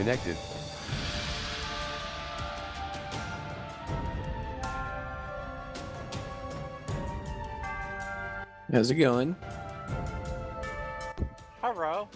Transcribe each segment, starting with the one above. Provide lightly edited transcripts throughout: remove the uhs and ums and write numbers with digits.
Connected. How's it going? Hello.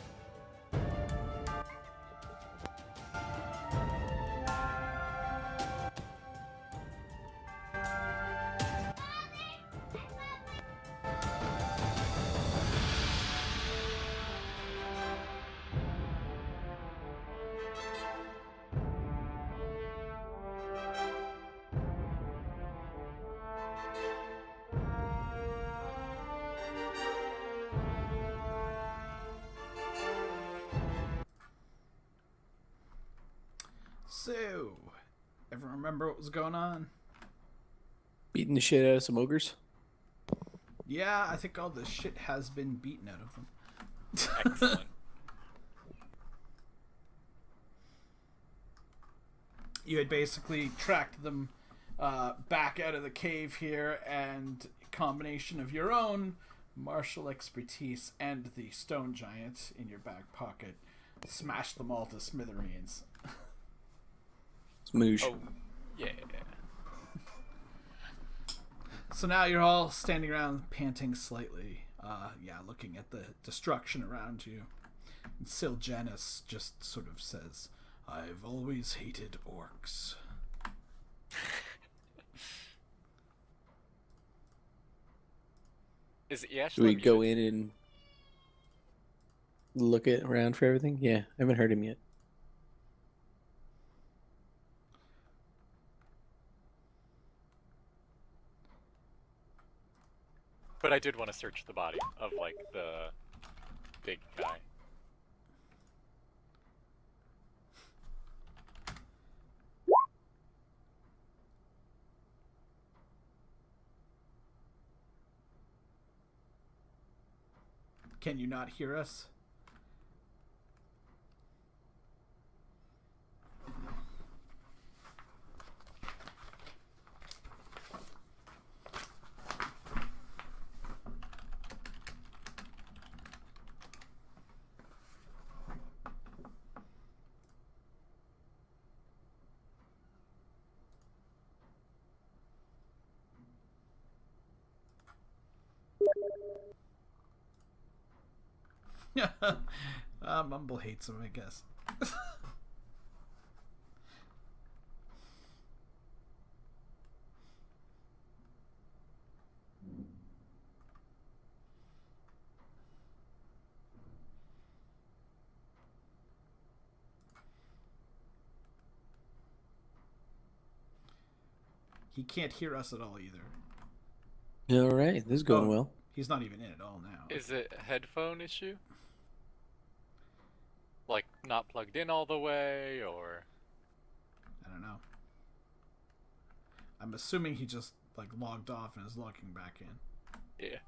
So, everyone remember what was going on? Beating the shit out of some ogres? Yeah, I think all the shit has been beaten out of them. Excellent. You had basically tracked them back out of the cave here, and a combination of your own martial expertise and the stone giant in your back pocket smashed them all to smithereens. Smoosh. Oh, yeah. So now you're all standing around panting slightly, looking at the destruction around you. And Siljanus just sort of says, "I've always hated orcs." Is it Yash? Should we go in and look around for everything? Yeah, I haven't heard him yet. But I did want to search the body of, like, the big guy. Can you not hear us? Mumble hates him, I guess. He can't hear us at all either. All right, this is going well. He's not even in at all now. Is it a headphone issue? Like, not plugged in all the way, or... I don't know. I'm assuming he just, like, logged off and is logging back in. Yeah.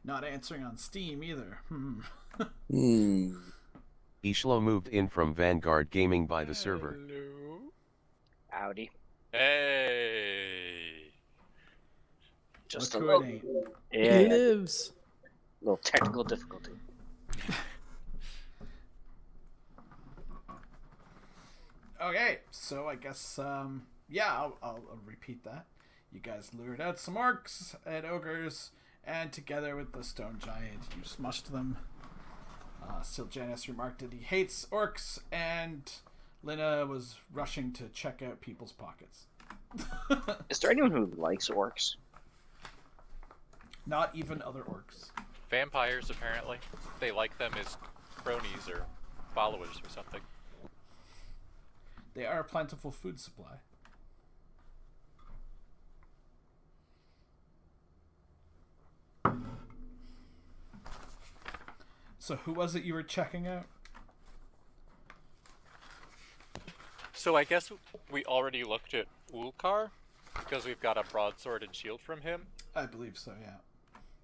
Not answering on Steam either. Ishlo moved in from Vanguard Gaming by the server. Hello? Howdy. Hey! Just Look a who little, it ain't. He yeah, lives. little technical difficulty. Okay, so I guess, I'll repeat that. You guys lured out some orcs and ogres, and together with the stone giant, you smushed them. Siljanus remarked that he hates orcs, and Lina was rushing to check out people's pockets. Is there anyone who likes orcs? Not even other orcs. Vampires, apparently. They like them as cronies or followers or something. They are a plentiful food supply. So who was it you were checking out? So I guess we already looked at Ulkar, because we've got a broadsword and shield from him. I believe so, yeah.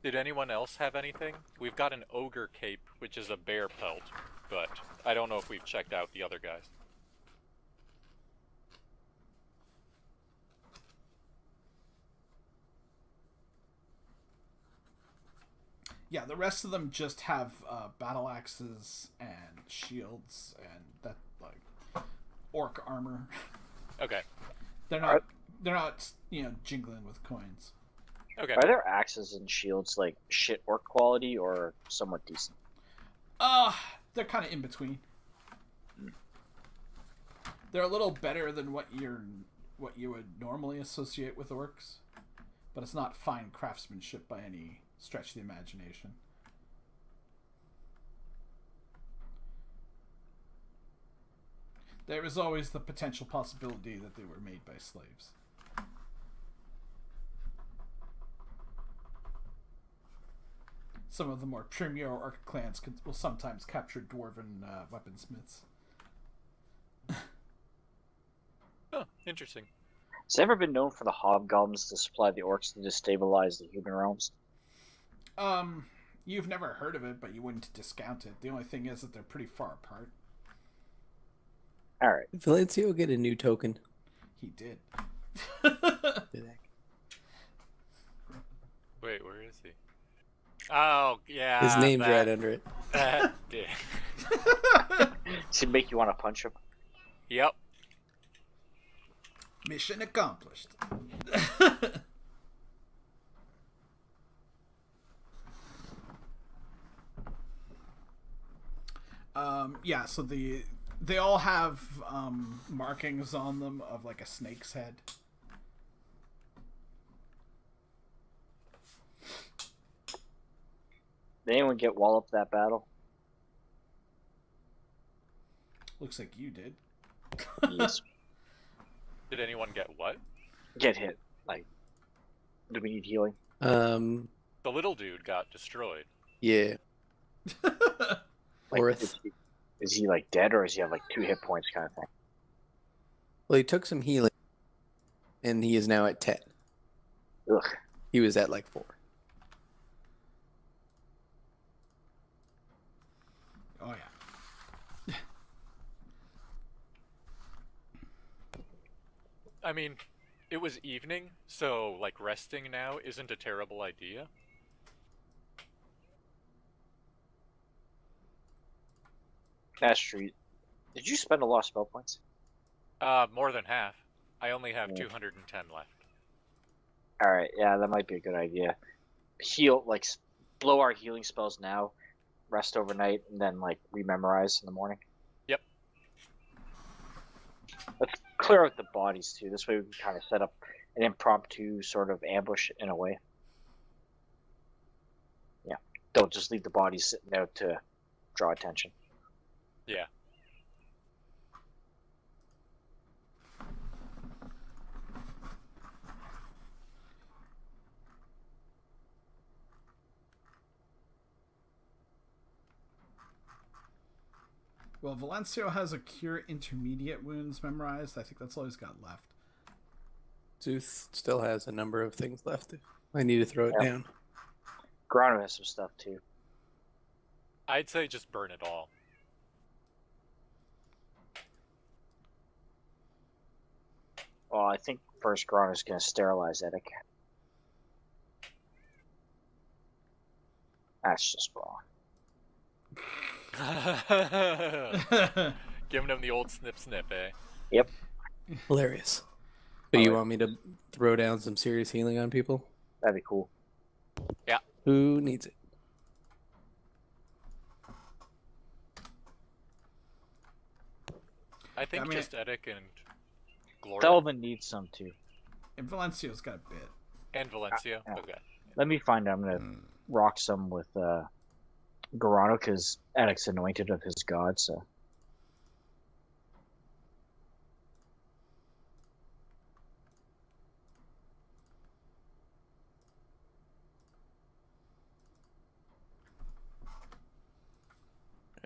Did anyone else have anything? We've got an ogre cape, which is a bear pelt, but I don't know if we've checked out the other guys. Yeah, the rest of them just have battle axes and shields and that like orc armor. Okay. They're not jingling with coins. Okay. Are their axes and shields like shit orc quality or somewhat decent? They're kind of in between. They're a little better than what you would normally associate with orcs, but it's not fine craftsmanship by any stretch of the imagination. There is always the potential possibility that they were made by slaves. Some of the more premier orc clans will sometimes capture dwarven weaponsmiths. Oh, interesting. Has it ever been known for the hobgoblins to supply the orcs to destabilize the human realms? You've never heard of it, but you wouldn't discount it. The only thing is that they're pretty far apart. Alright. Did Valencio get a new token? He did. Wait, where is he? Oh, yeah. His name's that, right under it. That did. Does it make you want to punch him? Yep. Mission accomplished. Yeah, so they all have markings on them of like a snake's head. Did anyone get walloped that battle? Looks like you did. Yes. Did anyone get what? Get hit. Like, do we need healing? Um, The little dude got destroyed. yeah. Like, Orth. is he like dead or does he have like 2 hit points kind of thing? Well, he took some healing, and he is now at 10. Ugh. He was at like 4. Oh yeah. I mean, it was evening, so, like, resting now isn't a terrible idea. That's true. Did you spend a lot of spell points? More than half. I only have 210 left. Alright, yeah, that might be a good idea. Heal, like, blow our healing spells now, rest overnight, and then, like, rememorize in the morning. Yep. Let's clear out the bodies, too. This way we can kind of set up an impromptu sort of ambush in a way. Yeah. Don't just leave the bodies sitting there to draw attention. Yeah. Well, Valencio has a cure intermediate wounds memorized. I think that's all he's got left. Zuth still has a number of things left. I need to throw it down. Grano has some stuff, too. I'd say just burn it all. Well, I think first Grano's going to sterilize Eddic. That's just wrong. Giving him the old snip snip, eh? Yep. Hilarious. So you want me to throw down some serious healing on people? That'd be cool. Yeah. Who needs it? I think I mean, just Eddic and Gloria. Delvin needs some, too. And Valencio's got a bit. And Valencia. Yeah. Okay. Let me find out. I'm going to rock some with Grano, because Eddic's anointed of his god, so...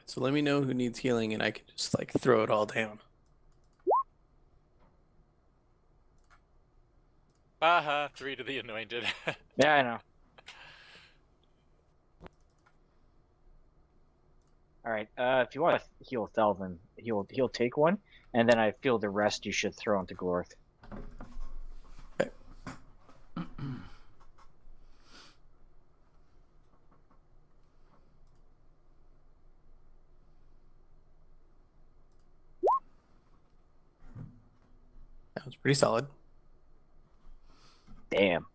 So let me know who needs healing, and I can just like throw it all down. Baha, 3 to the anointed. Yeah, I know. All right. If you want to heal Thelvin, he'll take one, and then I feel the rest you should throw into Glorth. Okay. That was pretty solid. Damn.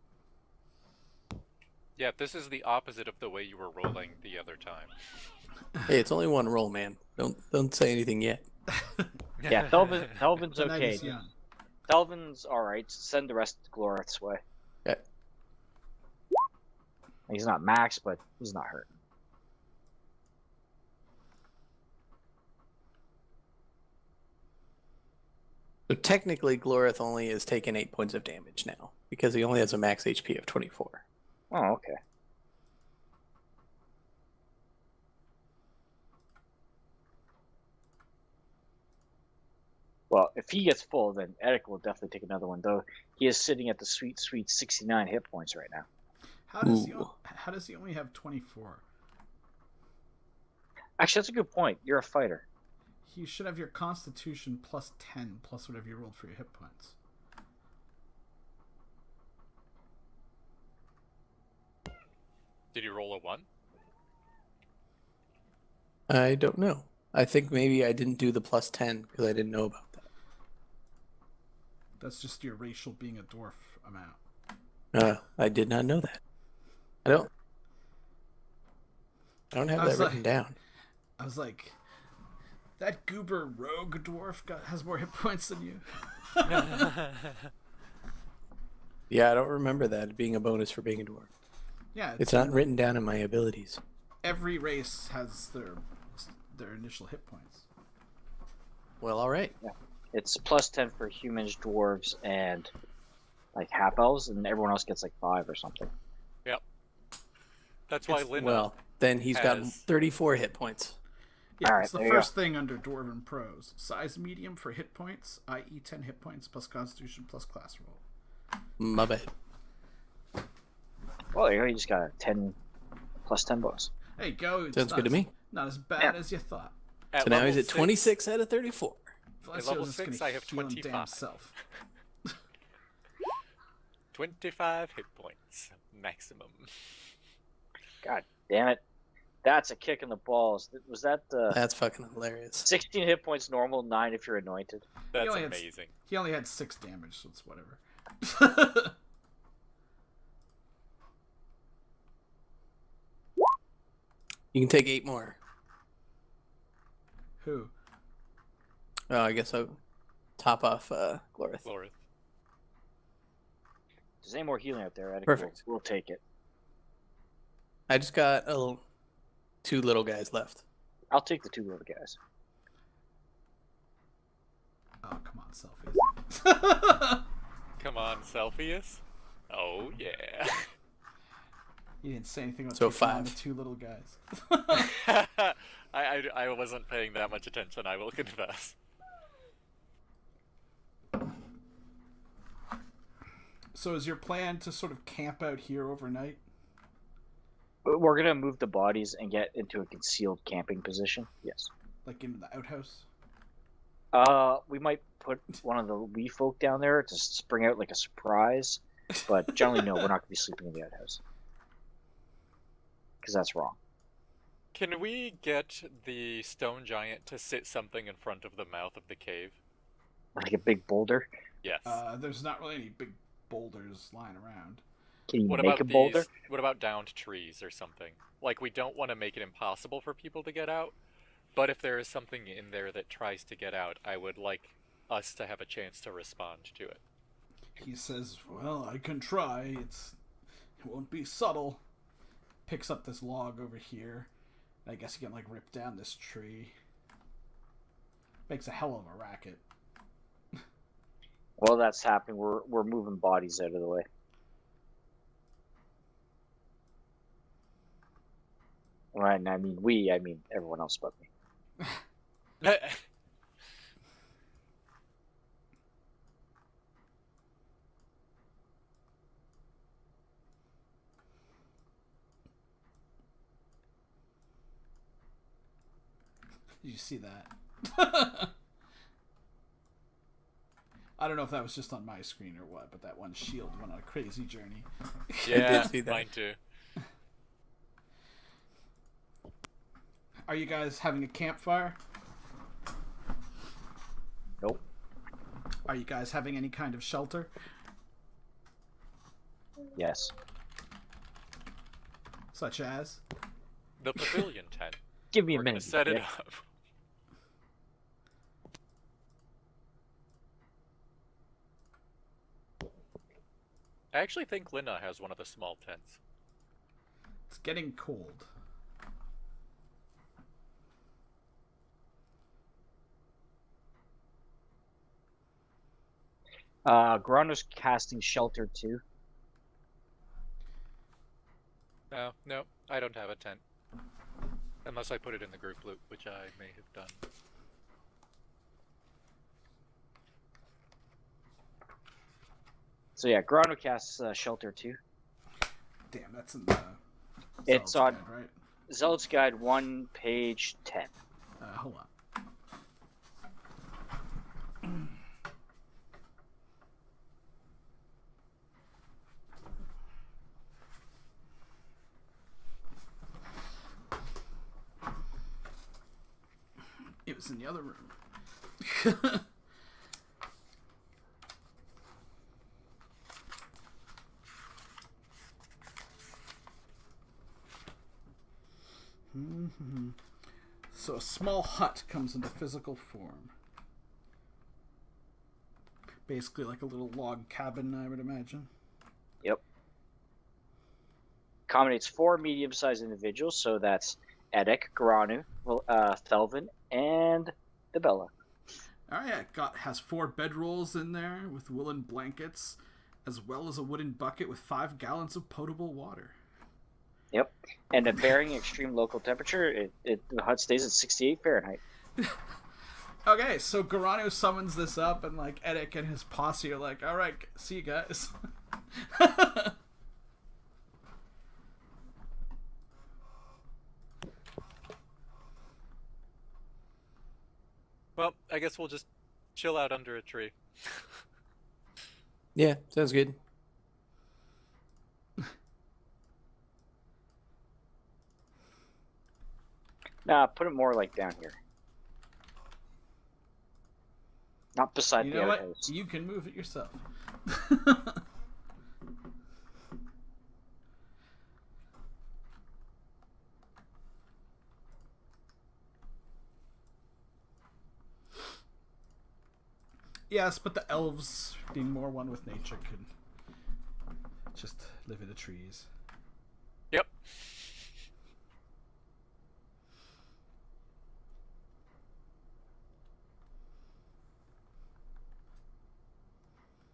Yeah, this is the opposite of the way you were rolling the other time. Hey, it's only one roll, man. Don't say anything yet. Yeah, Thelvin's The night okay. is young. Thelvin's all right. Send the rest to Glorth's way. Okay. He's not max, but he's not hurt. So technically, Glorith only is taking 8 points of damage now because he only has a max HP of 24. Oh, okay. Well, if he gets full, then Eric will definitely take another one. Though he is sitting at the sweet 69 hit points right now. How does Ooh. he only have 24? Actually, that's a good point. You're a fighter. You should have your Constitution plus 10 plus whatever you rolled for your hit points. Did you roll a 1? I don't know. I think maybe I didn't do the plus 10 because I didn't know about that. That's just your racial being a dwarf amount. I did not know that. I don't have I that was written like- down. I was like, that goober rogue dwarf has more hit points than you. Yeah, I don't remember that being a bonus for being a dwarf. Yeah, It's not written down in my abilities. every race has their initial hit points. Well, all right. It's plus 10 for humans, dwarves, and like half elves, and everyone else gets like 5 or something. That's why It's- Linda. Well, then he's got has- 34 hit points. Yeah, Alright, it's the there you first thing under Dwarven Pros. Size medium for hit points, i.e. 10 hit points plus Constitution plus class roll. My bad. Well, there you go. You just got a 10 plus 10 bonus. There you go. It's Sounds not good to as- me. Not as bad as you thought. At So now he's level at 26 out of 34. Vlasio's level just 6, gonna I have heal him damn 25. self. 25 hit points maximum. God damn it. That's a kick in the balls. Was that That's fucking hilarious. 16 hit points normal, 9 if you're anointed? That's only had- amazing. He only had 6 damage, so it's whatever. You can take 8 more. Who? Oh, I guess I'll top off Glorith. Lorith. If there's any more healing out there, Attic, Perfect. we'll take it. I just got 2 little guys left. I'll take the 2 little guys. Oh, come on, selfies. Come on, Selphius. Oh, yeah. You didn't say anything about So taking on 5. the 2 little guys. I wasn't paying that much attention, I will confess. So is your plan to sort of camp out here overnight? We're gonna move the bodies and get into a concealed camping position. Yes. Like in the outhouse? We might put one of the wee folk down there to spring out like a surprise, but generally no, we're not gonna be sleeping in the outhouse because that's wrong. Can we get the stone giant to sit something in front of the mouth of the cave? Like a big boulder. Yes. There's not really any big boulders lying around. Can you What make about a boulder? these? What about downed trees or something? Like, we don't want to make it impossible for people to get out, but if there is something in there that tries to get out, I would like us to have a chance to respond to it. He says, well, I can try. It won't be subtle. Picks up this log over here. I guess you can, like, rip down this tree. Makes a hell of a racket. While that's happening, we're moving bodies out of the way. Right, and I mean everyone else but me. Did you see that? I don't know if that was just on my screen or what, but that one shield went on a crazy journey. Yeah, see that. mine too. Are you guys having a campfire? Nope. Are you guys having any kind of shelter? Yes. Such as? The pavilion tent. Give me We're a gonna minute. set it Nick. up. I actually think Lina has one of the small tents. It's getting cold. Grano's casting shelter too. No, I don't have a tent. Unless I put it in the group loop, which I may have done. So yeah, Grano casts shelter too. Damn, that's in the. It's Zealot's on- Guide, right? Zealot's Guide 1, page 10. Hold on. It was in the other room. So a small hut comes into physical form. Basically like a little log cabin, I would imagine. Yep. Accommodates 4 medium-sized individuals, so that's Edek, Granu, Thelvin, and Debella. Oh yeah, has 4 bedrolls in there with woolen blankets, as well as a wooden bucket with 5 gallons of potable water. Yep. And at varying extreme local temperature, the hut stays at 68 Fahrenheit. Okay, so Garanu summons this up, and like Edek and his posse are like, "All right, see you guys." Well, I guess we'll just chill out under a tree. Yeah, sounds good. Nah, put it more like down here. Not beside You the know what? outhouse. You can move it yourself. Yes, but the elves, being more one with nature, can just live in the trees. Yep.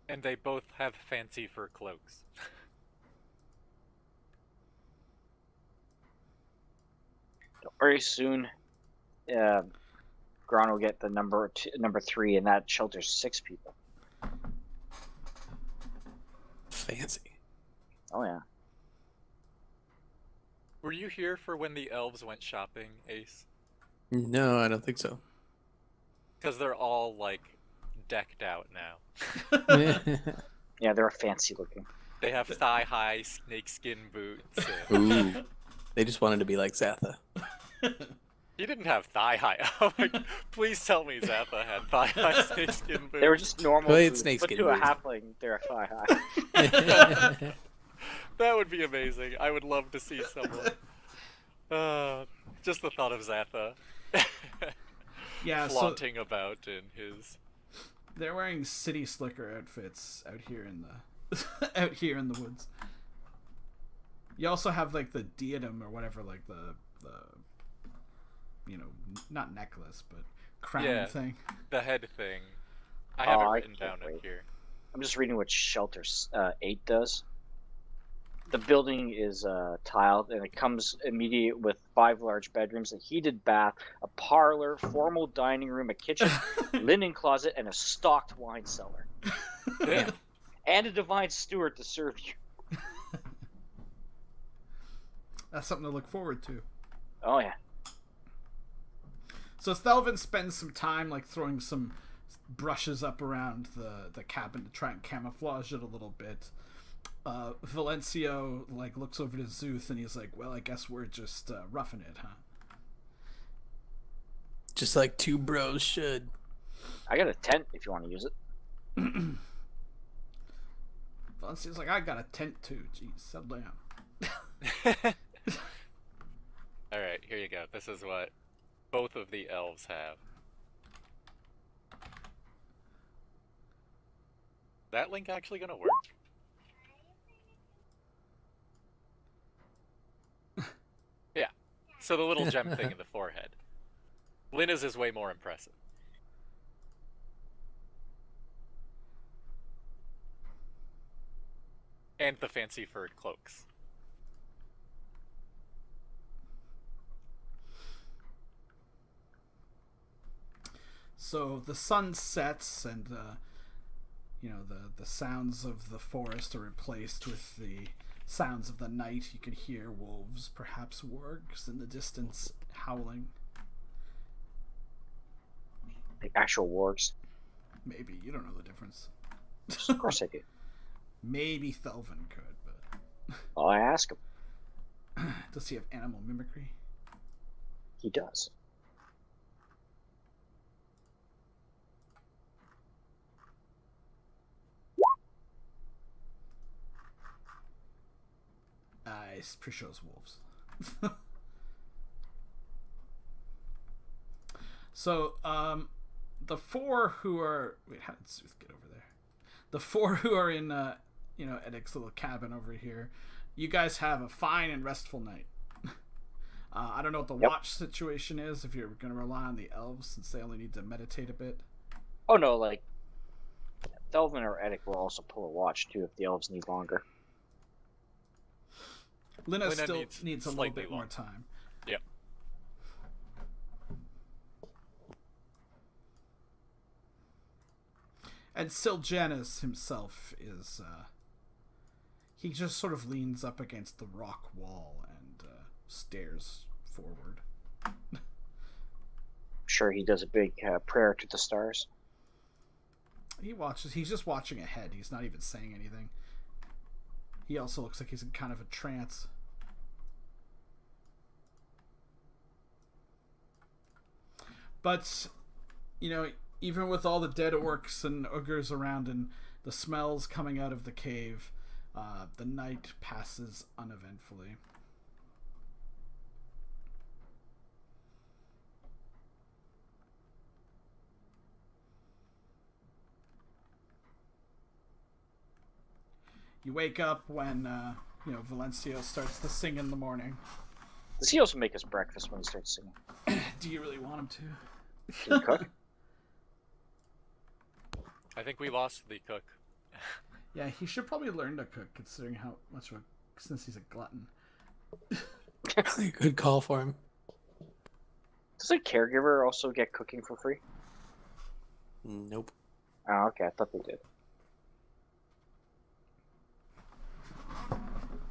And they both have fancy fur cloaks. Very soon, Gron will get the number 3, and that shelters 6 people. Fancy. Oh yeah. Were you here for when the elves went shopping, Ace? No, I don't think so. Because they're all, like, decked out now. Yeah, they're fancy looking. They have thigh-high snakeskin boots. And... Ooh. They just wanted to be like Zatha. He didn't have thigh-high. Oh my... Please tell me Zappa had thigh-high snakeskin boots. They were just normal Well, it's boots, snakeskin but to a boots. halfling, they're thigh high. That would be amazing. I would love to see someone. Just the thought of Zappa Yeah, flaunting about in his... they're wearing city slicker outfits out here in the out here in the woods. You also have like the diadem or whatever, like the you know, not necklace but crown thing. The head thing. I have it I written can't down in wait. here. I'm just reading what shelter 8 does. The building is tiled, and it comes immediate with 5 large bedrooms, a heated bath, a parlor, formal dining room, a kitchen, linen closet, and a stocked wine cellar. Yeah. And a divine steward to serve you. That's something to look forward to. Oh yeah. So Thelvin spends some time like throwing some brushes up around the cabin to try and camouflage it a little bit. Valencio like looks over to Zuth and he's like, well, I guess we're just roughing it, huh? Just like two bros should. I got a tent if you want to use it. Valencia's like, I got a tent too. Jeez, settle down. Alright, here you go. This is what both of the elves have. That link actually gonna work? Yeah. So the little gem thing in the forehead. Lina's is way more impressive. And the fancy furred cloaks. So the sun sets and the sounds of the forest are replaced with the sounds of the night. You can hear wolves, perhaps wargs in the distance howling. Like actual wargs. Maybe, you don't know the difference. Of course I do. Maybe Thelvin could, but Well, I ask him. does he have animal mimicry? He does. I'm pretty sure it's wolves. So, the four who are... Wait, how did Zuth get over there? The four who are in, Edic's little cabin over here, you guys have a fine and restful night. I don't know what the watch situation is, if you're going to rely on the elves, since they only need to meditate a bit. Oh no, like Thelvin or Edic will also pull a watch too if the elves need longer. Lina Lina still needs a little slightly bit more time. Yep. And Siljanus himself is, he just sort of leans up against the rock wall and stares forward. I'm sure he does a big prayer to the stars. He watches, he's just watching ahead. He's not even saying anything. He also looks like he's in kind of a trance. But, even with all the dead orcs and ogres around and the smells coming out of the cave, the night passes uneventfully. You wake up when, Valencio starts to sing in the morning. Does he also make us breakfast when he starts singing? Do you really want him to? Can he cook? I think we lost the cook. Yeah, he should probably learn to cook, considering how much of a... since he's a glutton. Good call for him. Does a caregiver also get cooking for free? Nope. Oh, okay, I thought they did.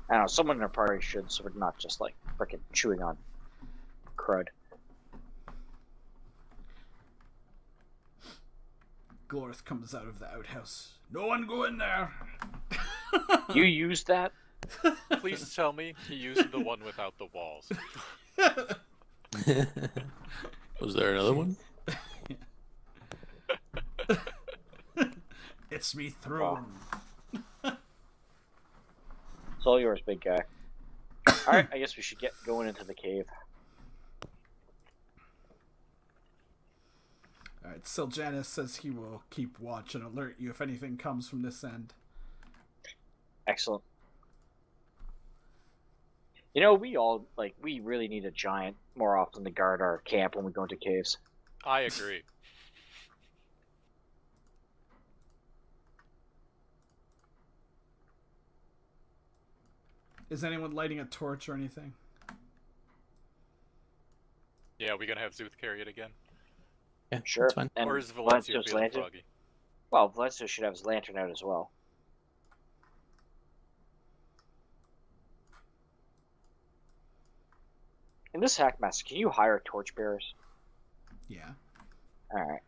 I don't know, someone in our party should, so we're not just like frickin' chewing on crud. Glorth comes out of the outhouse. No one go in there! You used that? Please tell me he used the one without the walls. Was there another one? It's me throne. It's all yours, big guy. Alright, I guess we should get going into the cave. Alright, Siljanus says he will keep watch and alert you if anything comes from this end. Excellent. We really need a giant more often to guard our camp when we go into caves. I agree. Is anyone lighting a torch or anything? Yeah, we gonna have Zuth carry it again? Yeah, Sure. that's fine. And Or is Valencia Valencio's feeling lantern? froggy? Well, Valencio should have his lantern out as well. In this hack master, can you hire torchbearers? Yeah. All right.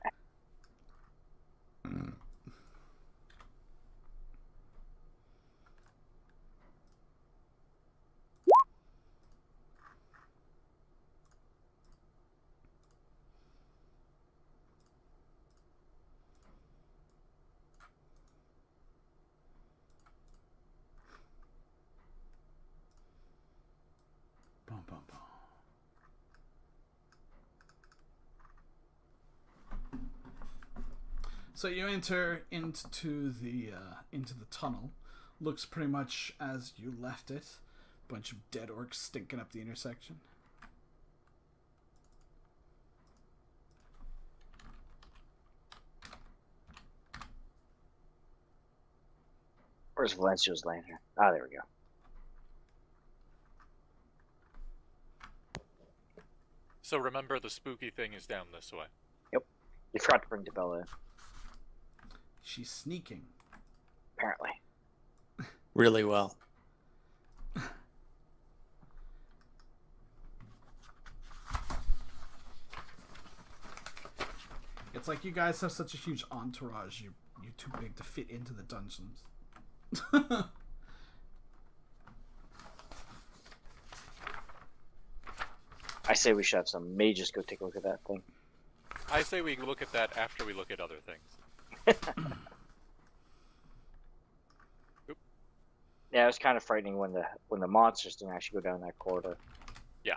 Boom, boom, boom. So you enter into the tunnel. Looks pretty much as you left it. Bunch of dead orcs stinking up the intersection. Where's Valencio's lantern? Ah, there we go. So remember, the spooky thing is down this way. Yep. You forgot to bring Debella in, She's sneaking. apparently. Really well. It's like you guys have such a huge entourage. You're too big to fit into the dungeons. I say we should have some mages go take a look at that thing. I say we look at that after we look at other things. Yeah, it was kind of frightening when the monsters didn't actually go down that corridor. Yeah.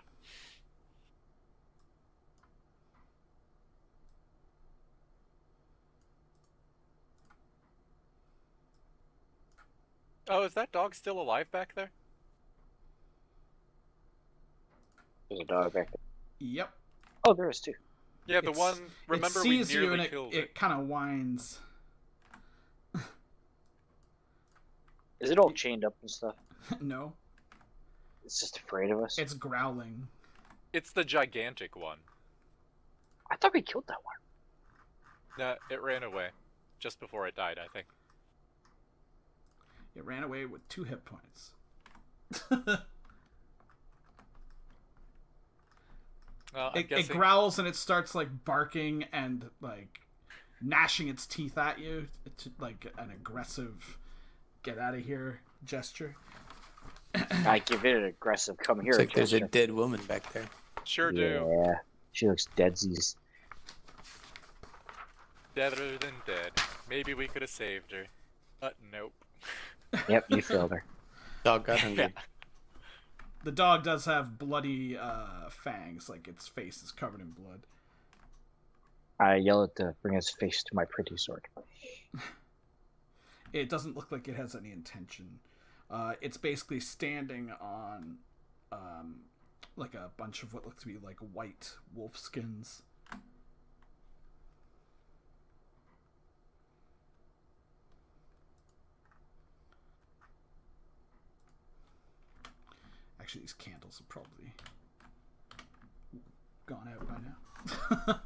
Oh, is that dog still alive back there? There's a dog back there. Yep. Oh, there is too. Yeah, the one. Remember, it we sees you and nearly killed it kind of whines. Is it all chained up and stuff? No, It's just afraid of us? it's growling. It's the gigantic one. I thought we killed that one. No, it ran away just before it died, I think. It ran away with 2 hit points. I'm It guessing. growls and it starts like barking and like gnashing its teeth at you, to, like an aggressive "get out of here" gesture. I give it an aggressive come here. Looks like there's a gesture. dead woman back there. Sure do. Yeah, she looks deadsies. Deader than dead. Maybe we could have saved her. But nope. Yep, you failed her. Dog got hungry. Yeah. The dog does have bloody fangs, like its face is covered in blood. I yell it to bring his face to my pretty sword. It doesn't look like it has any intention. It's basically standing on like a bunch of what looks to be like white wolf skins. Actually, these candles have probably gone out by now.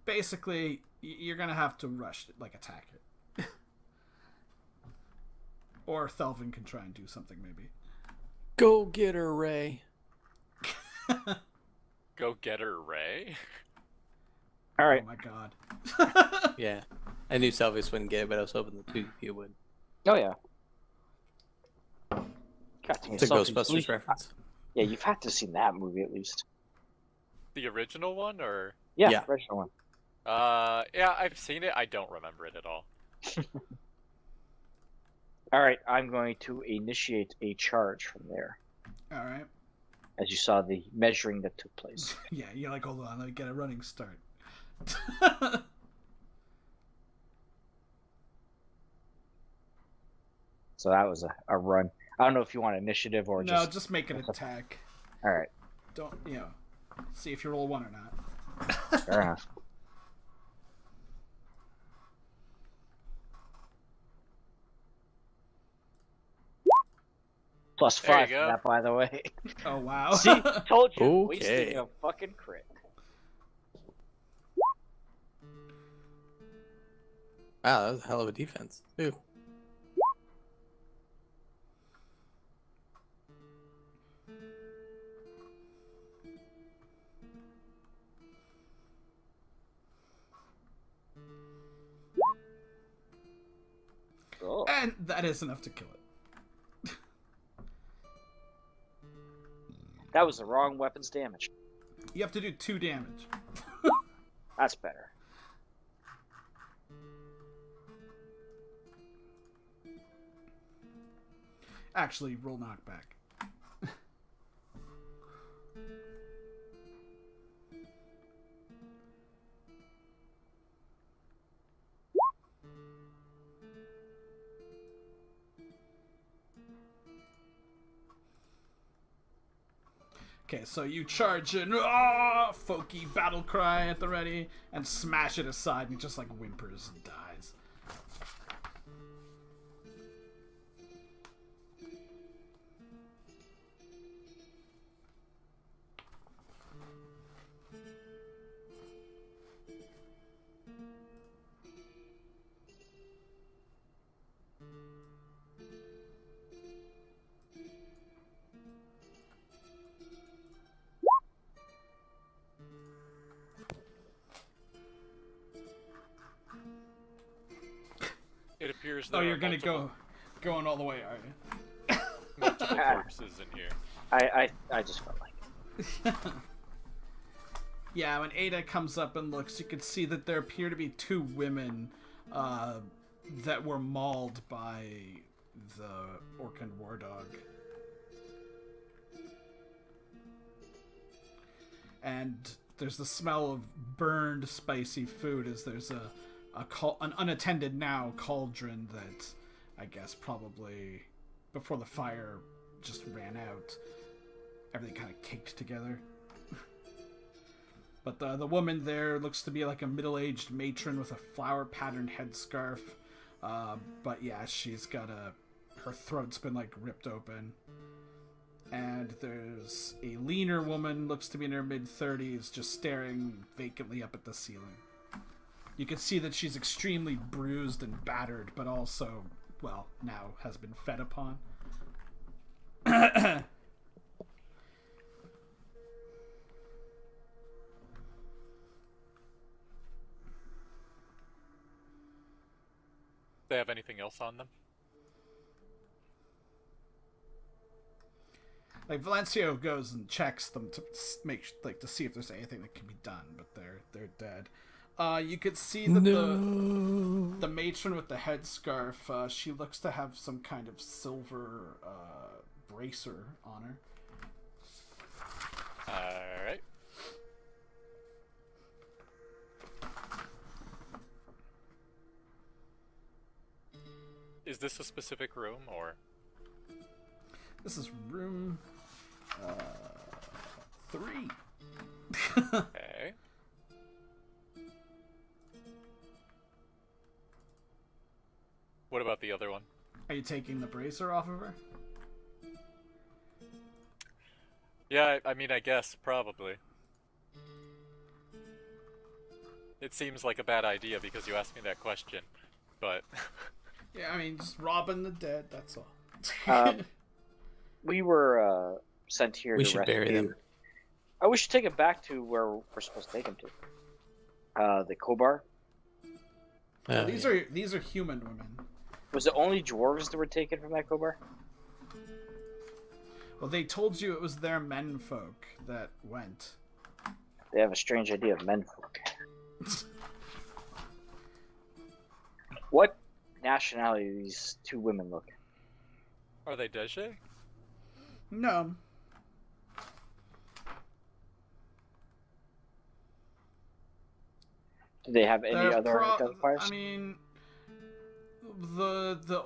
Basically, you're gonna have to rush it, like attack it. Or Thelvin can try and do something, maybe. Go get her, Ray. Go get her, Ray. All right. Oh my god. Yeah. I knew Salvius wouldn't get it, but I was hoping the two of you would. Oh yeah. God, It's a Ghostbusters reference. Yeah, you've had to have seen that movie at least. The original one, or? Yeah, Yeah. original one. Yeah, I've seen it. I don't remember it at all. All right, I'm going to initiate a charge from there. All right. As you saw the measuring that took place. Yeah, you're like, hold on, let me get a running start. So that was a run. I don't know if you want initiative or No, just make an attack. All right, Don't, see if you roll 1 or not. fair enough. Plus There you 5 for go. that, by the way. Oh, wow. See, told you, Okay. wasting a fucking crit. Wow, that was a hell of a defense, too. And that is enough to kill it. That was the wrong weapon's damage. You have to do 2 damage. That's better. Actually, roll knockback. Okay, so you charge in, folky battle cry at the ready, and smash it aside, and it just like whimpers and dies. It appears Oh, there you're are gonna multiple, going all the way, are you? multiple corpses in here. I just felt like it. Yeah, when Ada comes up and looks, you can see that there appear to be 2 women that were mauled by the Orcan war dog. And there's the smell of burned, spicy food as there's an unattended now cauldron that I guess probably before the fire just ran out. Everything kind of caked together. But the woman there looks to be like a middle-aged matron with a flower-patterned headscarf. But yeah, she's got her throat's been like ripped open. And there's a leaner woman, looks to be in her mid-30s, just staring vacantly up at the ceiling. You can see that she's extremely bruised and battered, but also, well, now has been fed upon. They have anything else on them? Like Valencio goes and checks them to to see if there's anything that can be done, but they're dead. You could see that the matron with the headscarf, she looks to have some kind of silver bracer on her. Alright. Is this a specific room, or? This is room 3. Okay. What about the other one? Are you taking the bracer off of her? Yeah, I mean, I guess, probably. It seems like a bad idea because you asked me that question, but... Yeah, I mean, just robbing the dead, that's all. We were sent here We to should rescue. bury them. Oh, we should take it back to where we're supposed to take him to. The Kobar. These are human women. Was it only dwarves that were taken from that Kobar? Well, they told you it was their menfolk that went. They have a strange idea of menfolk. What nationality do these 2 women look? Are they Deje? No. Do they have any They're other identifiers? I mean, the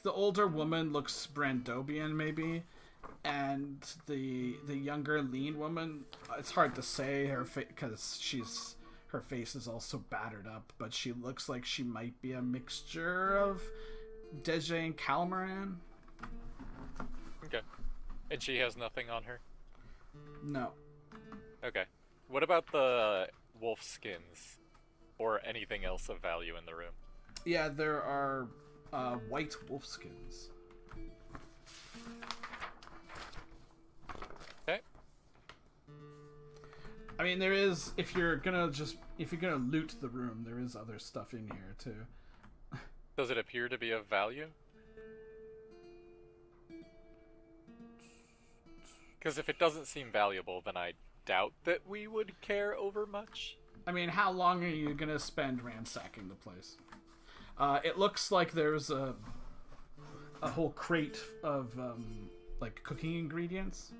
older woman looks Brandobian maybe, and the younger lean woman, it's hard to say because her face is also battered up, but she looks like she might be a mixture of Deje and Calmaran. Okay. And she has nothing on her? No. Okay. What about the wolf skins? Or anything else of value in the room? Yeah, there are white wolf skins. Okay. I mean, there is, if you're gonna loot the room, there is other stuff in here too. Does it appear to be of value? Because if it doesn't seem valuable, then I doubt that we would care over much. I mean, how long are you gonna spend ransacking the place? It looks like there's a whole crate of like cooking ingredients.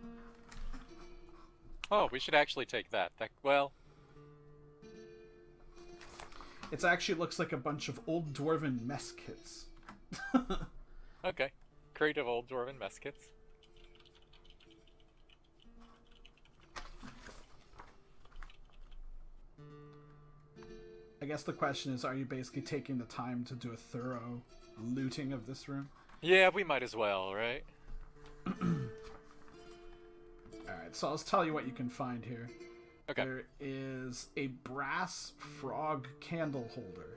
Oh, we should actually take that. Well, It actually looks like a bunch of old dwarven mess kits. okay. Crate of old dwarven mess kits. I guess the question is, are you basically taking the time to do a thorough looting of this room? Yeah, we might as well, right? Alright, so I'll just tell you what you can find here. Okay. There is a brass frog candle holder.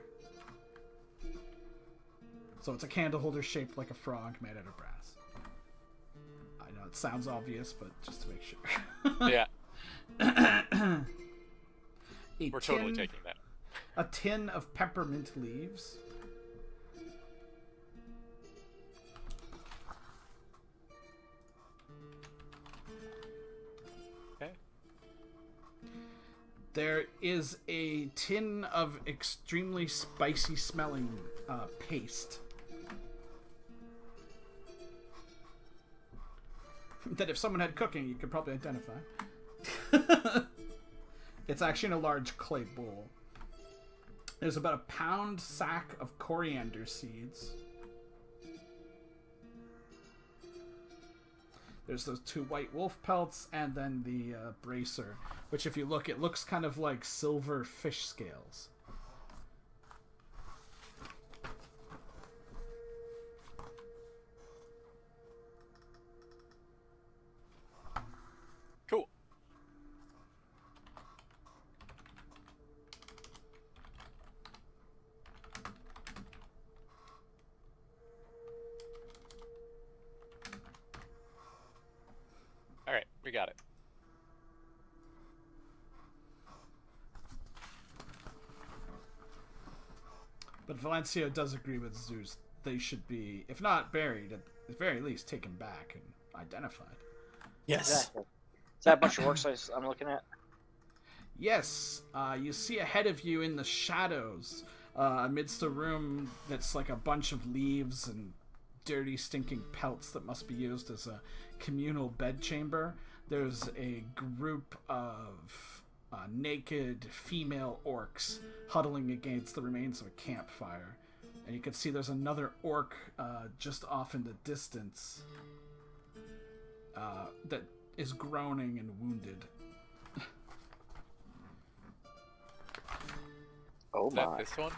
So it's a candle holder shaped like a frog made out of brass. I know it sounds obvious, but just to make sure. Yeah, A we're totally tin- taking that. A tin of peppermint leaves. Okay. There is a tin of extremely spicy smelling paste. That if someone had cooking, you could probably identify. It's actually in a large clay bowl. There's about a pound sack of coriander seeds. There's those 2 white wolf pelts, and then the bracer, which if you look, it looks kind of like silver fish scales. Cool. Alright, we got it. But Valencio does agree with Zeus. They should be, if not buried, at the very least taken back and identified. Yes. Exactly. Is that a bunch of work I'm looking at? Yes, you see ahead of you in the shadows, amidst a room that's like a bunch of leaves and dirty, stinking pelts that must be used as a communal bedchamber. There's a group of naked female orcs huddling against the remains of a campfire. And you can see there's another orc just off in the distance that is groaning and wounded. Oh Is that my. this one?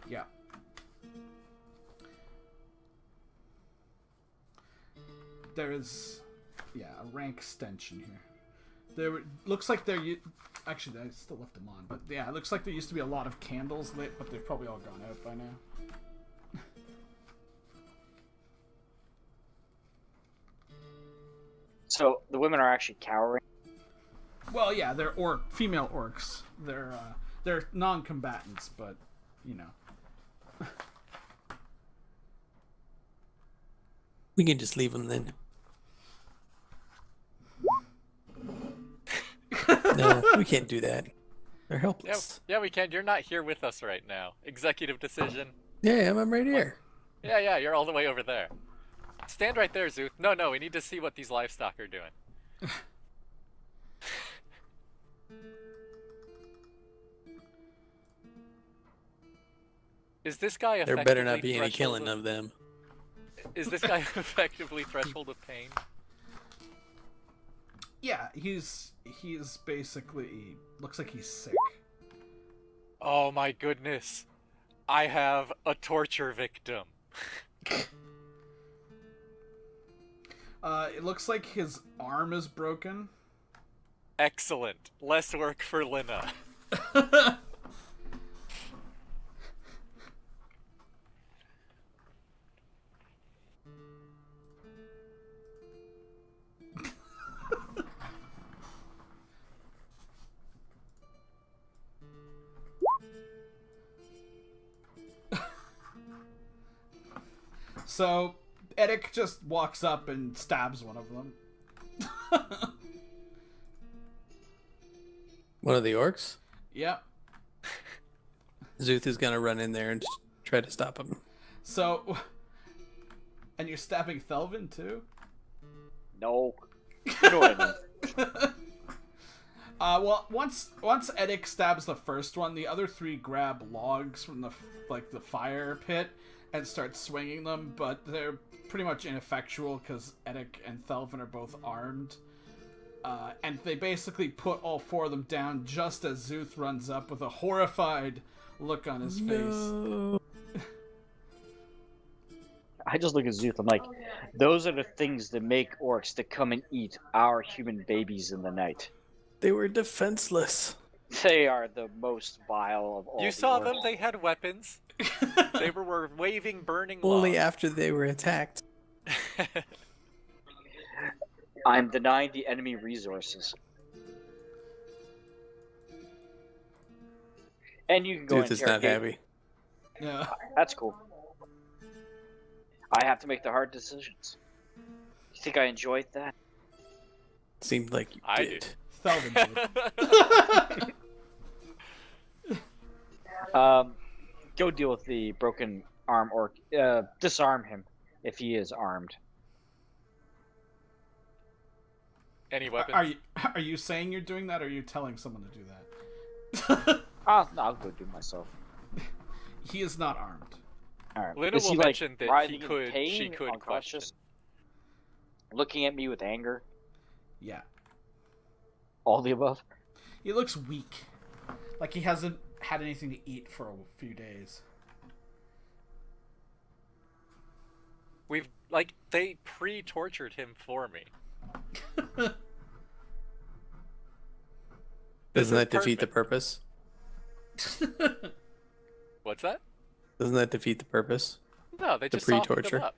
Yeah. There's, a rank stench in here. There looks like actually, I still left them on, but yeah, it looks like there used to be a lot of candles lit, but they've probably all gone out by now. So the women are actually cowering. Well, yeah, they're female orcs. They're non-combatants, but you know. We can just leave them then. No, we can't do that. They're Yeah, helpless. yeah, we can. You're not here with us right now. Executive decision. Yeah, I'm right here. Yeah, you're all the way over there. Stand right there, Zuth. No, we need to see what these livestock are doing. Is this guy There better not effectively be any threshold killing of them. Is this guy effectively threshold of pain? Yeah, he's basically looks like he's sick. Oh my goodness. I have a torture victim. It looks like his arm is broken. Excellent. Less work for Lina. So Edic just walks up and stabs one of them. One of the orcs? Yep. Zuth is gonna run in there and just try to stop him. So, and you're stabbing Thelvin too? No. You know what I mean. Well, once Edic stabs the first one, the other three grab logs from the fire pit and start swinging them, but they're pretty much ineffectual because Edic and Thelvin are both armed. And they basically put all four of them down just as Zuth runs up with a horrified look on his face. I just look at Zuth. I'm like, those are the things that make orcs that come and eat our human babies in the night. They were defenseless. They are the most vile of all. You the saw orcs. them? They had weapons. They were waving burning Only logs. after they were attacked. I'm denying the enemy resources. And you can go Zuth is not interrogate. happy. Yeah. That's cool. I have to make the hard decisions. You think I enjoyed that? Seemed like you I did. did. Thelvin did. Go deal with the broken arm orc. Disarm him if he is armed. Any weapons? Are you saying you're doing that, or are you telling someone to do that? No, I'll go do it myself. He is not armed. All right. Lena Is will he, mention that writhing he in could, pain, she could question. unconscious, looking at me with anger? Yeah. All the above? He looks weak. Like he hasn't had anything to eat for a few days. They pre-tortured him for me. Doesn't that is defeat the perfect. purpose? What's that? Doesn't that defeat the purpose? No, they The just softened pre-torture. him up.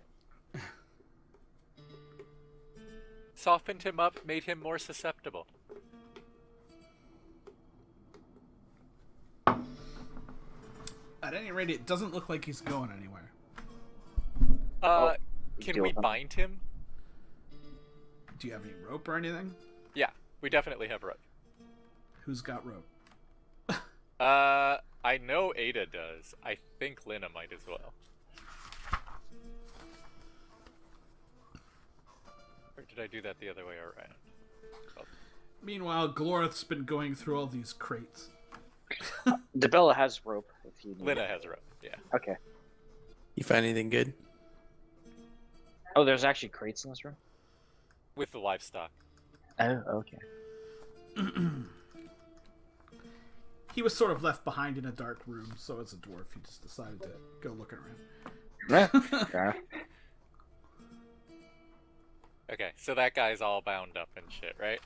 Softened him up, made him more susceptible. At any rate, it doesn't look like he's going anywhere. Can deal we with him. bind him? Do you have any rope or anything? Yeah, we definitely have rope. Who's got rope? I know Ada does. I think Lena might as well. Or did I do that the other way around? Meanwhile, Glorith's been going through all these crates. Debella has rope if you need Lena it. has rope, yeah. Okay. You find anything good? Oh, there's actually crates in this room? With the livestock. Oh, okay. He was sort of left behind in a dark room, so as a dwarf, he just decided to go looking around. Fair enough. Okay, so that guy's all bound up and shit, right?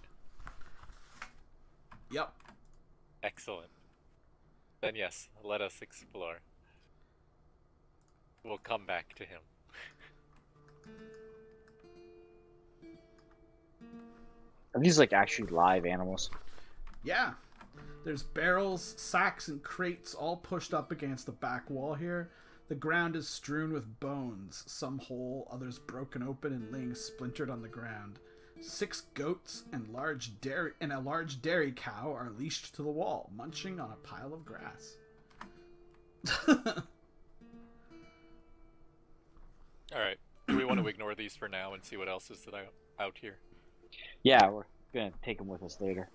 Yep. Excellent. Then yes, let us explore. We'll come back to him. Are these like actually live animals? Yeah. There's barrels, sacks, and crates all pushed up against the back wall here. The ground is strewn with bones, some whole, others broken open and laying splintered on the ground. 6 goats and a large dairy cow are leashed to the wall, munching on a pile of grass. Alright, do we want to ignore these for now and see what else is out here? Yeah, we're gonna take them with us later.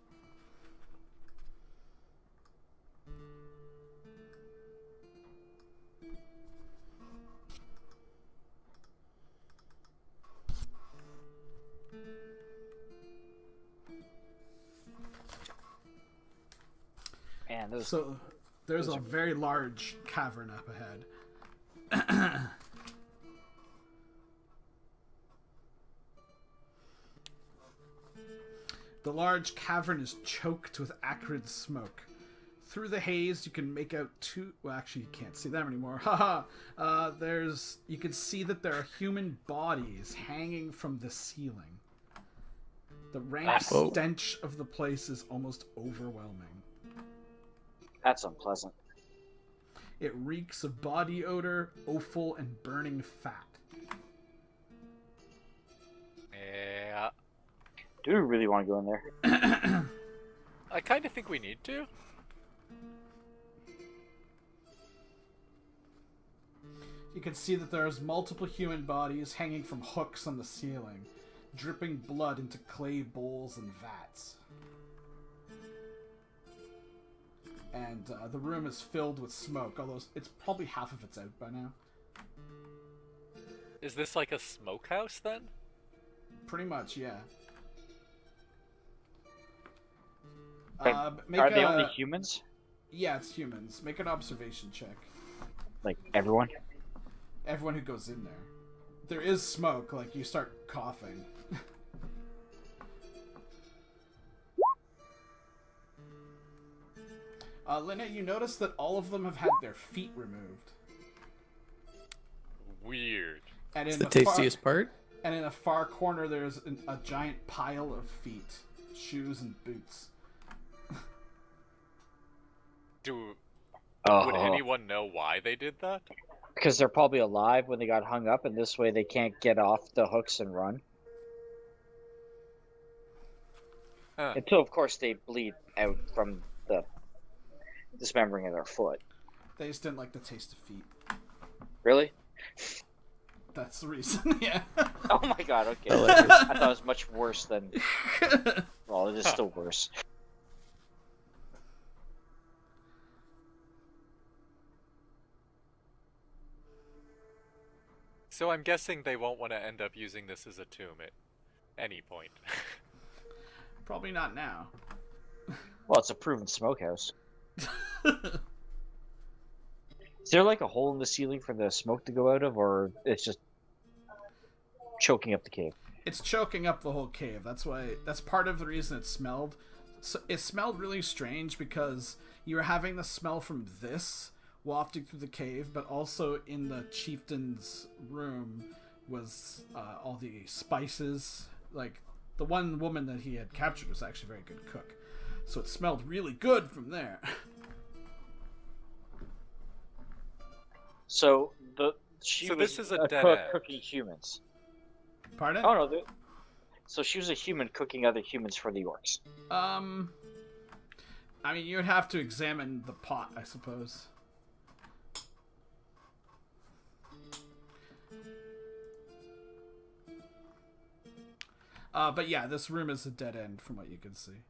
And those So there's a very large cavern up ahead. The large cavern is choked with acrid smoke. Through the haze, you can make out two. Well, actually, you can't see them anymore. Haha. You can see that there are human bodies hanging from the ceiling. The rank Whoa. stench of the place is almost overwhelming. that's unpleasant. It reeks of body odor, offal, and burning fat. Do we really want to go in there? I kind of think we need to. You can see that there's multiple human bodies hanging from hooks on the ceiling, dripping blood into clay bowls and vats. And the room is filled with smoke, although it's probably half of it's out by now. Is this like a smokehouse then? Pretty much, yeah. Are they only humans? Yeah, it's humans. Make an observation check. Like everyone? Everyone who goes in there. There is smoke, like you start coughing. Lynette, you notice that all of them have had their feet removed. Weird. And It's in the tastiest part. And in a far corner, there's a giant pile of feet, shoes, and boots. Would anyone know why they did that? Because they're probably alive when they got hung up, and this way they can't get off the hooks and run. Huh. Until, of course, they bleed out from the dismembering of their foot. They just didn't like the taste of feet. Really? That's the reason, yeah. Oh my god, okay. Hilarious. I thought it was much worse than... Well, it is still worse. So I'm guessing they won't want to end up using this as a tomb at any point. Probably not now. Well, it's a proven smokehouse. Is there like a hole in the ceiling for the smoke to go out of, or it's just choking up the cave? It's choking up the whole cave. That's part of the reason it smelled. So it smelled really strange because you were having the smell from this wafting through the cave, but also in the chieftain's room was all the spices. Like the one woman that he had captured was actually a very good cook, so it smelled really good from there. So So was this is a dead cook end. cooking humans. Pardon? Oh no, so she was a human cooking other humans for the orcs. I mean, you would have to examine the pot, I suppose. But yeah, this room is a dead end from what you can see.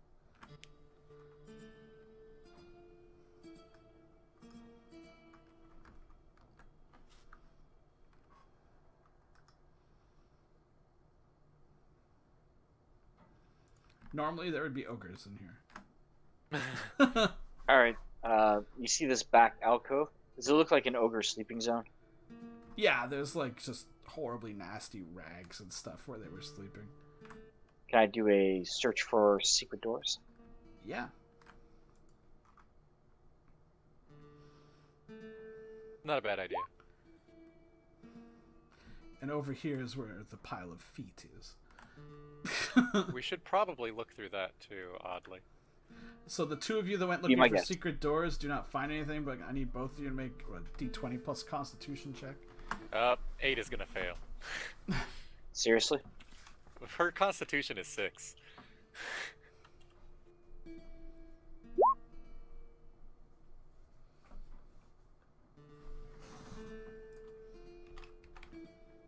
Normally there would be ogres in here. Alright, you see this back alcove? Does it look like an ogre sleeping zone? Yeah, there's like just horribly nasty rags and stuff where they were sleeping. Can I do a search for secret doors? Yeah. Not a bad idea. And over here is where the pile of feet is. We should probably look through that too, oddly. So the two of you that went Be looking my for guest. secret doors do not find anything, but I need both of you to make a D20 plus Constitution check. 8 is gonna fail. Seriously? Her constitution is 6.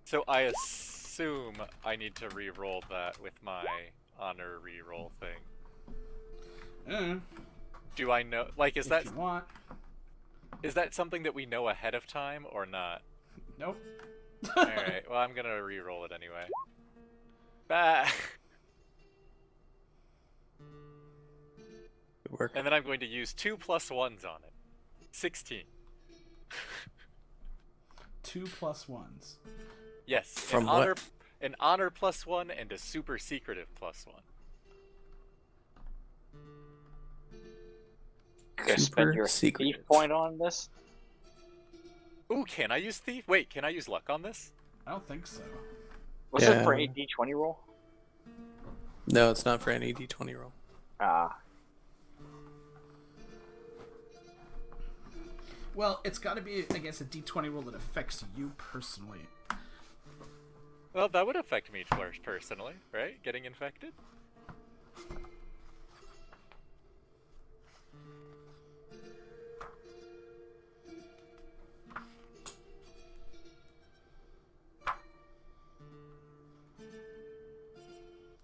So I assume I need to re-roll that with my honor re-roll thing. Do I know? Like, is If you want. that something that we know ahead of time or not? Nope. All right. Well, I'm gonna re-roll it anyway. Bah. Good work. And then I'm going to use 2 +1s on it. 16. 2 plus 1s. Yes. From an honor +1 and a super secretive +1. You guys spend your thief secretive. point on this? Ooh, can I use thief? Wait, can I use luck on this? I don't think so. Was it for Yeah. a D20 roll? No, it's not for any D20 roll. Ah. Well, it's got to be, I guess, a D20 roll that affects you personally. Well, that would affect me personally, right? Getting infected?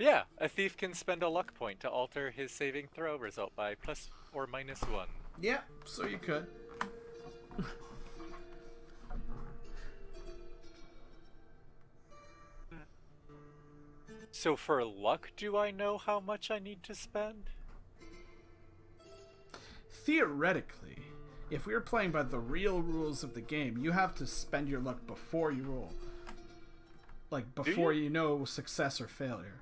Yeah, a thief can spend a luck point to alter his saving throw result by plus or minus 1. Yeah, so you could. So for luck, do I know how much I need to spend? Theoretically, if we were playing by the real rules of the game, you have to spend your luck before you roll. Like, before you know success or failure.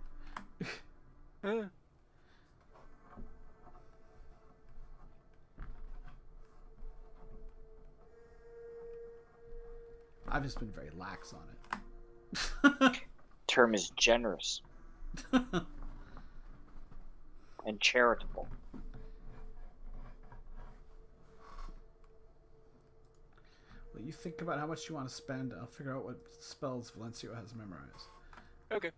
I've just been very lax on it. Term is generous and charitable. Well, you think about how much you want to spend. I'll figure out what spells Valencio has memorized. Okay.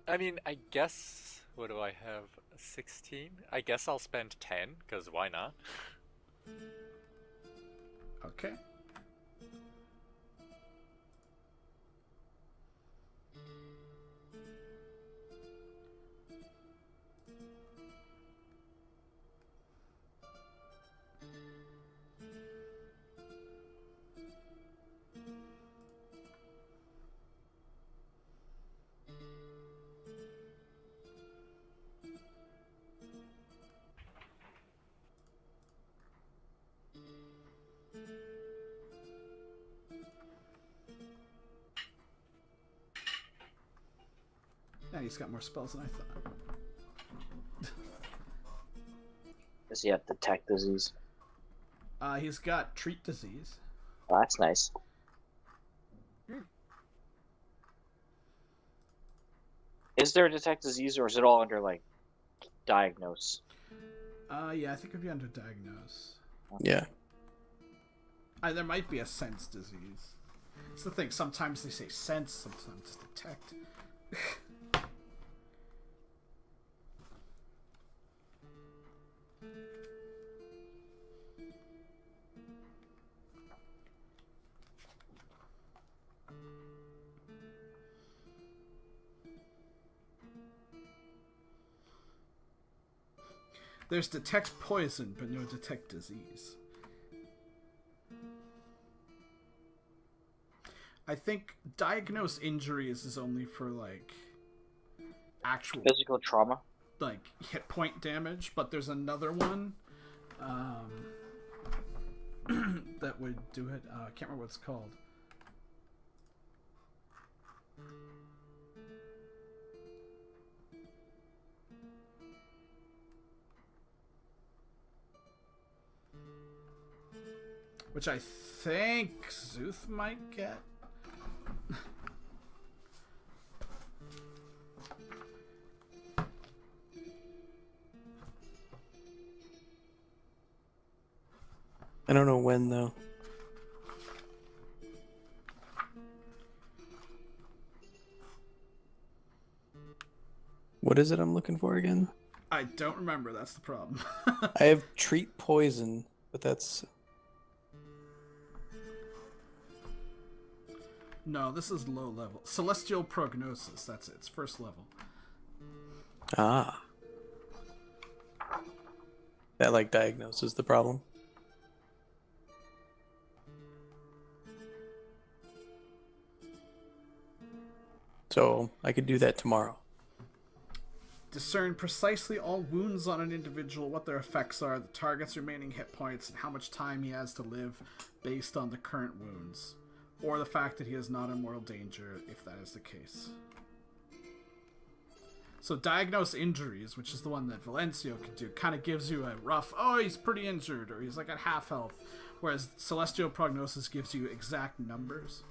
I mean, I guess... What do I have? 16? I guess I'll spend 10, because why not? Okay. And he's got more spells than I thought. Does he have detect disease? He's got treat disease. Oh, that's nice. Is there a detect disease, or is it all under, like, diagnose? Yeah, I think it'd be under diagnose. Yeah. There might be a sense disease. It's the thing, sometimes they say sense, sometimes detect. There's detect poison, but no detect disease. I think diagnose injuries is only for, like, actual Physical trauma? like hit point damage, but there's another one that would do it. I can't remember what it's called. Which I think Zuth might get. I don't know when, though. What is it I'm looking for again? I don't remember, that's the problem. I have treat poison, but that's... No, this is low level. Celestial prognosis, that's it. It's first level. Ah. That, like, diagnoses the problem. So, I could do that tomorrow. Discern precisely all wounds on an individual, what their effects are, the target's remaining hit points, and how much time he has to live based on the current wounds. Or the fact that he is not in mortal danger, if that is the case. So diagnose injuries, which is the one that Valencio can do, kind of gives you a rough, oh, he's pretty injured, or he's like at half health. Whereas celestial prognosis gives you exact numbers.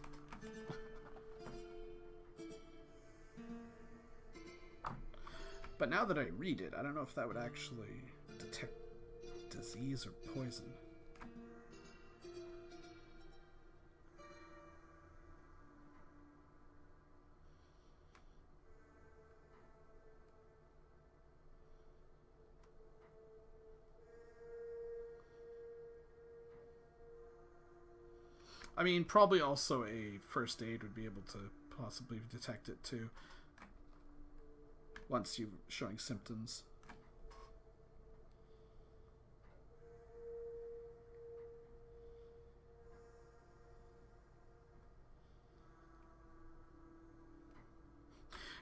But now that I read it, I don't know if that would actually detect disease or poison. I mean, probably also a first aid would be able to possibly detect it too. Once you're showing symptoms.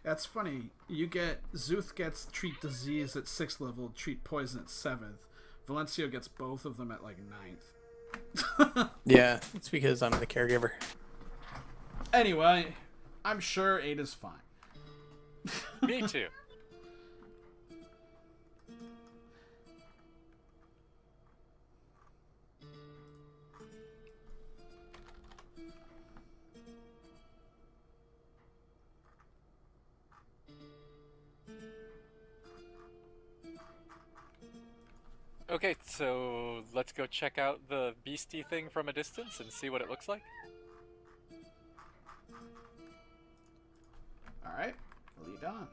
That's funny. You get Zuth gets treat disease at 6th level, treat poison at 7th. Valencio gets both of them at like 9th. Yeah, it's because I'm the caregiver. Anyway, I'm sure 8 is fine. Me too. Okay, so let's go check out the beastie thing from a distance and see what it looks like. Alright, lead on.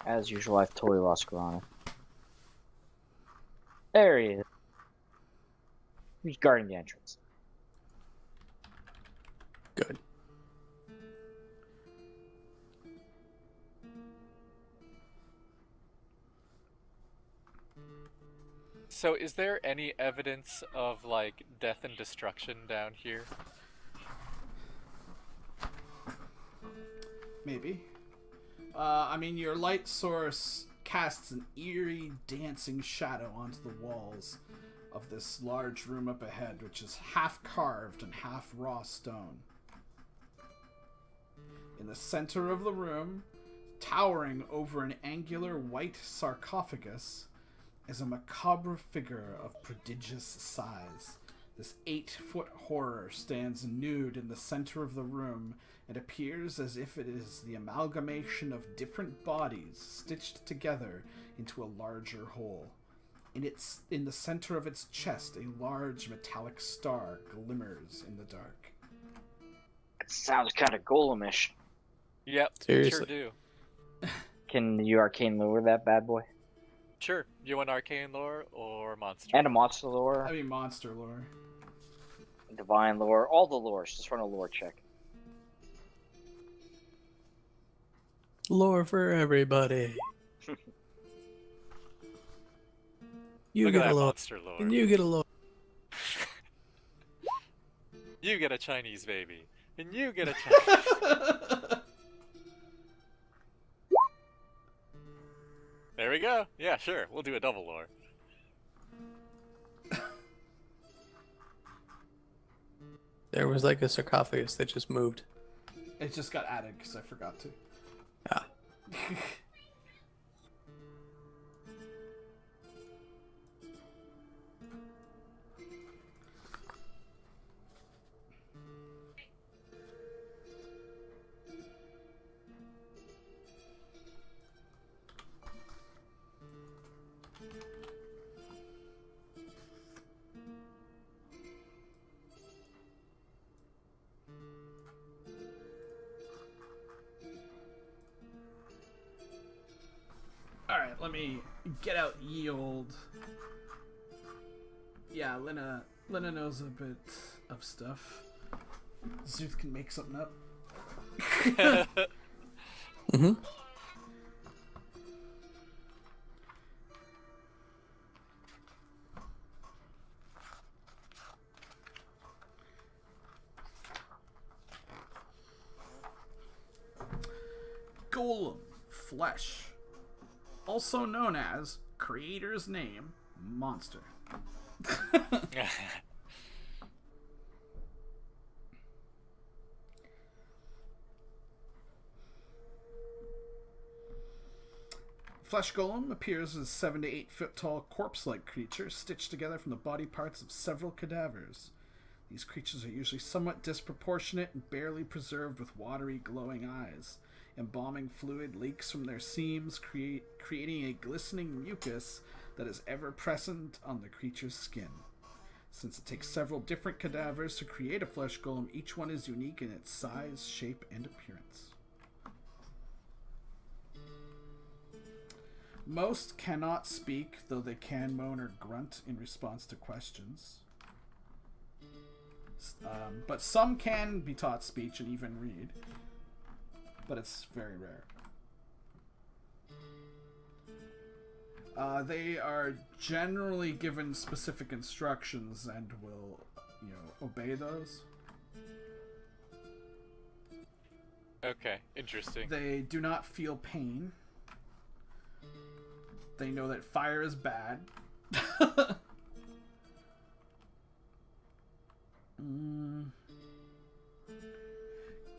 As usual, I've totally lost Grana. There he is. He's guarding the entrance. Good. So is there any evidence of, like, death and destruction down here? Maybe. I mean, your light source casts an eerie, dancing shadow onto the walls of this large room up ahead, which is half carved and half raw stone. In the center of the room, towering over an angular white sarcophagus, is a macabre figure of prodigious size. This 8-foot horror stands nude in the center of the room and appears as if it is the amalgamation of different bodies stitched together into a larger whole. In the center of its chest, a large metallic star glimmers in the dark. It sounds kind of golemish. Yep, Seriously. sure do. Can you arcane lure that bad boy? Sure. You want arcane lore or monster? And a monster lure, I mean, monster lore. divine lure, all the lures. Just run a lure check. Lore for everybody. You Look at get a that lore. monster lore. And you get a lore. You get a Chinese baby. And you get a Chinese. There we go. Yeah, sure. We'll do a double lore. There was like a sarcophagus that just moved. It just got added because I forgot to. Ah. Alright, let me get out ye old. Yeah, Lena knows a bit of stuff. Zuth can make something up. Mm-hmm. Golem flesh, also known as creator's name, monster. Flesh Golem appears as a 7 to 8 foot tall corpse-like creature stitched together from the body parts of several cadavers. These creatures are usually somewhat disproportionate and barely preserved with watery, glowing eyes. Embalming fluid leaks from their seams, creating a glistening mucus that is ever present on the creature's skin. Since it takes several different cadavers to create a flesh golem, each one is unique in its size, shape, and appearance. Most cannot speak, though they can moan or grunt in response to questions. But some can be taught speech and even read. But it's very rare. They are generally given specific instructions and will, obey those. Okay, interesting. They do not feel pain. They know that fire is bad.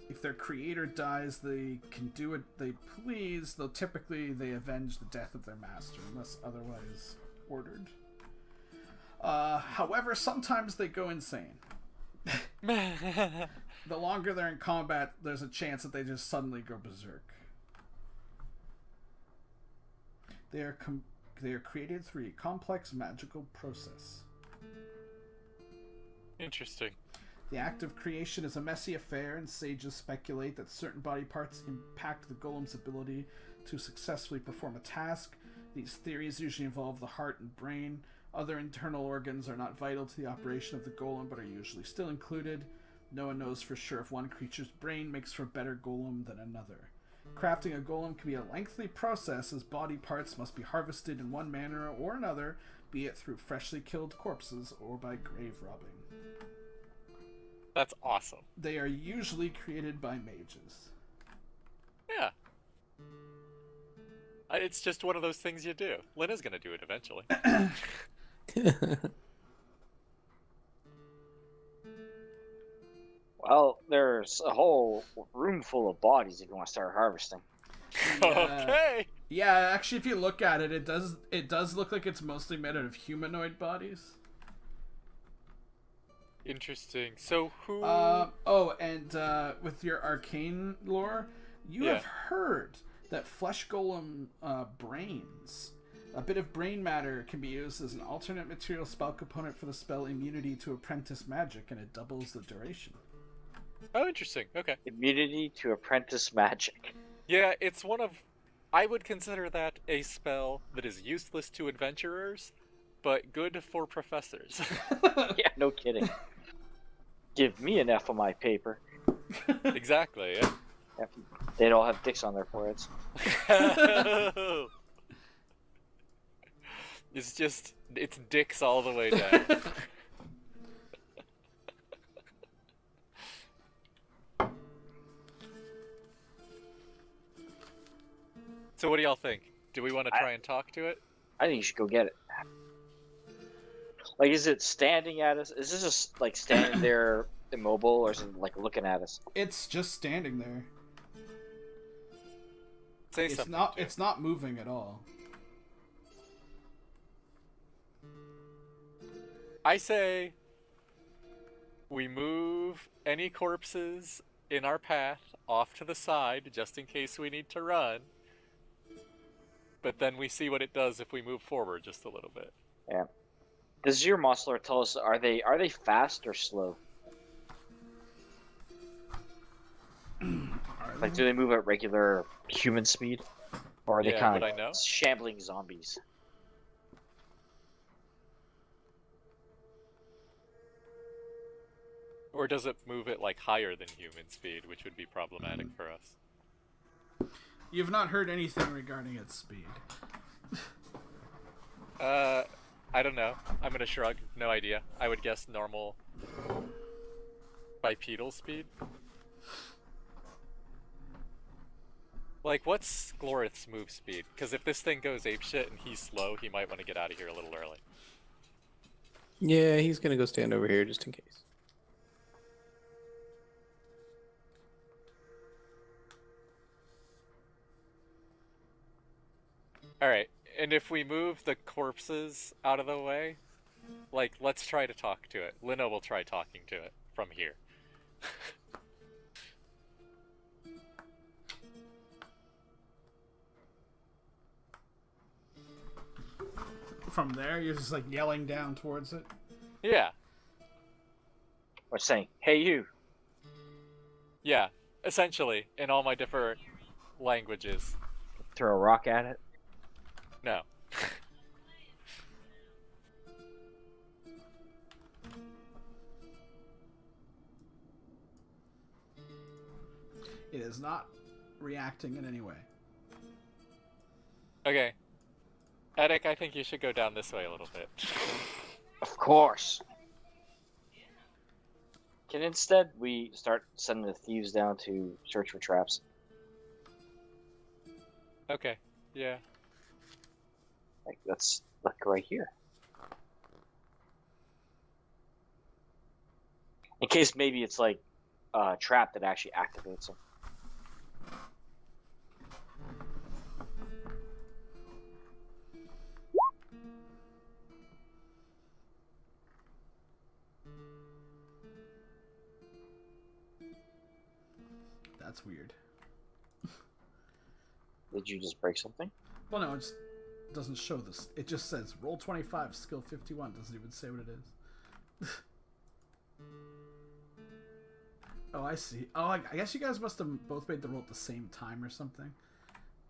If their creator dies, they can do what they please, though typically they avenge the death of their master, unless otherwise ordered. However, sometimes they go insane. The longer they're in combat, there's a chance that they just suddenly go berserk. They are created through a complex magical process. Interesting. The act of creation is a messy affair, and sages speculate that certain body parts impact the golem's ability to successfully perform a task. These theories usually involve the heart and brain. Other internal organs are not vital to the operation of the golem, but are usually still included. No one knows for sure if one creature's brain makes for a better golem than another. Crafting a golem can be a lengthy process, as body parts must be harvested in one manner or another, be it through freshly killed corpses or by grave robbing. That's awesome. They are usually created by mages. Yeah. It's just one of those things you do. Lena's gonna do it eventually. Well, there's a whole room full of bodies if you want to start harvesting. Okay. Yeah, actually, if you look at it, it does look like it's mostly made out of humanoid bodies. Interesting. So who? With your arcane lore, you have heard that flesh golem brains, a bit of brain matter, can be used as an alternate material spell component for the spell immunity to apprentice magic, and it doubles the duration. Oh, interesting. Okay. Immunity to apprentice magic. Yeah, it's one of. I would consider that a spell that is useless to adventurers, but good for professors. Yeah, no kidding. Give me an F on my paper. Exactly. Yeah. Yep. They'd all have dicks on their foreheads. It's dicks all the way down. So what do y'all think? Do we want to try and talk to it? I think you should go get it. Like, is it standing at us? Is this just, like, standing there immobile, or is it, like, looking at us? It's just standing there. Say It's something. not. It's not moving at all. I say we move any corpses in our path off to the side, just in case we need to run. But then we see what it does if we move forward just a little bit. Yeah. Does your muscler tell us, are they fast or slow? Like, do they move at regular human speed? Or are they kind of shambling zombies? Or does it move at, like, higher than human speed, which would be problematic for us? You've not heard anything regarding its speed. I don't know. I'm gonna shrug. No idea. I would guess normal bipedal speed. Like, what's Glorith's move speed? Because if this thing goes apeshit and he's slow, he might want to get out of here a little early. Yeah, he's gonna go stand over here just in case. Alright, and if we move the corpses out of the way, like, let's try to talk to it. Lina will try talking to it from here. From there, you're just like yelling down towards it. Yeah, Or saying, "Hey, you." yeah, essentially, in all my different languages. Throw a rock at it. No. It is not reacting in any way. Okay. Eddic, I think you should go down this way a little bit. Of course. Can instead we start sending the thieves down to search for traps? Okay, yeah. Like, let's look right here. In case maybe it's like a trap that actually activates them. That's weird. Did you just break something? Well, no, it just doesn't show this. It just says roll 25, skill 51. Doesn't even say what it is. Oh, I see. Oh, I guess you guys must have both made the roll at the same time or something.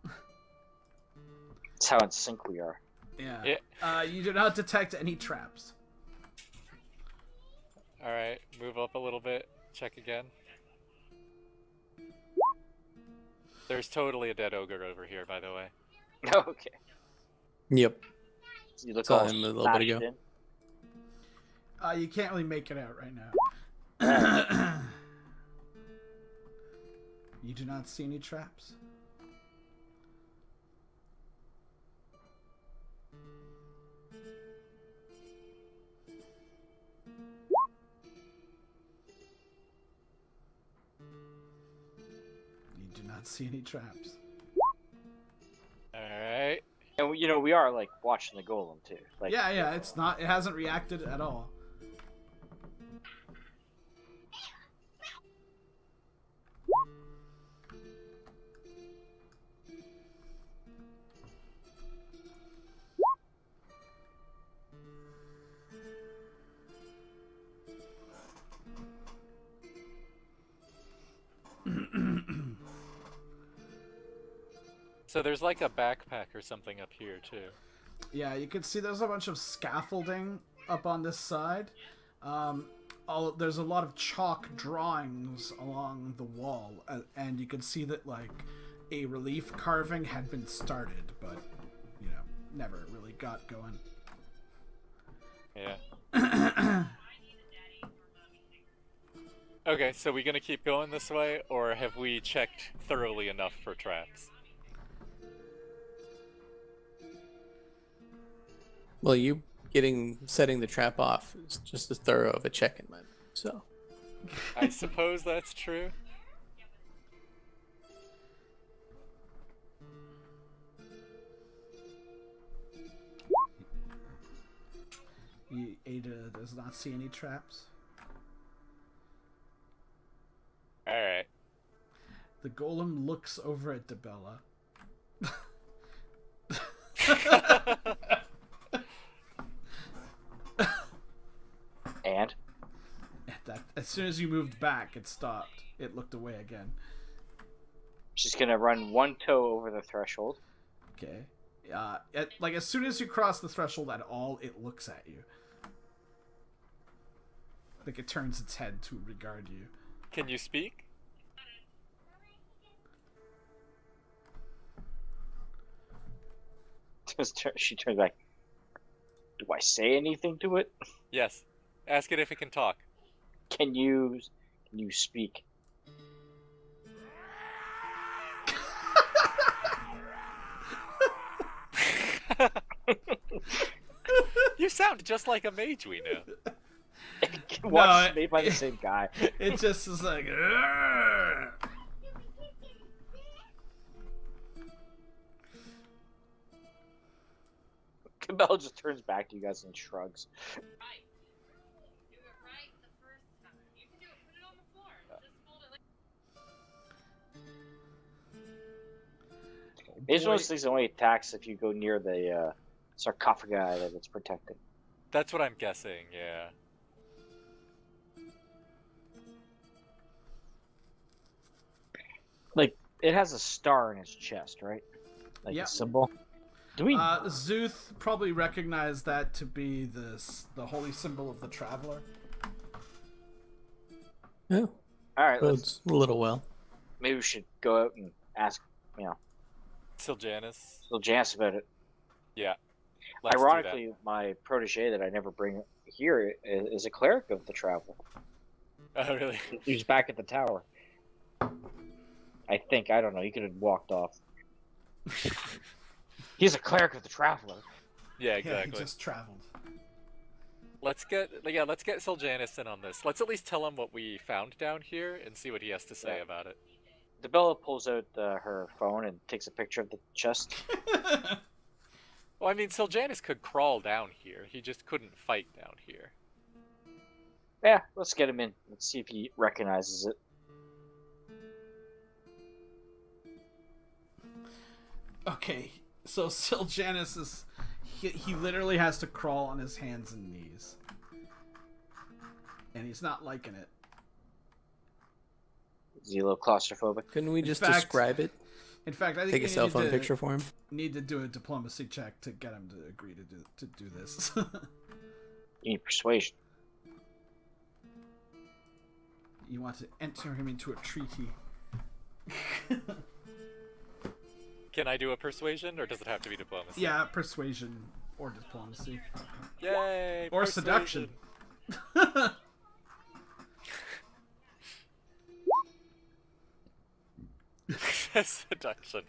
That's how in sync we are. Yeah. You do not detect any traps. Alright, move up a little bit. Check again. There's totally a dead ogre over here, by the way. Okay. Yep. You look Saw all him a little bit ago. smashed in. You can't really make it out right now. You do not see any traps. You do not see any traps. Alright. And we are like watching the golem too. Like, Yeah, it's not. It hasn't reacted at all. So there's like a backpack or something up here, too. Yeah, you can see there's a bunch of scaffolding up on this side. There's a lot of chalk drawings along the wall, and you can see that like a relief carving had been started, but never really got going. Yeah. Okay, so we gonna keep going this way, or have we checked thoroughly enough for traps? Well, you setting the trap off is just as thorough of a check in my mind. So I suppose that's true. Ada does not see any traps. Alright. The golem looks over at Debella. And As soon as you moved back, it stopped. It looked away again. she's gonna run one toe over the threshold. Okay. Like as soon as you cross the threshold at all, it looks at you. Like it turns its head to regard you. Can you speak? She turns back. Do I say anything to it? Yes. Ask it if it can talk. Can you speak? You sound just like a mage we know. Watch made by the same guy. It just is like. "Arrgh." Cabell just turns back to you guys and shrugs. Right. Do it right the first time. You can do it. Put it on the floor. Just hold it like. It's one of those things that only attacks if you go near the sarcophagi that it's protecting. That's what I'm guessing, yeah. Like, it has a star in its chest, right? Like Yeah. a symbol. Do we? Zuth probably recognized that to be the holy symbol of the traveler. Yeah, All right, let's, bodes a little well. maybe we should go out and ask, Siljanus. Janice about it. Yeah. Let's do Ironically, my protege that I never bring here is a cleric of the traveler. that. Oh, really? He's back at the tower. I think. I don't know. He could have walked off. He's a cleric of the traveler. Yeah, Yeah, exactly. he just traveled. Let's get Siljanus in on this. Let's at least tell him what we found down here and see what he has to say about it. Debella pulls out her phone and takes a picture of the chest. Well, I mean, Siljanus could crawl down here. He just couldn't fight down here. Yeah, let's get him in. Let's see if he recognizes it. Okay, so Siljanus is he literally has to crawl on his hands and knees, and he's not liking it. Is he a little claustrophobic? Couldn't we just fact- describe it? In fact, I think Take a we cell phone need to, picture for him. Need to do a diplomacy check to get him to agree to do this. You need persuasion. You want to enter him into a treaty. Can I do a persuasion, or does it have to be diplomacy? Yeah, persuasion or diplomacy Yay! or persuasion. seduction. Seduction.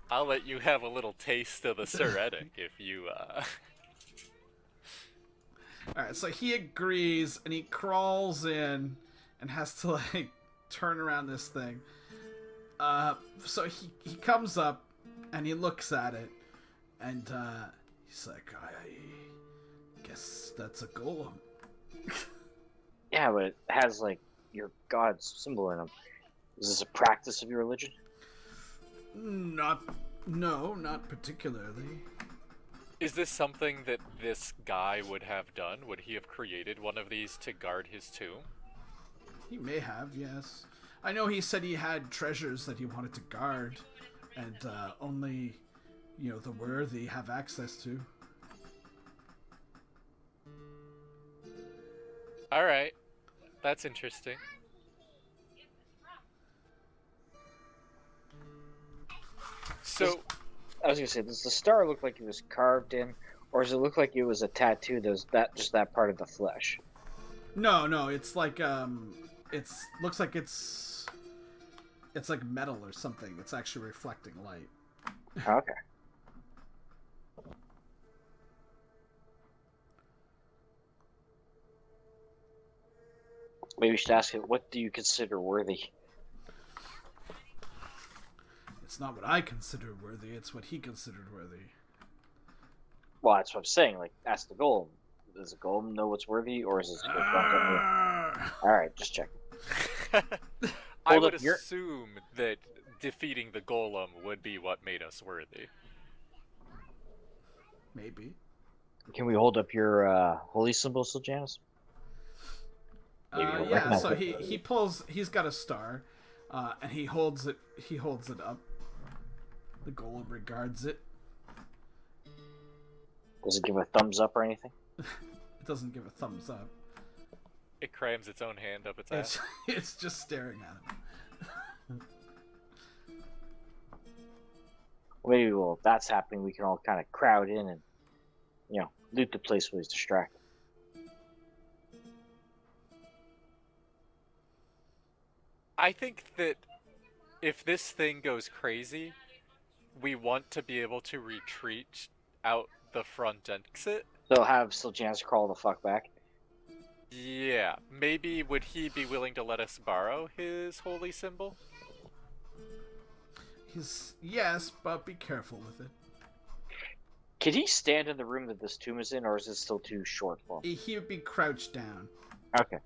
I'll let you have a little taste of the Seretic if you, Alright, so he agrees and he crawls in and has to like turn around this thing. So he comes up and he looks at it and he's like, I guess that's a golem. Yeah, but it has like your god's symbol in him. Is this a practice of your religion? Not particularly. Is this something that this guy would have done? Would he have created one of these to guard his tomb? He may have, yes. I know he said he had treasures that he wanted to guard, and only, the worthy have access to. Alright. That's interesting. So, I was gonna say, does the star look like it was carved in, or does it look like it was a tattoo that was just that part of the flesh? No, it's like looks like it's like metal or something. It's actually reflecting light. Okay. Maybe we should ask it, what do you consider worthy? It's not what I consider worthy, it's what he considered worthy. Well, that's what I'm saying. Like, ask the golem. Does the golem know what's worthy, or is it just Alright, just check. I Hold would up, you're- assume that defeating the golem would be what made us worthy. Maybe. Can we hold up your holy symbol, still, Janice? Maybe you'll Yeah, recognize so it. he's got a star, and he holds it up. The golem regards it. Does it give a thumbs up or anything? It doesn't give a thumbs up. It crams its own hand up its ass. It's just staring at him. Maybe while that's happening, we can all kind of crowd in and, loot the place while he's distracted. I think that if this thing goes crazy, we want to be able to retreat out the front exit. They'll have Siljanus crawl the fuck back. Yeah, maybe would he be willing to let us borrow his holy symbol? Yes, but be careful with it. Can he stand in the room that this tomb is in, or is it still too short for him? He would be crouched down. Okay.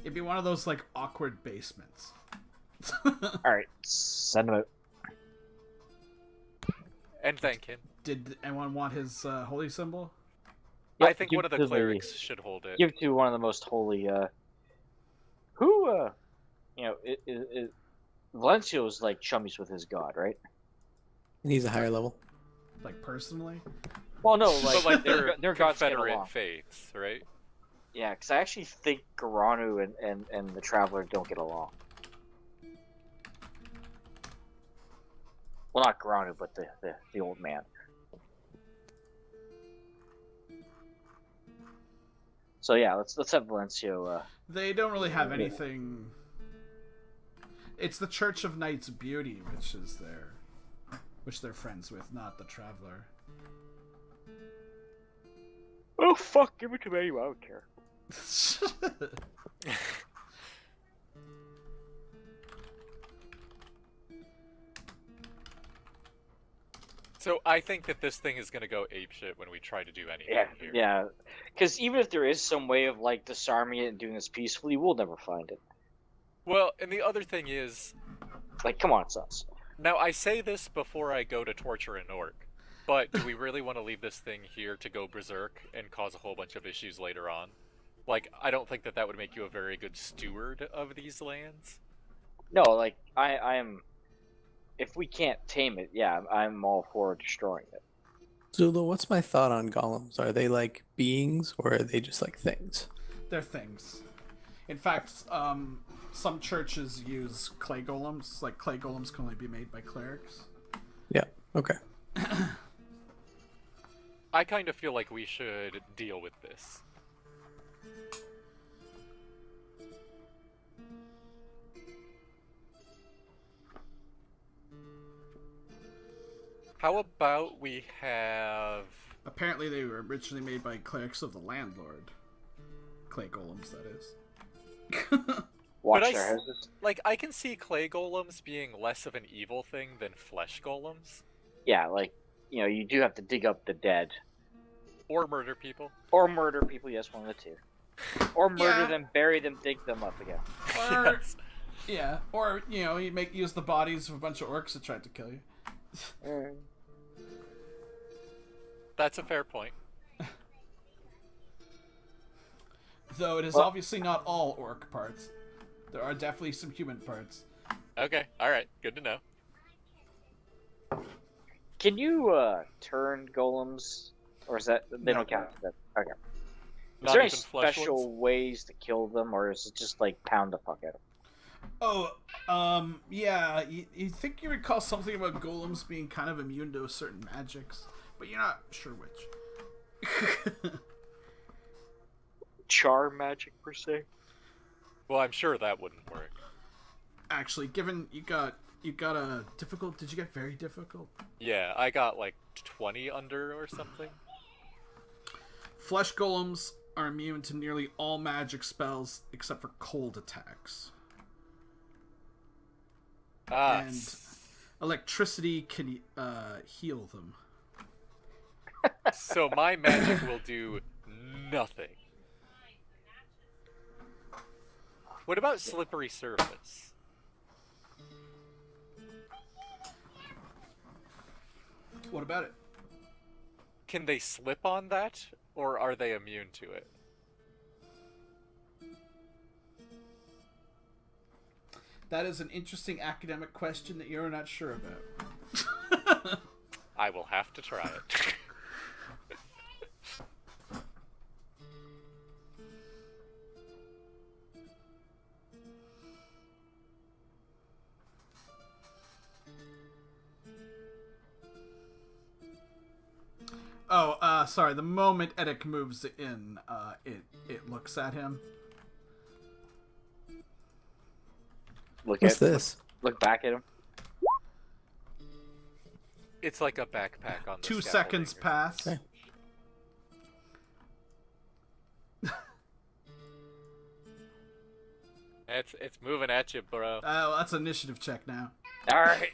It'd be one of those like awkward basements. Alright, send him out. And thank him. Did anyone want his holy symbol? I Yep, think give one of the to clerics should hold it. Give to one of the most holy, who, Valencio's like chummies with his god, right? And he's a higher level. Like personally? Well, no, But like their they're gods get Confederate along. faiths, right? Yeah, because I actually think Garanu and the Traveler don't get along. Well, not Garanu, but the old man. So yeah, let's have Valencio. They don't really have anything. It's the Church of Knight's Beauty, which they're friends with, not the Traveler. Oh fuck! Give it to me. I don't care. So I think that this thing is gonna go apeshit when we try to do anything here. Yeah. Because even if there is some way of like disarming it and doing this peacefully, we'll never find it. Well, and the other thing is, Like, come on, it's us. now I say this before I go to torture an orc, but do we really want to leave this thing here to go berserk and cause a whole bunch of issues later on? Like, I don't think that that would make you a very good steward of these lands. No, like I am. If we can't tame it, yeah, I'm all for destroying it. Zulu, what's my thought on golems? Are they like beings or are they just like things? They're things. In fact, some churches use clay golems. Like, clay golems can only be made by clerics. Yeah. Okay. I kind of feel like we should deal with this. How about we have... Apparently, they were originally made by clerics of the landlord. Clay golems, that is. Watch But their I houses. Like, I can see clay golems being less of an evil thing than flesh golems. Yeah, like, you know, you do have to dig up the dead. Or murder people. Or murder people, yes, one of the two. Or murder Yeah. them, bury them, dig them up again. Or, Yes. yeah, or, you know, you use the bodies of a bunch of orcs that tried to kill you. That's a fair point. Though it is Well- obviously not all orc parts. There are definitely some human parts. Okay, alright, good to know. Can you turn golems, or is that they No. don't count? That okay. Is Not there any even flesh special ones? ways to kill them, or is it just like pound the fuck out of them? Oh, yeah, you think you recall something about golems being kind of immune to certain magics, but you're not sure which. Char magic per se. Well, I'm sure that wouldn't work. Actually, given you got a difficult, did you get very difficult? Yeah, I got like 20 under or something. Flesh golems are immune to nearly all magic spells except for cold attacks. Ah, And electricity can heal them. so my magic will do nothing. What about slippery surface? What about it? Can they slip on that, or are they immune to it? That is an interesting academic question that you're not sure about. I will have to try it. Oh, sorry. The moment Eddic moves in, it looks at him. Look What's at this? Look back at him. It's like a backpack on the 2 scaffolding seconds or pass. Okay. It's moving at you, bro. Oh, that's an initiative check now. All right.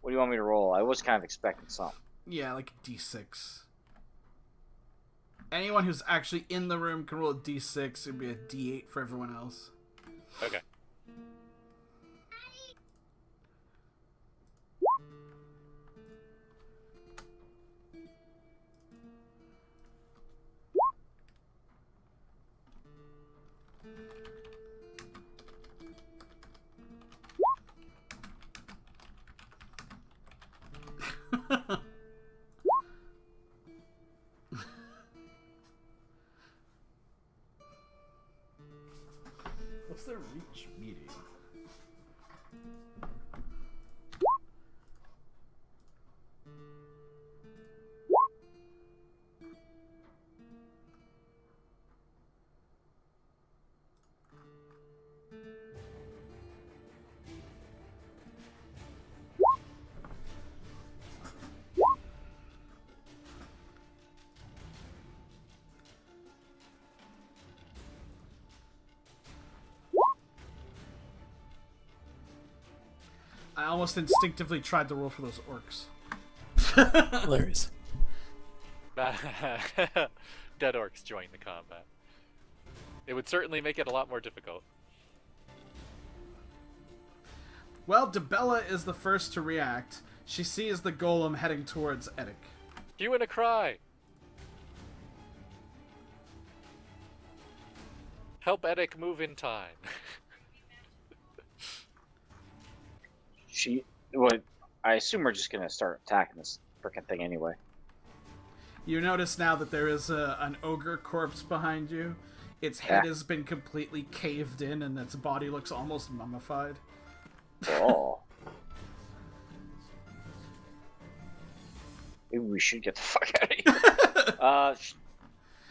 What do you want me to roll? I was kind of expecting something. Yeah, like a d6. Anyone who's actually in the room can roll a d6. It'd be a d8 for everyone else. Okay. What's their reach meeting? I almost instinctively tried to roll for those orcs. Hilarious. Dead orcs join the combat. It would certainly make it a lot more difficult. Well, Debella is the first to react. She sees the golem heading towards Edic. Hue and a cry! Help Edic move in time. I assume we're just gonna start attacking this frickin' thing anyway. You notice now that there is an ogre corpse behind you. Its head has been completely caved in, and its body looks almost mummified. Oh. Maybe we should get the fuck out of here.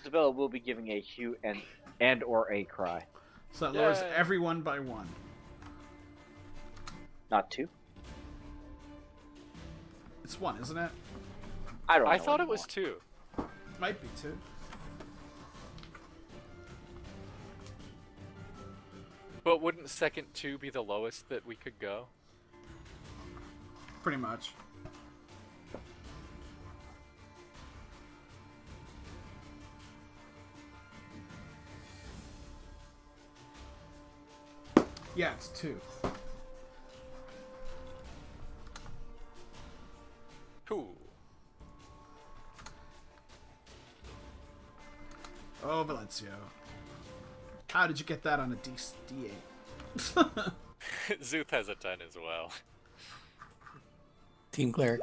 Isabella will be giving a hue and or a cry. So that lowers Yay. everyone by 1. Not 2? It's 1, isn't it? I don't know. I thought it anymore. was 2. Might be 2. But wouldn't second 2 be the lowest that we could go? Pretty much. Yeah, it's 2. Cool. Oh, Valencio. How did you get that on a D8? Zuth has a 10 as well. Team cleric.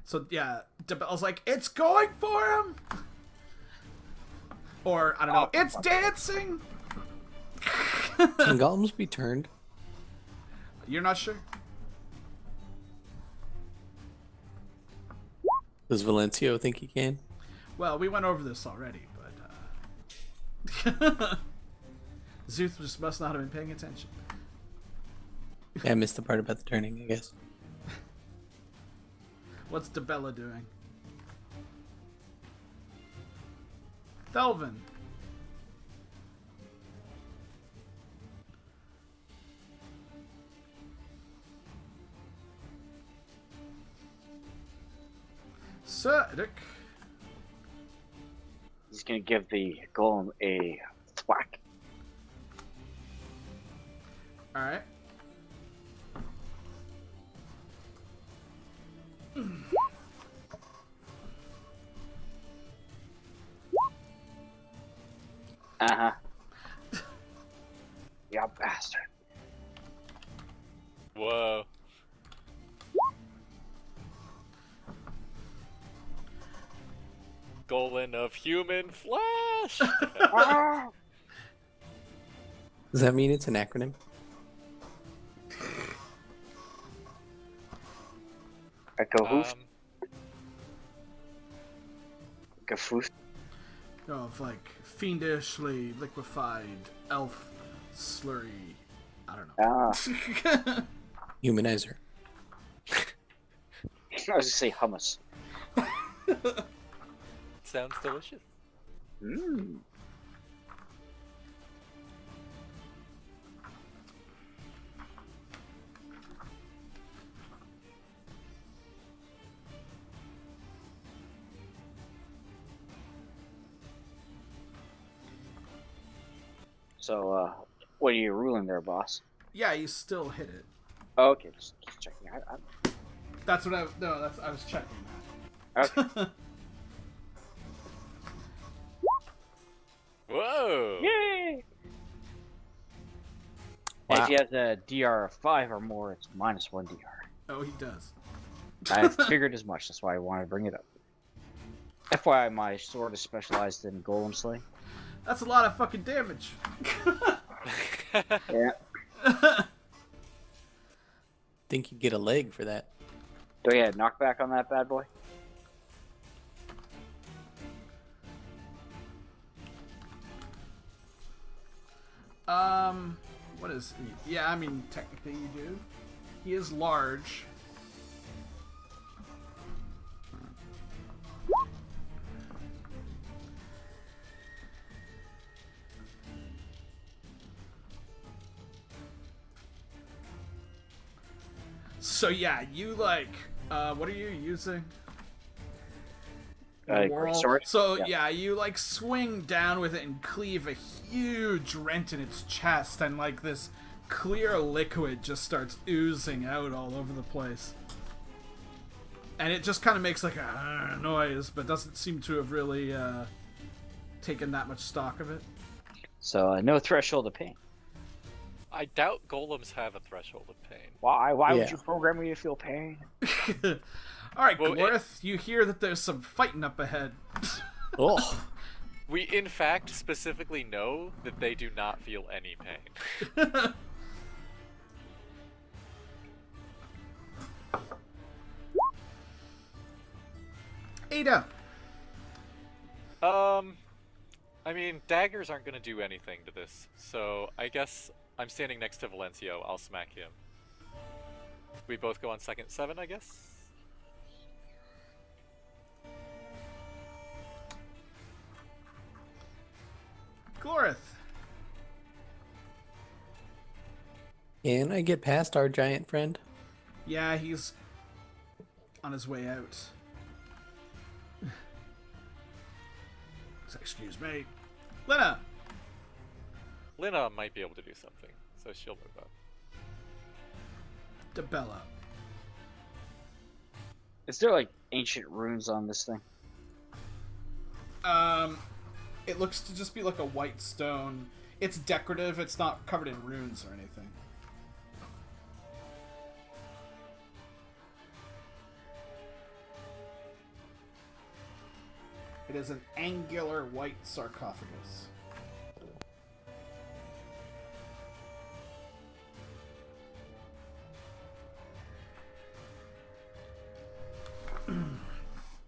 So, yeah, Debella's like, it's going for him! Or, I don't know, it's dancing! Can golems be turned? You're not sure? Does Valencio think he can? Well, we went over this already, but, Zuth just must not have been paying attention. Yeah, I missed the part about the turning, I guess. What's Debella doing? Delvin. Sir Edic. He's gonna give the golem a thwack. Alright. Uh-huh. Yeah, bastard. Whoa. Golem of human flesh! Does that mean it's an acronym? A gahoof? Um, Gafoof? Of, like, fiendishly liquefied elf slurry. I don't Ah, know. Humanizer. I was gonna say hummus. Sounds delicious. Mmm. So, what are you ruling there, boss? Yeah, you still hit it. Oh, okay, just checking. That's what I was checking that. Okay. Whoa! Yay! Wow. And if he has a DR of 5 or more, it's -1 DR. Oh, he does. I figured as much. That's why I wanted to bring it up. FYI, my sword is specialized in golem slaying. That's a lot of fucking damage. Yeah. Think you get a leg for that. Do we have knockback on that bad boy? What is he? Yeah, I mean, technically you do. He is large. So yeah, you like, what are you using? Great sword? So Yeah. yeah, you like swing down with it and cleave a huge rent in its chest, and like this clear liquid just starts oozing out all over the place. And it just kind of makes like a noise, but doesn't seem to have really taken that much stock of it. So, no threshold of pain. I doubt golems have a threshold of pain. Why? Why Yeah. would you program me to feel pain? All right, Well, Glorith, you hear that there's some fighting up ahead. Oh, We, in fact, specifically know that they do not feel any pain. Ada. I mean, daggers aren't gonna do anything to this, so I guess I'm standing next to Valencio. I'll smack him. We both go on second 7, I guess? Glorith. can I get past our giant friend? Yeah, he's on his way out. Excuse me. Lena! Lina might be able to do something, so she'll move up. DeBella. Is there like ancient runes on this thing? It looks to just be like a white stone. It's decorative, it's not covered in runes or anything. It is an angular white sarcophagus.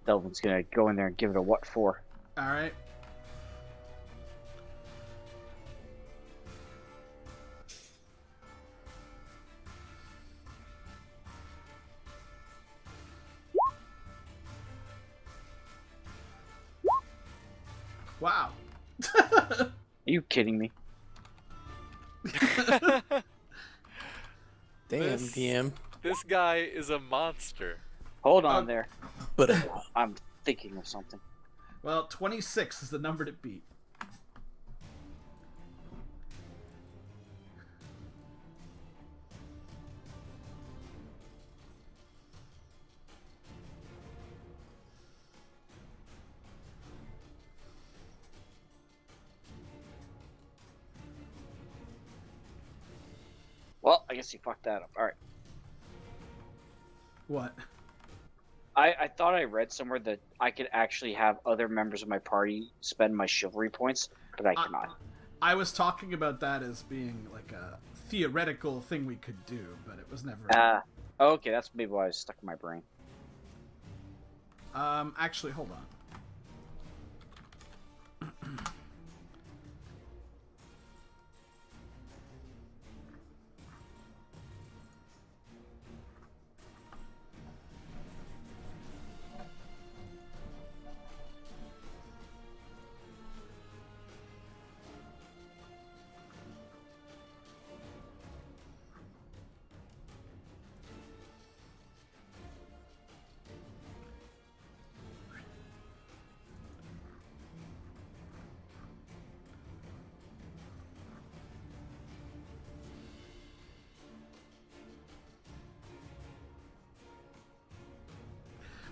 Delvin's gonna go in there and give it a what for. Alright. Wow. Are you kidding me? Damn, This- DM. This guy is a monster. Hold on there. But I'm thinking of something. Well, 26 is the number to beat. Well, I guess you fucked that up. Alright. What? I thought I read somewhere that I could actually have other members of my party spend my chivalry points, but I cannot. I was talking about that as being like a theoretical thing we could do, but it was never. Okay, that's maybe why I was stuck in my brain. Actually, hold on.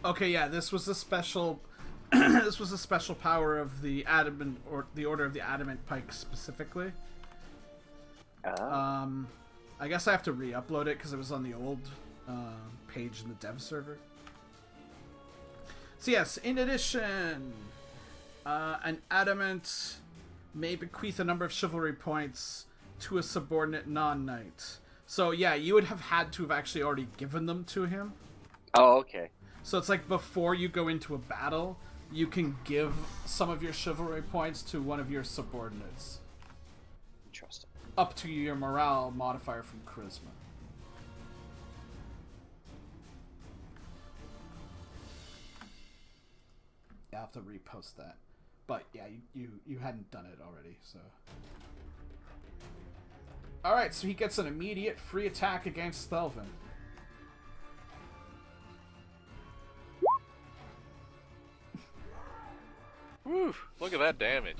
Okay, yeah, this was a special. This was a special power of the adamant, or the Order of the Adamant Pike specifically. I guess I have to re-upload it because it was on the old page in the dev server. So yes, in addition, an adamant may bequeath a number of chivalry points to a subordinate non-knight. So yeah, you would have had to have actually already given them to him. Oh, okay. So it's like before you go into a battle, you can give some of your chivalry points to one of your subordinates. Interesting. Up to your morale modifier from charisma. Yeah, I'll have to repost that. But yeah, you hadn't done it already, so. Alright, so he gets an immediate free attack against Thelvin. Woo! Look at that damage.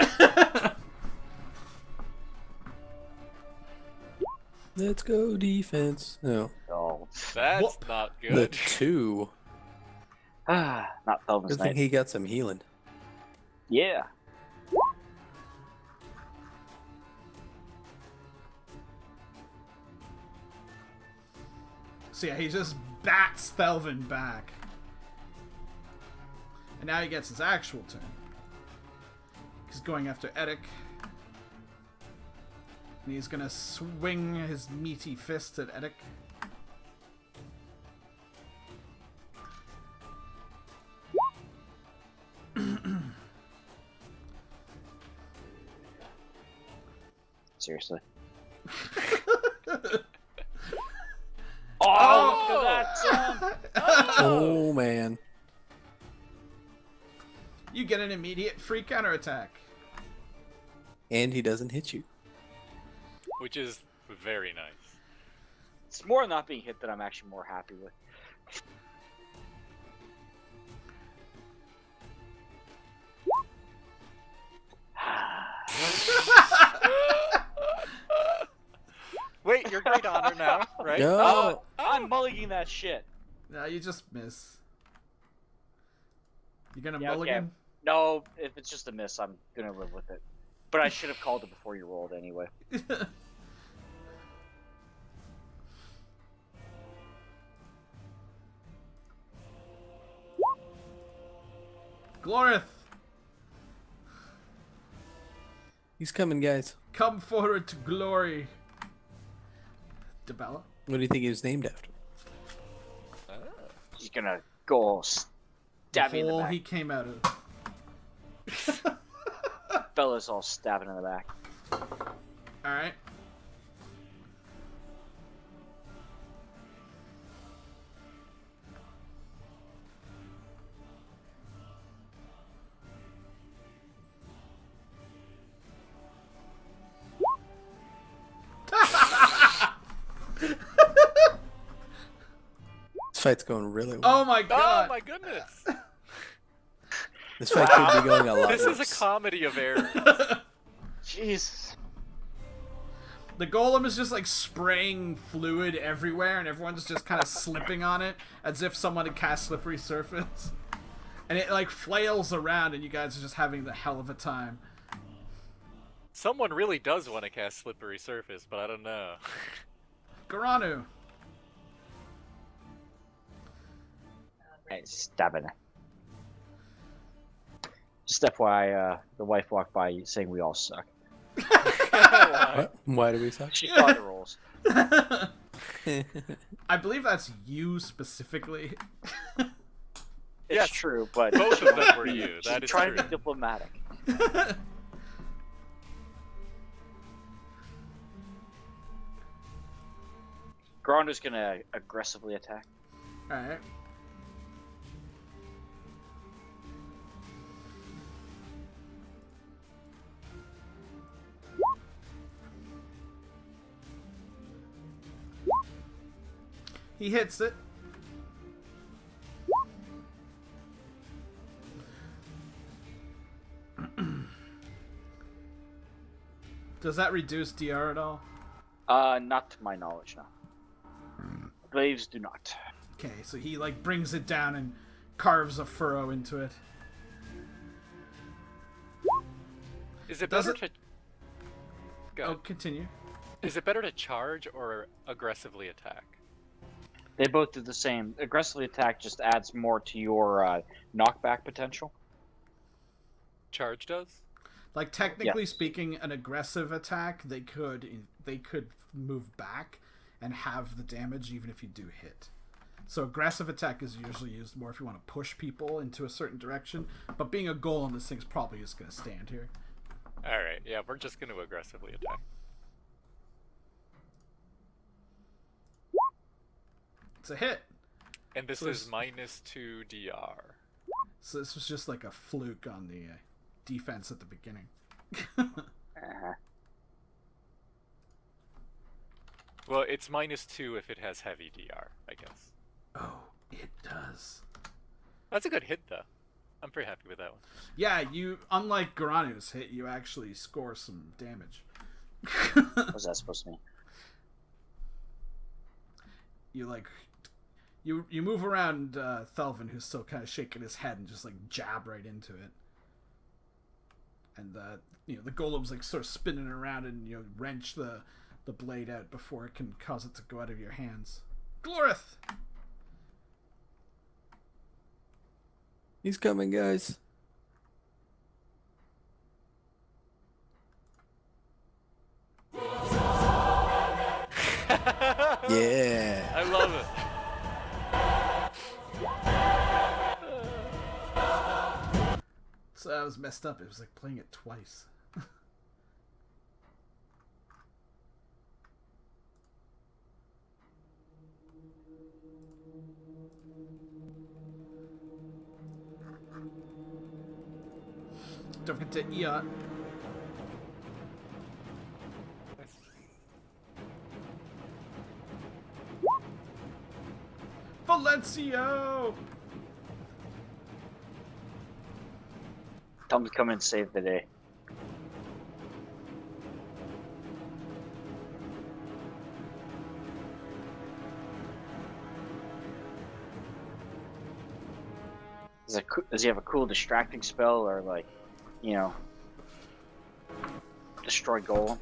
Let's go defense. No. Oh, That's What? not The good. 2. not Thelvin's Good thing Knight. he got some healing. Yeah. So yeah, he just bats Thelvin back. And now he gets his actual turn. He's going after Edic. And he's gonna swing his meaty fist at Edic. Seriously. Oh, look at that! Oh, man. You get an immediate free counterattack. And he doesn't hit you. Which is very nice. It's more not being hit that I'm actually more happy with. Wait, you're great honor now, right? No. I'm mulliganing that shit. No, you just miss. You gonna Yeah, okay. mulligan? No, if it's just a miss, I'm gonna live with it. But I should have called it before you rolled anyway. Glorith, He's coming, guys. come forward to glory. Debella. What do you think he was named after? He's gonna go stab me in the hole back. he came out of. Bella's all stabbing in the back. Alright. This fight's going really well. Oh my Oh god! my goodness! This fight could be going a lot This is worse. a comedy of errors. Jesus. The golem is just like spraying fluid everywhere, and everyone's just kind of slipping on it as if someone had cast slippery surface. And it like flails around, and you guys are just having the hell of a time. Someone really does want to cast slippery surface, but I don't know. Garanu. Hey, stabbing it. Just FYI, the wife walked by saying we all suck. What? Why do we suck? She thought the rolls. I believe that's you specifically. It's Yes, true, but Both of them were you. she's That is trying true. to be diplomatic. Grondo's gonna aggressively attack. Alright. He hits it. Does that reduce DR at all? Not to my knowledge, no. Glaives do not. Okay, so he like brings it down and carves a furrow into it. Is it Does better it- to? Go Oh, ahead. continue. Is it better to charge or aggressively attack? They both do the same. Aggressively attack just adds more to your knockback potential. Charge does. Like technically speaking, an aggressive attack they could move back and have the damage even if you do hit. So aggressive attack is usually used more if you want to push people into a certain direction. But being a golem, this thing's probably just going to stand here. All right. Yeah, we're just going to aggressively attack. It's a hit. And this So is it's- -2 DR. So this was just like a fluke on the defense at the beginning. Uh-huh. Well, it's -2 if it has heavy DR, I guess. Oh, it does. That's a good hit, though. I'm pretty happy with that one. Yeah, you unlike Garanu's hit, you actually score some damage. What's that supposed to mean? You move around Thelvin, who's still kind of shaking his head, and just like jab right into it. And the golem's like sort of spinning around and wrench the blade out before it can cause it to go out of your hands. Glorith! He's coming, guys. Yeah. I love it. So that was messed up. It was like playing it twice. Don't forget to Iot. Valencio! Tell them to come and save the day. Does he have a cool distracting spell or like, destroy golem?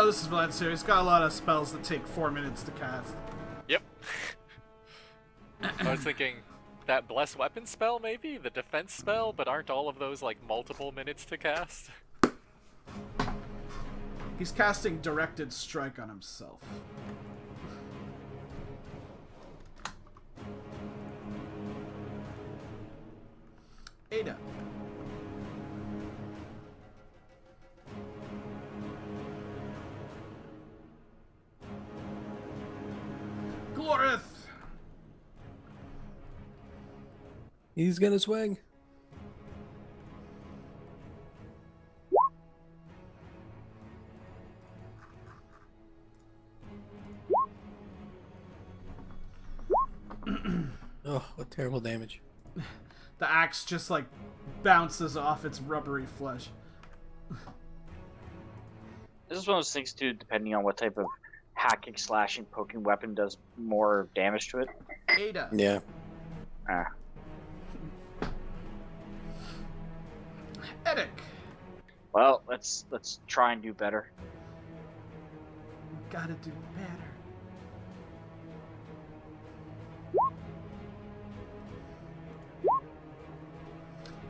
This is Valencio. He's got a lot of spells that take 4 minutes to cast. Yep. I was thinking that bless weapon spell, maybe the defense spell, but aren't all of those like multiple minutes to cast? He's casting Directed Strike on himself. Ada. Glorith! He's gonna swing. Oh, what terrible damage. The axe just like bounces off its rubbery flesh. This is one of those things too, depending on what type of hacking, slashing, poking weapon does more damage to it. Ada. Yeah. Edic. Well, let's try and do better. Gotta do better.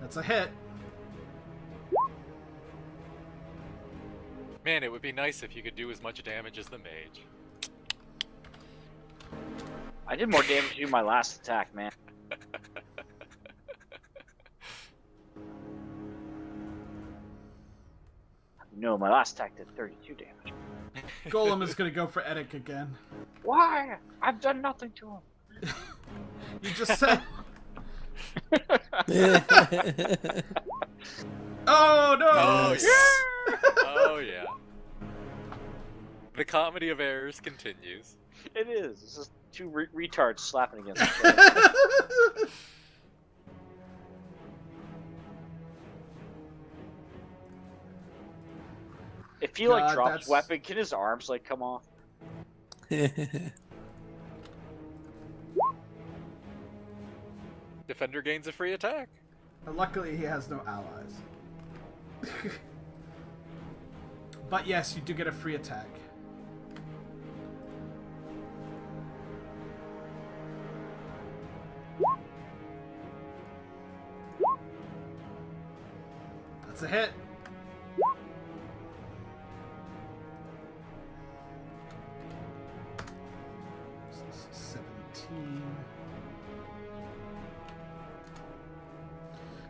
That's a hit. Man, it would be nice if you could do as much damage as the mage. I did more damage to my last attack, man. No, my last attack did 32 damage. Golem is gonna go for Edic again. Why? I've done nothing to him. You just said. Oh no! Oh, Yes. Oh yeah. The comedy of errors continues. It is. It's just two retards slapping against each other. If he like God, drops that's- weapon, can his arms like come off? Defender gains a free attack. But luckily, he has no allies. But yes, you do get a free attack. That's a hit. This is 17.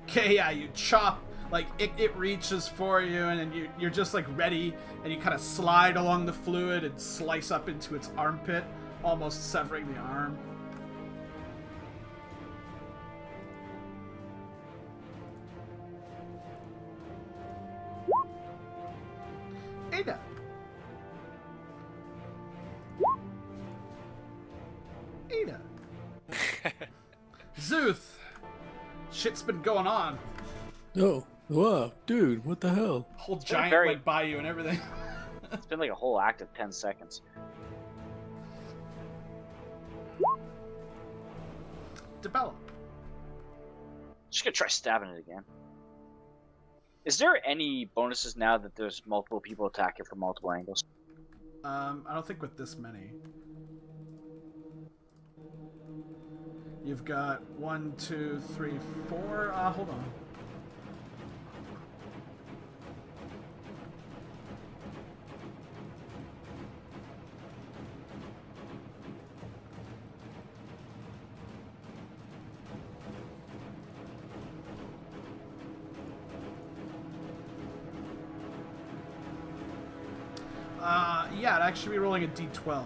Okay, yeah, you chop, like, it reaches for you, and then you're just, like, ready, and you kind of slide along the fluid and slice up into its armpit, almost severing the arm. Ada. Ada. Zuth. Shit's been going on. Oh, whoa, dude, what the hell? Whole been giant very- went by you and everything. It's been like a whole active 10 seconds. Develop. Just gonna try stabbing it again. Is there any bonuses now that there's multiple people attacking from multiple angles? I don't think with this many. You've got 1, 2, 3, 4. Hold on. Yeah, it'd actually be rolling a d12.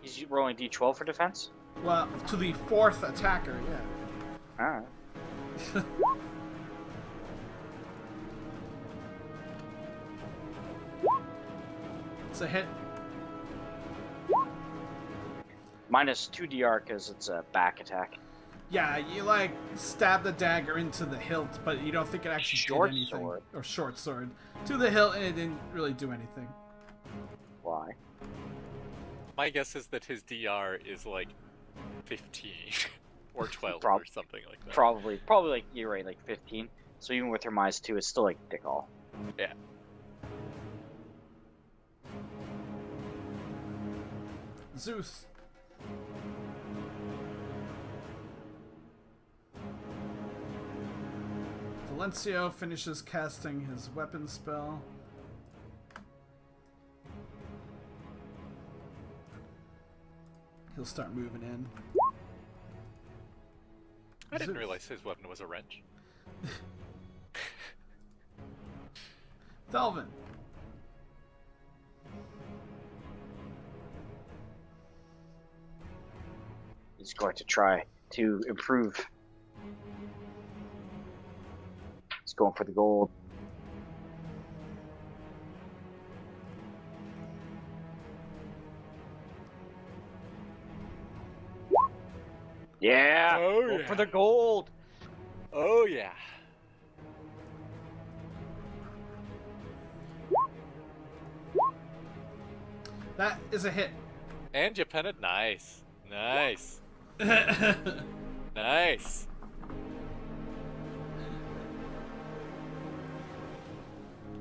He's rolling d12 for defense? Well, to the 4th attacker, yeah. Alright. It's a hit. Minus 2 DR because it's a back attack. Yeah, you like stab the dagger into the hilt, but you don't think it actually Short did anything. sword. Or short sword. To the hilt, and it didn't really do anything. Why? My guess is that his DR is like 15 or 12 Prob- or something like that. Probably like, you're right, like 15. So even with her minus 2, it's still like dick all. Yeah. Zeus. Valencio finishes casting his weapon spell. He'll start moving in. I didn't Zeus. realize his weapon was a wrench. Thelvin. He's going to try to improve. He's going for the gold. Yeah! Oh, Go yeah. for the gold! Oh yeah. That is a hit. And you pen it. Nice. Nice. Nice.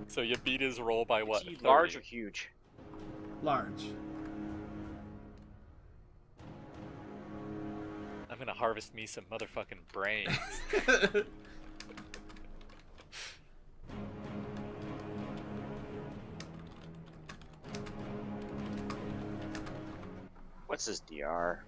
So you beat his roll by what? Is he 30? large or huge? Large. I'm gonna harvest me some motherfucking brains. What's his DR?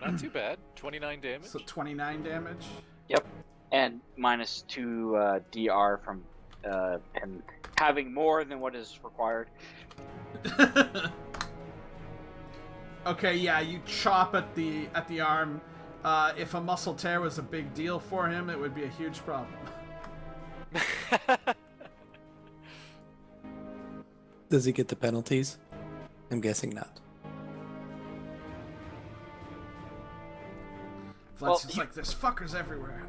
not too bad. 29 damage. So 29 damage. Yep. And -2 DR from him having more than what is required. Okay, yeah, you chop at the arm. If a muscle tear was a big deal for him, it would be a huge problem. Does he get the penalties? I'm guessing not. Vlad's just like, there's fuckers everywhere.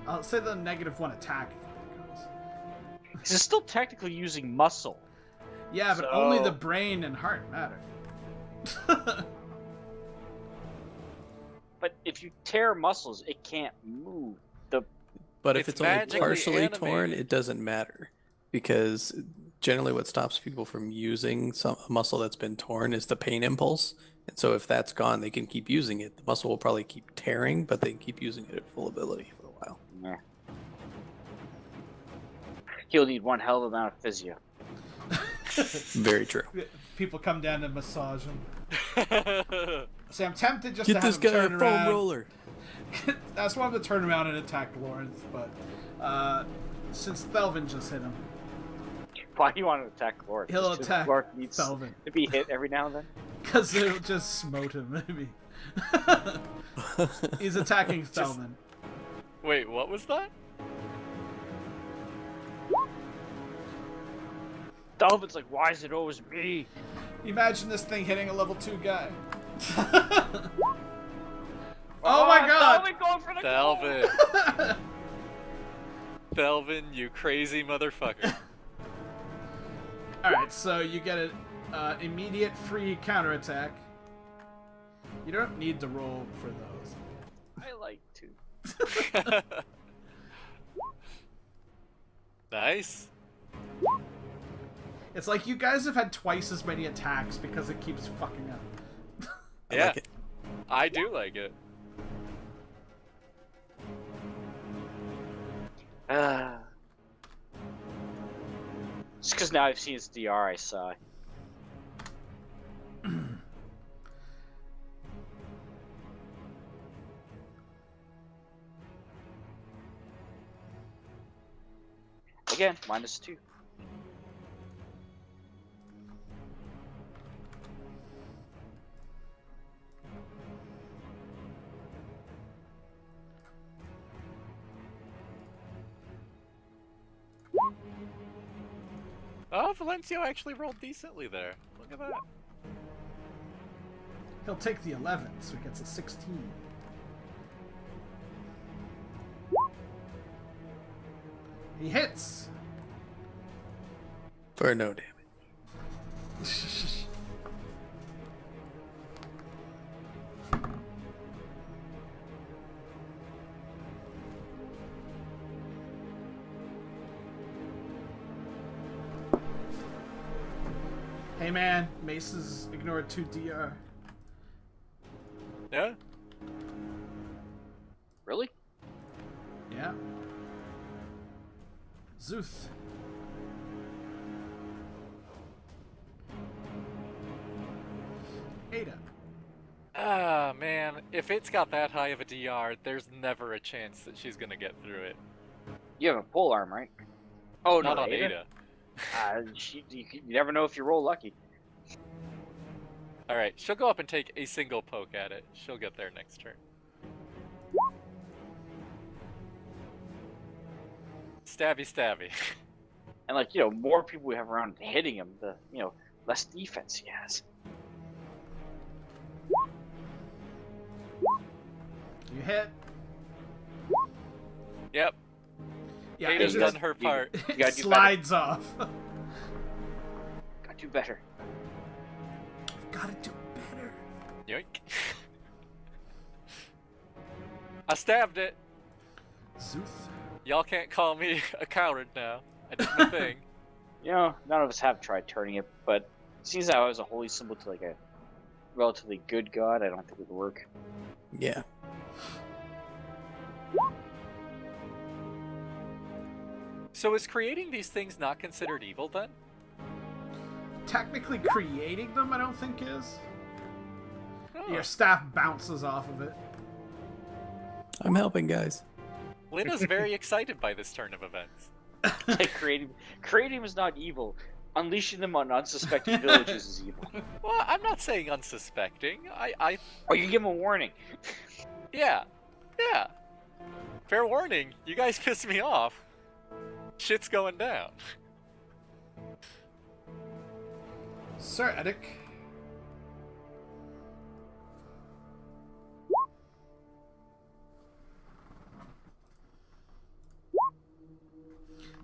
I'll say the -1 attack. He's still technically using muscle. Yeah, but only the brain and heart matter. But if you tear muscles, it can't move. But if It's it's only magically partially torn, animated. it doesn't matter. Because generally what stops people from using a muscle that's been torn is the pain impulse. And so if that's gone, they can keep using it. The muscle will probably keep tearing, but they can keep using it at full ability for a while. Nah. He'll need one hell of amount of physio. Very true. People come down to massage him. See, I'm tempted just Get to have this him guy a turn foam around. roller. I just want him to turn around and attack Lawrence, but since Thelvin just hit him, Why do you want to attack Lord? he'll Just 'cause attack Lord needs Thelvin. to be hit every now and then. Because it'll just smote him, maybe. He's attacking Thelvin. Wait, what was that? Dalvin's like, why is it always me? Imagine this thing hitting a level 2 guy. Oh my god! Dalvin going for the Thelvin. Thelvin, you crazy motherfucker. Alright, so you get an immediate free counterattack. You don't need to roll for those. I like to. Nice. It's like you guys have had twice as many attacks because it keeps fucking up. I Yeah. like it. I do like it. Just because now I've seen his DR, I saw. Again, -2. Oh, Valencio actually rolled decently there. Look at that. He'll take the 11, so he gets a 16. He hits! For no damage. Hey man, Mace's ignored 2 DR. Yeah? Really? Yeah. Zuth. Ada. Ah, man. If it's got that high of a DR, there's never a chance that she's gonna get through it. You have a pole arm, right? Oh, Not no, on Ada. You never know if you roll lucky. Alright, she'll go up and take a single poke at it. She'll get there next turn. Stabby, stabby. And more people we have around hitting him, the less defense he has. You hit. Yep, Yeah, Ada's it done just her part. You gotta do slides off. Gotta do better. Gotta do better. Yoink. I stabbed it. Zuth. Y'all can't call me a coward now. I did my thing. None of us have tried turning it, but seems that I was a holy symbol to a relatively good god. I don't think it would work. Yeah. So is creating these things not considered evil then? Technically, creating them, I don't think is. Oh. Your staff bounces off of it. I'm helping, guys. Lina's very excited by this turn of events. Like creating is not evil. Unleashing them on unsuspecting villages is evil. Well, I'm not saying unsuspecting. Or you give them a warning. Yeah. Fair warning, you guys piss me off. Shit's going down. Sir Edic.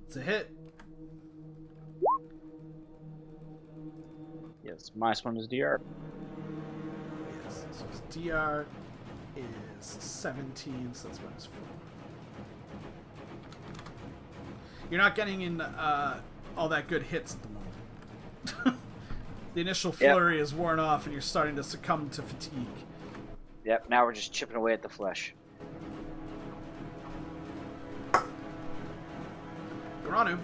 It's a hit. Yes, -1 is DR. Yes, so his DR is 17, so that's -4. You're not getting in all that good hits at the moment. The initial flurry is worn off and you're starting to succumb to fatigue. Yep, now we're just chipping away at the flesh. Garanu.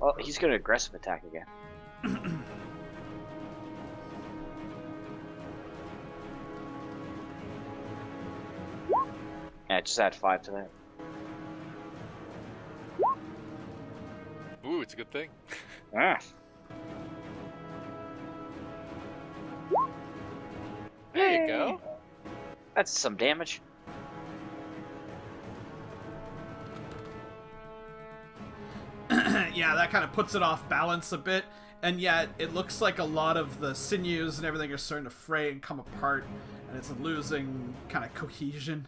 Well, he's going to aggressive attack again. Yeah, just add 5 to that. Ooh, it's a good thing. Ah. There you go. That's some damage. Yeah, that kind of puts it off balance a bit, and yet it looks like a lot of the sinews and everything are starting to fray and come apart, and it's losing kind of cohesion.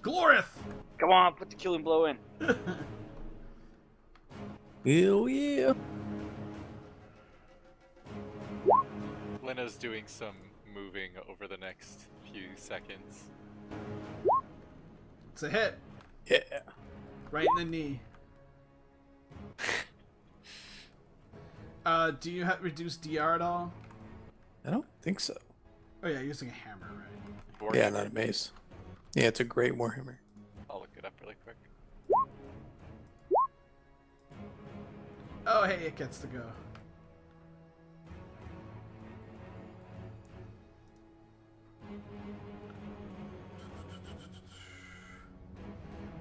Glorith! Come on, put the killing blow in. Hell yeah. Lina's doing some moving over the next few seconds. It's a hit. Yeah. Right in the knee. Do you have reduced DR at all? I don't think so. Oh yeah, using a hammer, right? Warhammer. Yeah, not a mace. Yeah, it's a great Warhammer. I'll look it up really quick. Oh hey, it gets to go.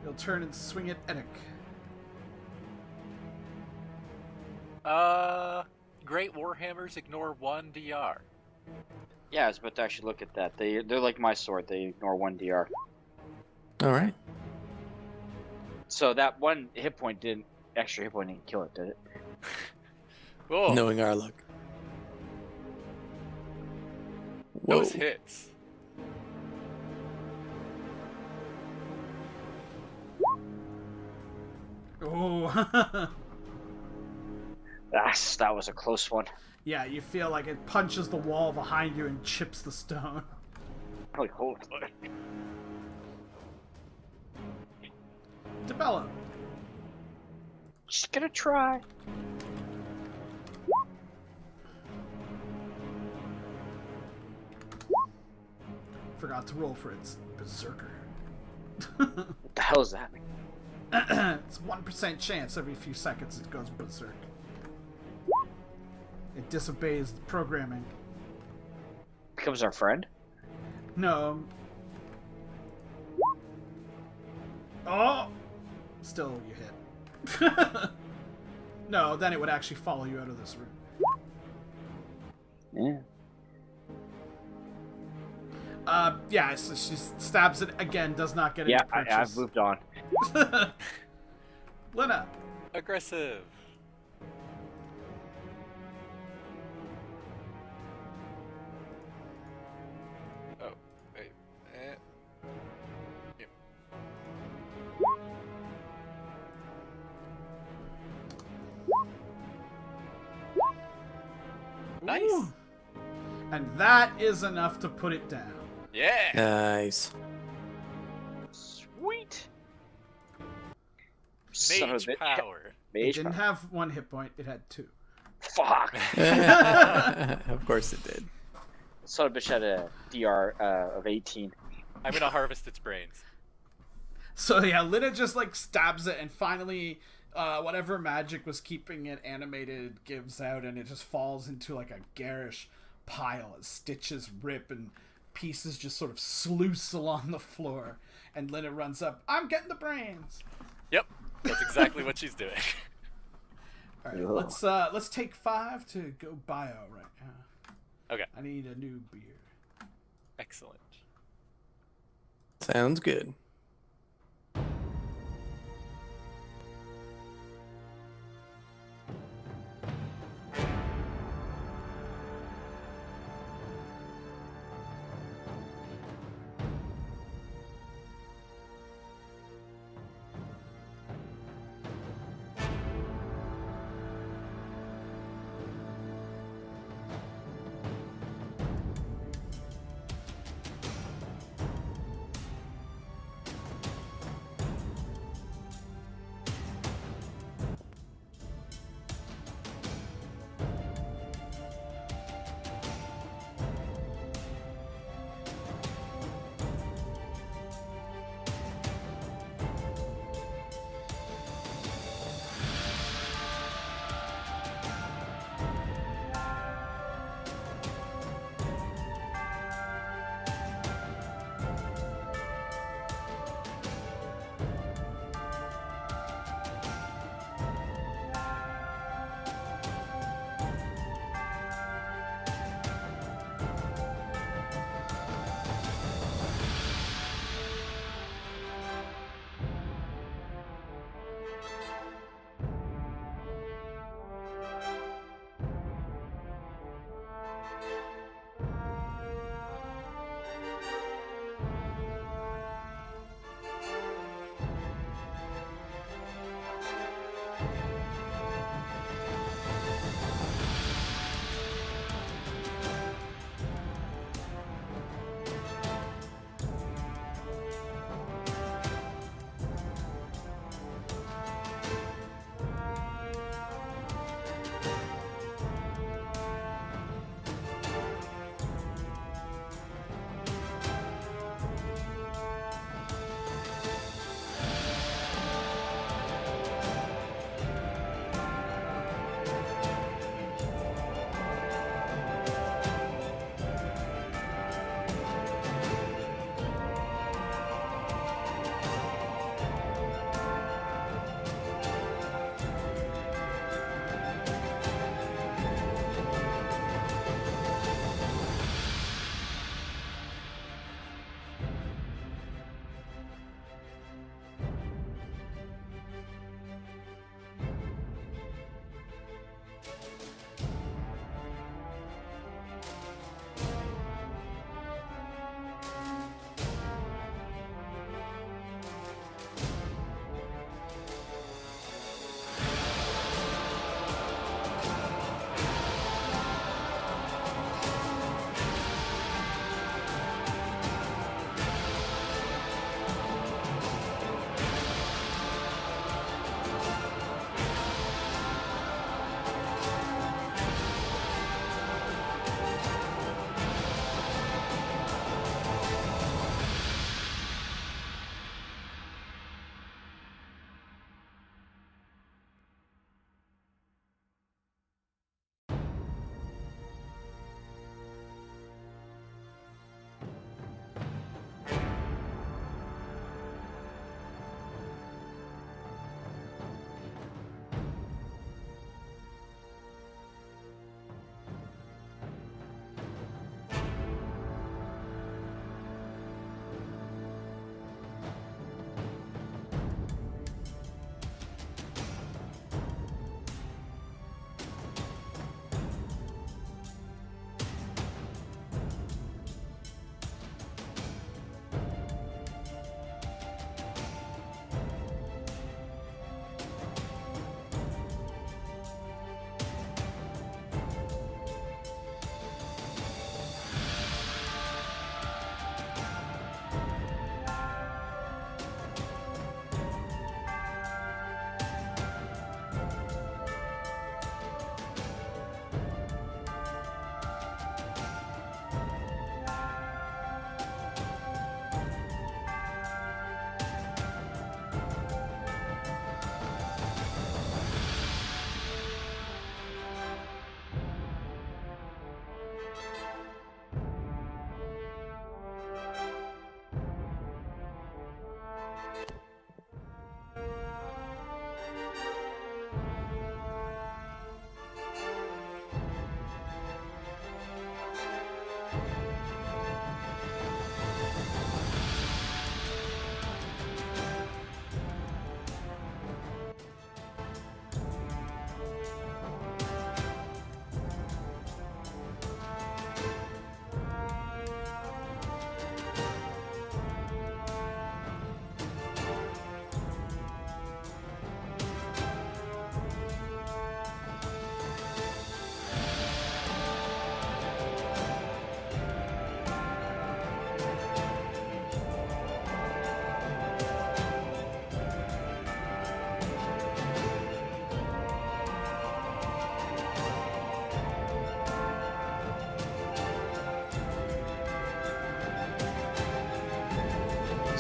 You'll turn and swing at Edic. Great Warhammers ignore 1 DR. Yeah, I was about to actually look at that. They're like my sword. They ignore 1 DR. All right. So that 1 extra hit point didn't kill it, did it? Whoa, Knowing our luck. Whoa. those hits. Oh. That was a close one. Yeah, you feel like it punches the wall behind you and chips the stone. Like, holy. Develop. Just gonna try. Forgot to roll for its berserker. What the hell is that? It's 1% chance every few seconds it goes berserk. It disobeys the programming. Becomes our friend? No. Oh! Still, you hit. No, then it would actually follow you out of this room. Yeah. Yeah, so she stabs it again, does not get any Yeah, purchase. I've moved on. Lina. Aggressive. Oh, wait. Yep. Nice. Ooh. And that is enough to put it down. Yeah. Nice. Sweet. Son of Mage a bitch. power. It Mage didn't power. have 1 hit point, it had 2. Fuck. Of course it did. Son of a bitch had a DR of 18. I'm gonna harvest its brains. So yeah, Lina just like stabs it, and finally, whatever magic was keeping it animated gives out, and it just falls into like a garish pile as stitches rip and pieces just sort of sluice along the floor. And Lina runs up. I'm getting the brains. Yep, that's exactly what she's doing. All right, let's take 5 to go bio right now. Okay, I need a new beer. excellent. Sounds good.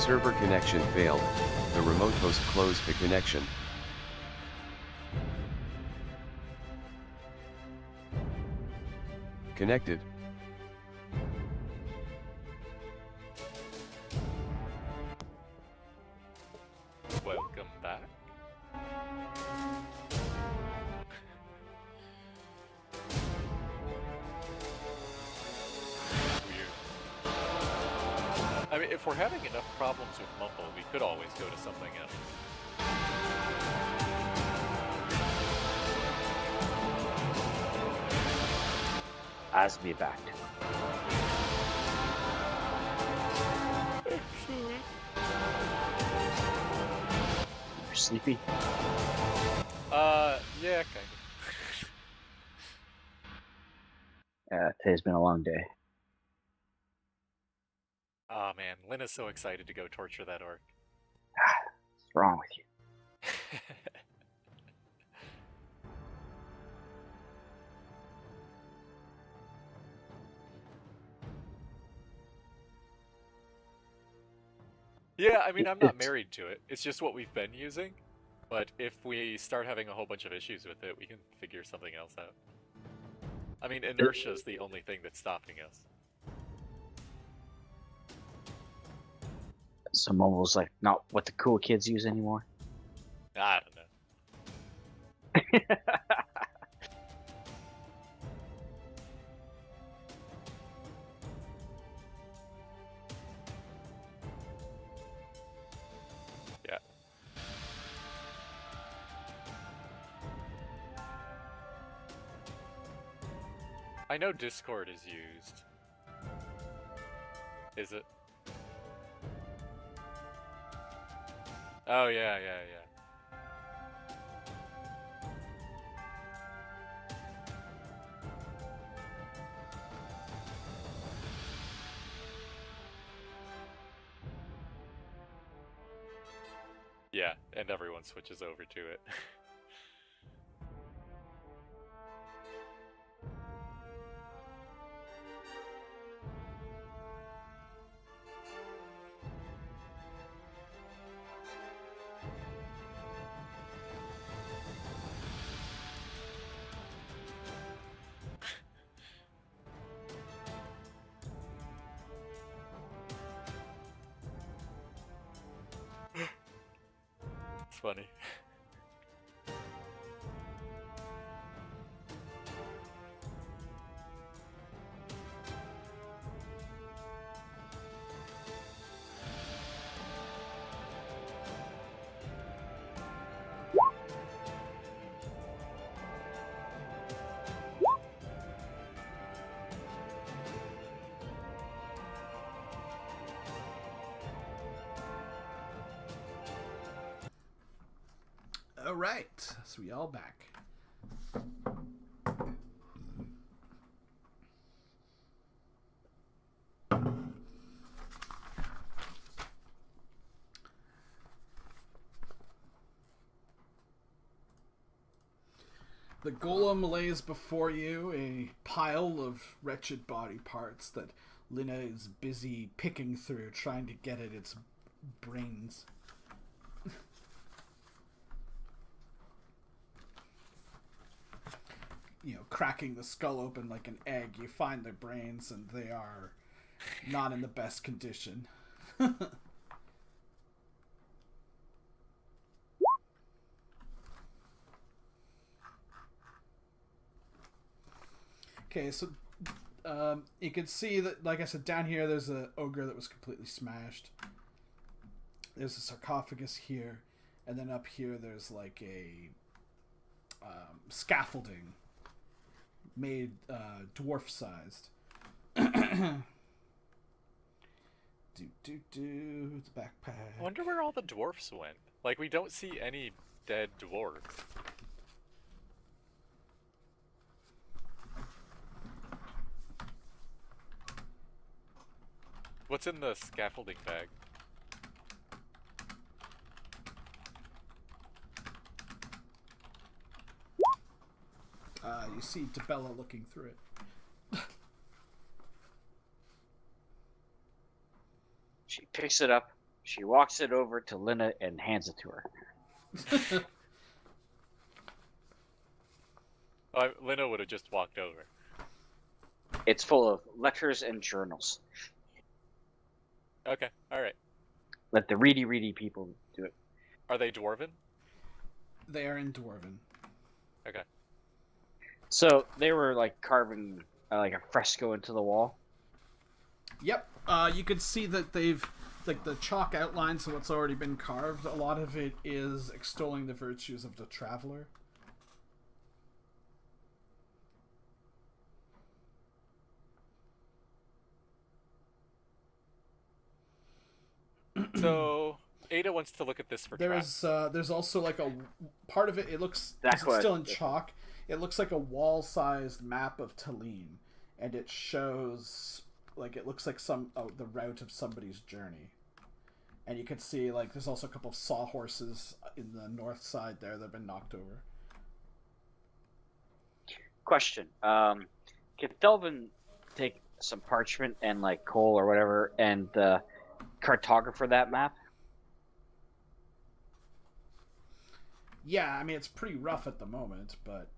Server connection failed. The remote host closed the connection. Connected. Welcome back. Weird. I mean, if we're having enough problems with Mumble, we could always go to something else. As be back. You're sleepy? Yeah, kind of. Today's been a long day. Aw, man, Lynn is so excited to go torture that orc. What's wrong with you? Yeah, I mean, I'm not It's- married to it. It's just what we've been using. But if we start having a whole bunch of issues with it, we can figure something else out. I mean, inertia is the only thing that's stopping us. So mobile's like not what the cool kids use anymore. I don't know. Yeah. I know Discord is used. Is it? Oh, yeah, yeah, yeah. Yeah, and everyone switches over to it. It's funny. All right, so we all back. The golem lays before you a pile of wretched body parts that Lina is busy picking through, trying to get at its brains. You know, cracking the skull open like an egg, you find the brains, and they are not in the best condition. Okay, so you can see that, like I said, down here there's an ogre that was completely smashed. There's a sarcophagus here, and then up here there's like a scaffolding made dwarf-sized. It's a backpack. I wonder where all the dwarfs went. Like, we don't see any dead dwarves. What's in the scaffolding bag? You see Debella looking through it. She picks it up. She walks it over to Lena and hands it to her. Lena would have just walked over. It's full of letters and journals. Okay, alright. Let the ready people do it. Are they dwarven? They are in Dwarven. Okay. So they were like carving like a fresco into the wall. Yep. You could see that they've like the chalk outlines of what's already been carved. A lot of it is extolling the virtues of the traveler. So Ada wants to look at this for traps. There's also like a part of it. It looks That's it's still in chalk. It looks like a wall-sized map of Talene, and it shows like it looks like the route of somebody's journey. And you can see like there's also a couple of sawhorses in the north side there that have been knocked over. Question: can Delvin take some parchment and like coal or whatever and cartographer that map? Yeah, I mean it's pretty rough at the moment, but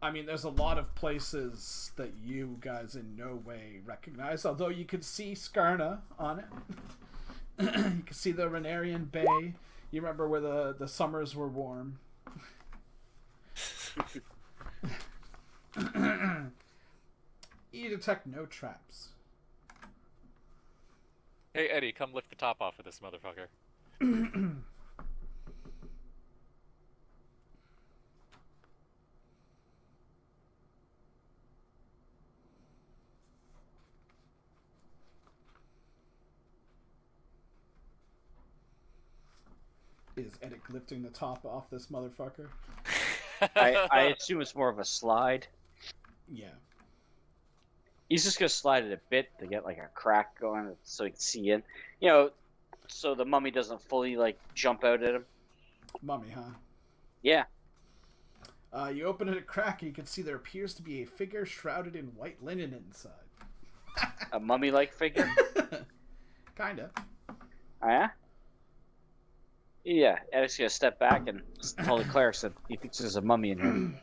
I mean there's a lot of places that you guys in no way recognize. Although you can see Skarna on it. You can see the Renarian Bay. You remember where the summers were warm. You detect no traps. Hey Eddie, come lift the top off of this motherfucker. Is Edic lifting the top off this motherfucker? I assume it's more of a slide. Yeah. He's just gonna slide it a bit to get like a crack going so he can see in. You know, so the mummy doesn't fully like jump out at him. Mummy, huh? Yeah. You open it a crack and you can see there appears to be a figure shrouded in white linen inside. A mummy-like figure? Kinda. Oh, yeah? Yeah, Edic's gonna step back and tell the cleric that he thinks there's a mummy in here.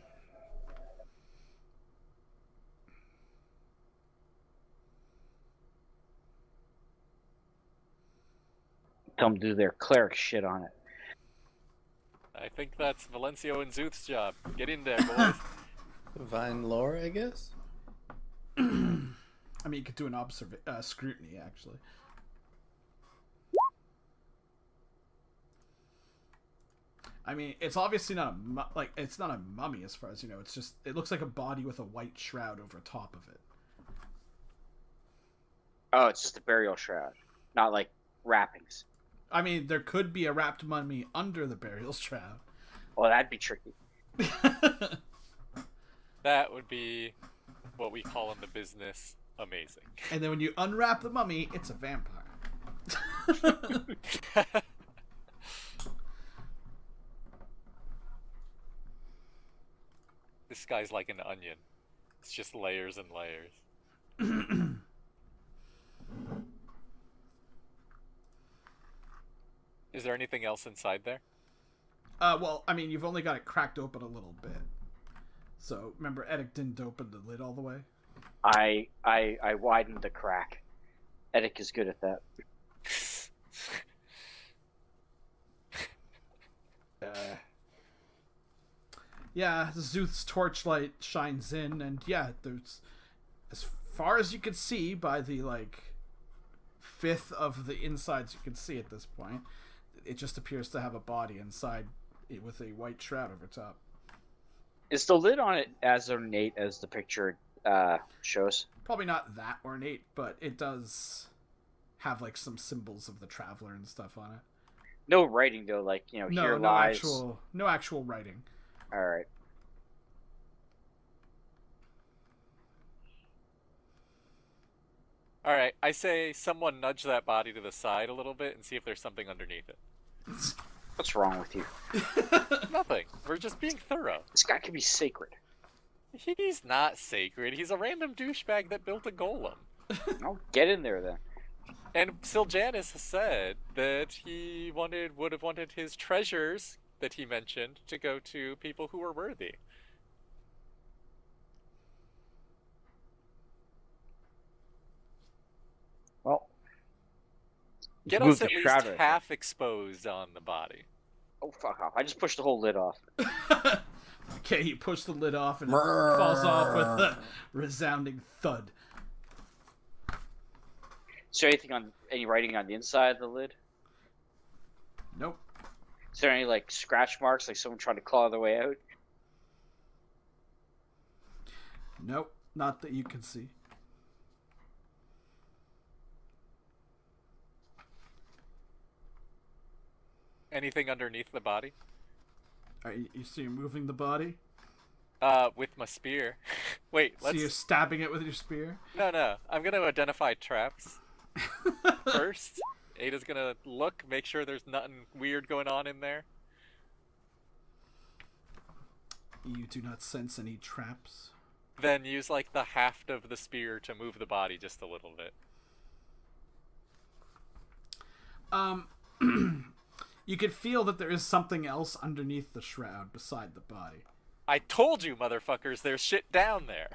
Tell them to do their cleric shit on it. I think that's Valencio and Zuth's job. Get in there, boys. Divine lore, I guess. I mean, you could do an scrutiny, actually. I mean, it's obviously not it's not a mummy as far as you know. It's just it looks like a body with a white shroud over top of it. Oh, it's just a burial shroud, not like wrappings. I mean, there could be a wrapped mummy under the burial shroud. Well, that'd be tricky. That would be what we call in the business amazing. And then when you unwrap the mummy, it's a vampire. This guy's like an onion. It's just layers and layers. Is there anything else inside there? Well, I mean, you've only got it cracked open a little bit. So, remember, Edic didn't open the lid all the way? I widened the crack. Edic is good at that. Yeah, Zuth's torchlight shines in, and yeah, there's, as far as you can see by the, like, fifth of the insides you can see at this point, it just appears to have a body inside it with a white shroud over top. Is the lid on it as ornate as the picture shows? Probably not that ornate, but it does have, like, some symbols of the traveler and stuff on it. No writing, though, like, you know, here lies... No actual writing. Alright. Alright, I say someone nudge that body to the side a little bit and see if there's something underneath it. What's wrong with you? Nothing. We're just being thorough. This guy could be sacred. He's not sacred. He's a random douchebag that built a golem. No, get in there, then. And Siljanus said that he would have wanted his treasures that he mentioned to go to people who were worthy. Well, Get move us the at least shroud right half exposed on the body. Oh, fuck off. I just pushed the whole lid off. Okay, you push the lid off and it falls off with a resounding thud. Is there any writing on the inside of the lid? Nope. Is there any, like, scratch marks, like someone trying to claw their way out? Nope. Not that you can see. Anything underneath the body? So you're moving the body? With my spear. Wait, So you're let's... stabbing it with your spear? No. I'm gonna identify traps first. Ada's gonna look, make sure there's nothing weird going on in there. You do not sense any traps. Then use, like, the haft of the spear to move the body just a little bit. You could feel that there is something else underneath the shroud beside the body. I told you, motherfuckers, there's shit down there.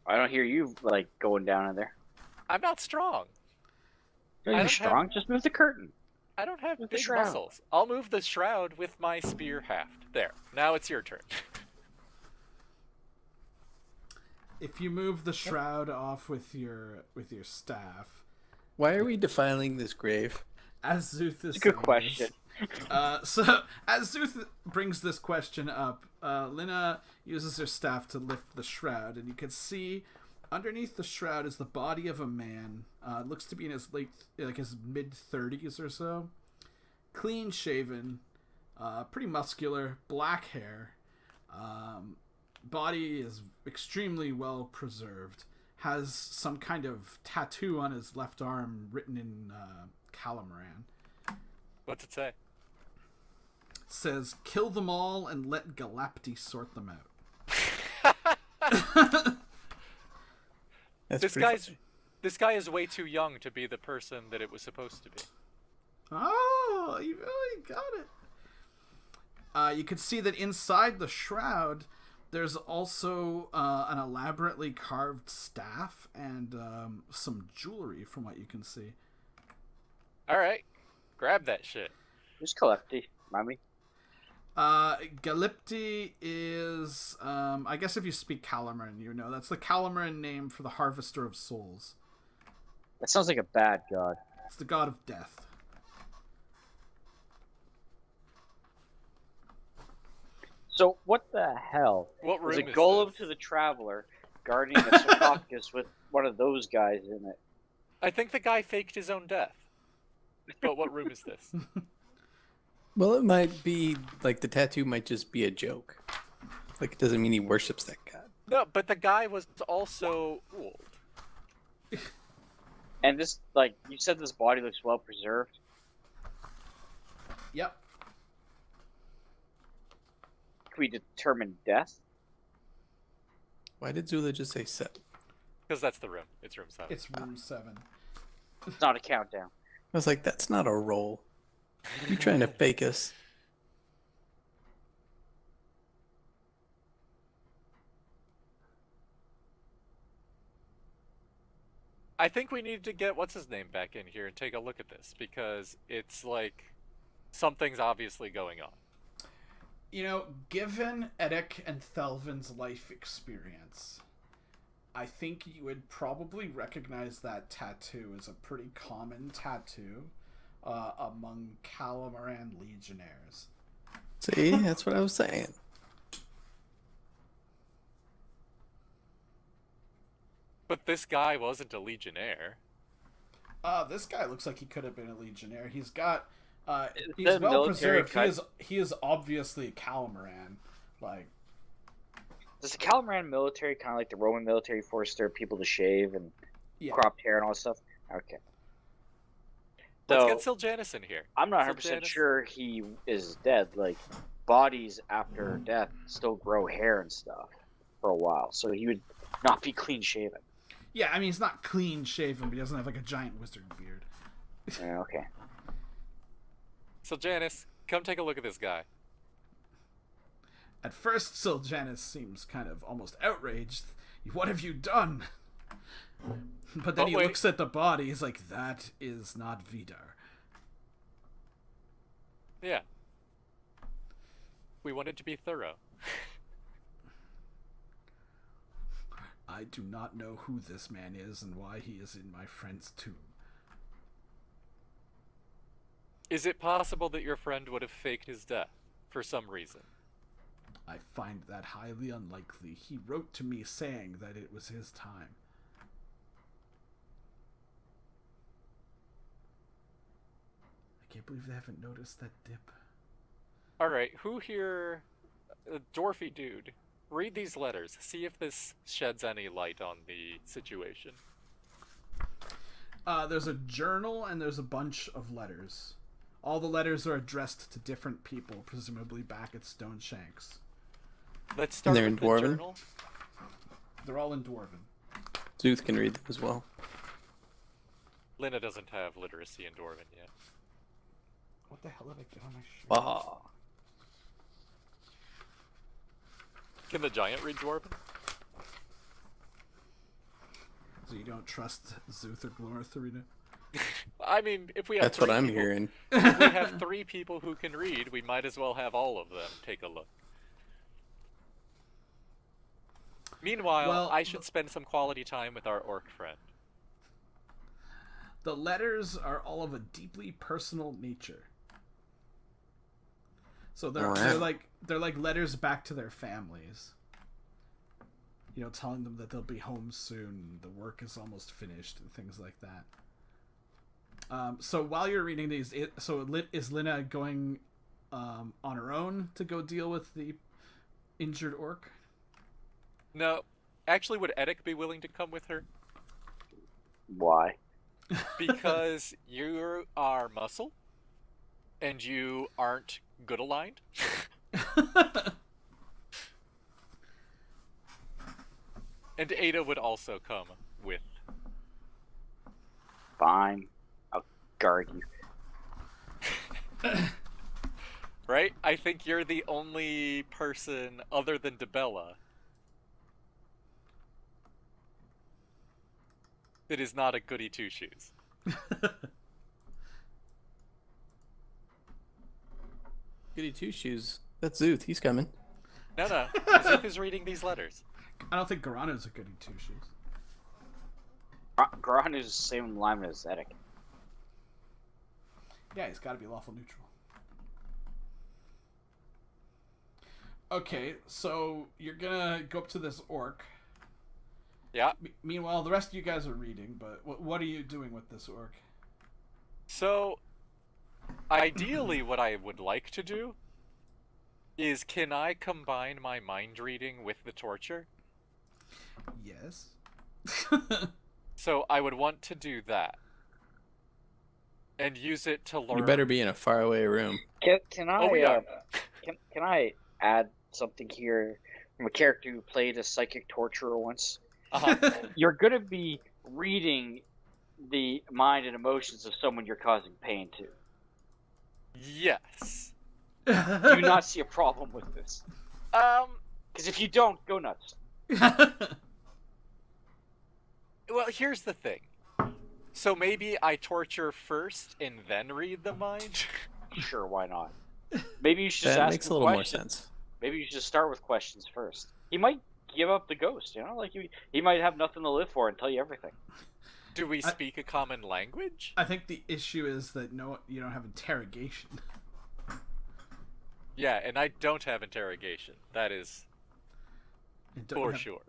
I don't hear you, like, going down in there. I'm not strong. You're don't strong. Just move the curtain. I don't have Move the big shroud. muscles. I'll move the shroud with my spear haft. There. Now it's your turn. If you move the shroud off with your staff, Why are we defiling this grave? as Zuth is It's a good saying question. this, so as Zuth brings this question up, Lina uses her staff to lift the shroud, and you can see underneath the shroud is the body of a man. Looks to be in his his mid-30s or so. Clean shaven, pretty muscular, black hair. Body is extremely well preserved. Has some kind of tattoo on his left arm written in Calamoran. What's it say? It says, "Kill them all and let Galapti sort them out." That's This pretty guy's funny. this guy is way too young to be the person that it was supposed to be. Oh, you really got it. You can see that inside the shroud, there's also an elaborately carved staff and some jewelry, from what you can see. All right, grab that shit. Who's Calepti? Remind me. Galipti is, I guess if you speak Calamoran, you know, that's the Calamoran name for the Harvester of Souls. That sounds like a bad god. It's the god of death. So what the hell? What room There's a is golem this? to the traveler guarding a sarcophagus with one of those guys in it. I think the guy faked his own death. But what room is this? Well, it might be like the tattoo might just be a joke. Like it doesn't mean he worships that god. No, but the guy was also old. And this, like, you said this body looks well preserved. Yep. Can we determine death? Why did Zula just say 7? Because that's the room. It's room 7. It's room 7. It's not a countdown. I was like, that's not a roll. You trying to fake us? I think we need to get what's his name back in here and take a look at this because it's like something's obviously going on. You know, given Eddic and Thelvin's life experience, I think you would probably recognize that tattoo as a pretty common tattoo among Calamoran legionnaires. See, that's what I was saying. But this guy wasn't a legionnaire. This guy looks like he could have been a legionnaire. He's got he's that well military preserved. cut? He is obviously a Calamoran. Like, Does the Calamoran military kind of like the Roman military force their people to shave and yeah. cropped hair and all that stuff? Okay. Let's So get Siljanus in here. I'm not 100% Siljanus? sure he is dead. Like, bodies after death still grow hair and stuff for a while, so he would not be clean shaven. Yeah, I mean, he's not clean shaven, but he doesn't have like a giant wizard beard. Yeah, okay. So Janice, come take a look at this guy. At first, Siljanus seems kind of almost outraged. What have you done? But then he wait. looks at the body. He's like, that is not Vidar. Yeah. We wanted to be thorough. I do not know who this man is and why he is in my friend's tomb. Is it possible that your friend would have faked his death for some reason? I find that highly unlikely. He wrote to me saying that it was his time. I can't believe they haven't noticed that dip. Alright, who here... dwarfy dude, read these letters. See if this sheds any light on the situation. There's a journal and there's a bunch of letters. All the letters are addressed to different people, presumably back at Stone Shanks. Let's start They're with in the Dwarven? journal. They're all in Dwarven. Zuth can read them as well. Lina doesn't have literacy in Dwarven yet. What the hell did I get on my shirt? Ah. Can the giant read Dwarven? So you don't trust Zuth or Glorithorina? I mean, if we have That's what three I'm people- hearing. If we have 3 people who can read, we might as well have all of them take a look. Meanwhile, Well, I should spend some quality time with our orc friend. The letters are all of a deeply personal nature. So they're Oh, they're yeah. like letters back to their families. You know, telling them that they'll be home soon, the work is almost finished, and things like that. So while you're reading these, is Lina going on her own to go deal with the injured orc? No, actually, would Eddic be willing to come with her? Why? Because you are muscle, and you aren't good aligned. And Ada would also come with. Fine. I'll guard you. Right? I think you're the only person other than Debella that is not a goody two shoes. Goody two shoes. That's Zuth. He's coming. No, Zip is reading these letters. I don't think Garano's a goody two shoes. Goran is the same alignment as Zedek. Yeah, he's got to be lawful neutral. Okay, so you're gonna go up to this orc. Yeah. Meanwhile, the rest of you guys are reading, but what are you doing with this orc? So, ideally, what I would like to do is, can I combine my mind reading with the torture? Yes. So I would want to do that, and use it to learn. You better be in a faraway room. Can I? Oh, we are. Can I add something here from a character who played a psychic torturer once? You're gonna be reading the mind and emotions of someone you're causing pain to. Yes. Do you not see a problem with this? Because if you don't, go nuts. Well, here's the thing. So maybe I torture first and then read the mind? Sure, why not? Maybe you should just That ask makes a him little more questions. sense. Maybe you should start with questions first. He might give up the ghost, you know? Like, he might have nothing to live for and tell you everything. Do we speak a common language? I think the issue is that you don't have interrogation. Yeah, and I don't have interrogation. That is And don't for have sure.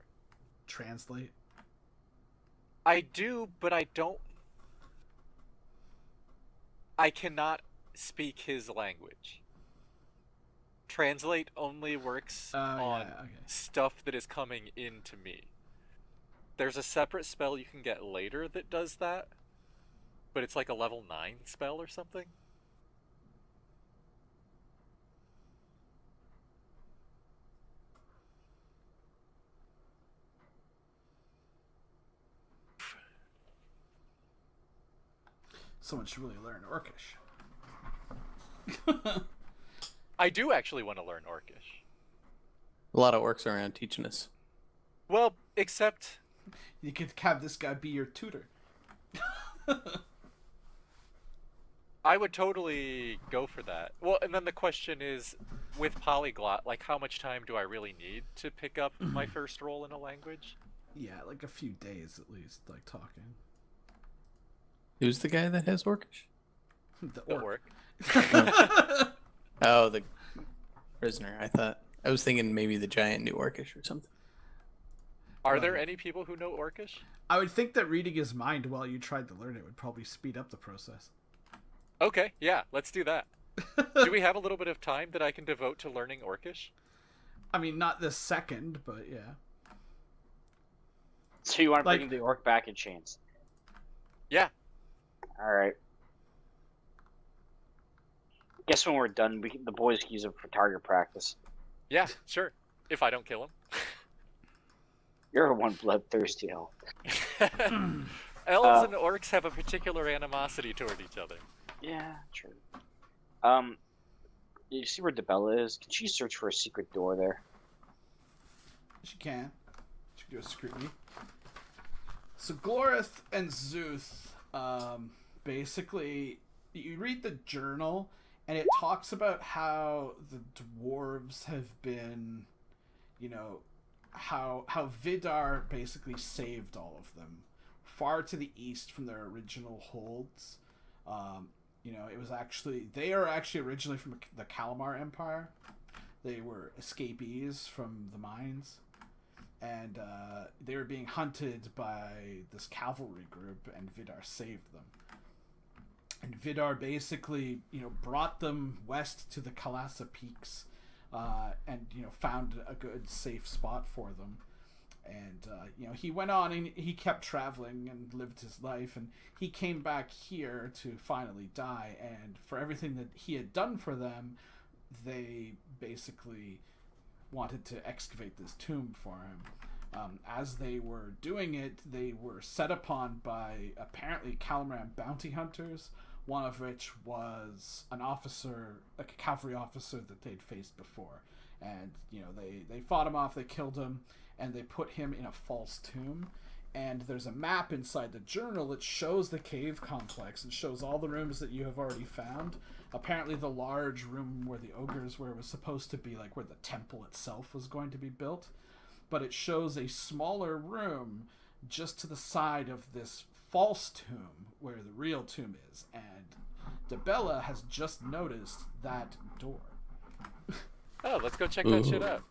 Translate. I do, but I don't... I cannot speak his language. Translate only works on Yeah, okay. stuff that is coming into me. There's a separate spell you can get later that does that, but it's like a level 9 spell or something. Someone should really learn Orcish. I do actually want to learn Orcish. A lot of orcs around teaching us. Well, except You could have this guy be your tutor. I would totally go for that. Well, and then the question is, with polyglot, like how much time do I really need to pick up my first role in a language? Yeah, like a few days at least, like talking. Who's the guy that has orcish? The The orc. orc. Oh, the prisoner. I was thinking maybe the giant knew orcish or something. Are there any people who know Orcish? I would think that reading his mind while you tried to learn it would probably speed up the process. Okay, yeah, let's do that. Do we have a little bit of time that I can devote to learning Orcish? I mean, not this second, but yeah. So you want to Like- bring the orc back in chains? Yeah. All right. Guess when we're done, the boys can use them for target practice. Yeah, sure. If I don't kill You're one bloodthirsty hell. him. Elves and orcs have a particular animosity toward each other. Yeah, true. You see where Debella is? Can she search for a secret door there? She can. She can do a scrutiny. So Glorith and Zuth, basically, you read the journal, and it talks about how the dwarves have been, you know, how Vidar basically saved all of them, far to the east from their original holds. You know, they are actually originally from the Kalamar Empire. They were escapees from the mines, and they were being hunted by this cavalry group, and Vidar saved them. And Vidar basically, you know, brought them west to the Kalasa Peaks, and, you know, found a good, safe spot for them. And, you know, he went on and he kept traveling and lived his life, and he came back here to finally die, and for everything that he had done for them, they basically wanted to excavate this tomb for him. As they were doing it, they were set upon by apparently Calamaran bounty hunters, one of which was an officer, like a cavalry officer that they'd faced before. And, you know, they fought him off, they killed him, and they put him in a false tomb. And there's a map inside the journal that shows the cave complex and shows all the rooms that you have already found. Apparently the large room where the ogres were was supposed to be like where the temple itself was going to be built. But it shows a smaller room just to the side of this false tomb where the real tomb is. And Debella has just noticed that door. Oh, let's go check that shit out.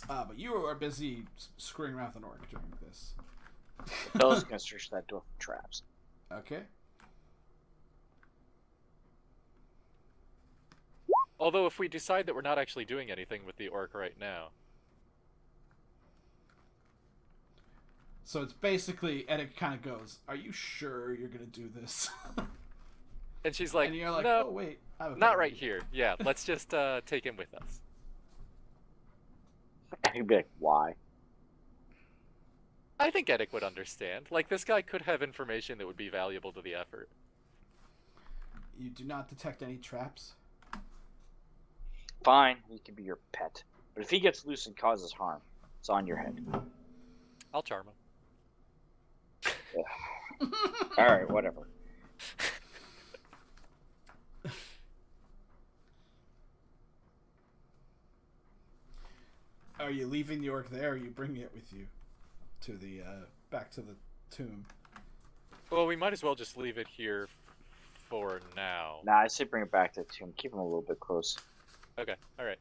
But you are busy screwing around with an orc during this. Bella's gonna search that door for traps. Okay. Although if we decide that we're not actually doing anything with the orc right now. So it's basically, and it kind of goes, "Are you sure you're gonna do this?" And she's like, and you're like, no, "Oh wait, I have a not better right idea." here. Yeah, let's just take him with us. And he'd be like, why? I think Eddic would understand. Like, this guy could have information that would be valuable to the effort. You do not detect any traps. Fine, he can be your pet. But if he gets loose and causes harm, it's on your head. I'll charm him. Alright, whatever. Are you leaving the orc there, or are you bringing it with you to the back to the tomb? Well, we might as well just leave it here for now. Nah, I say bring it back to the tomb. Keep him a little bit close. Okay, alright.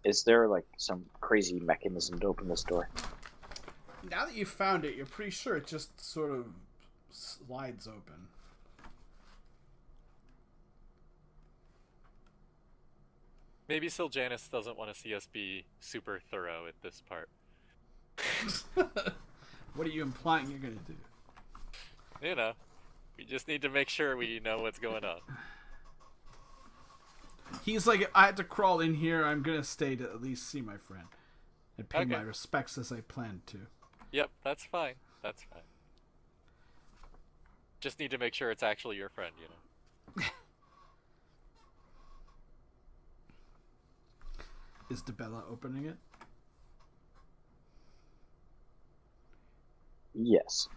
Is there like some crazy mechanism to open this door? Now that you found it, you're pretty sure it just sort of slides open. Maybe Siljanus doesn't want to see us be super thorough at this part. What are you implying you're gonna do? You know, we just need to make sure we know what's going on. He's like, I had to crawl in here. I'm gonna stay to at least see my friend and pay Okay. my respects as I planned to. Yep, that's fine. That's fine. Just need to make sure it's actually your friend, you know. Is DeBella opening it? Yes.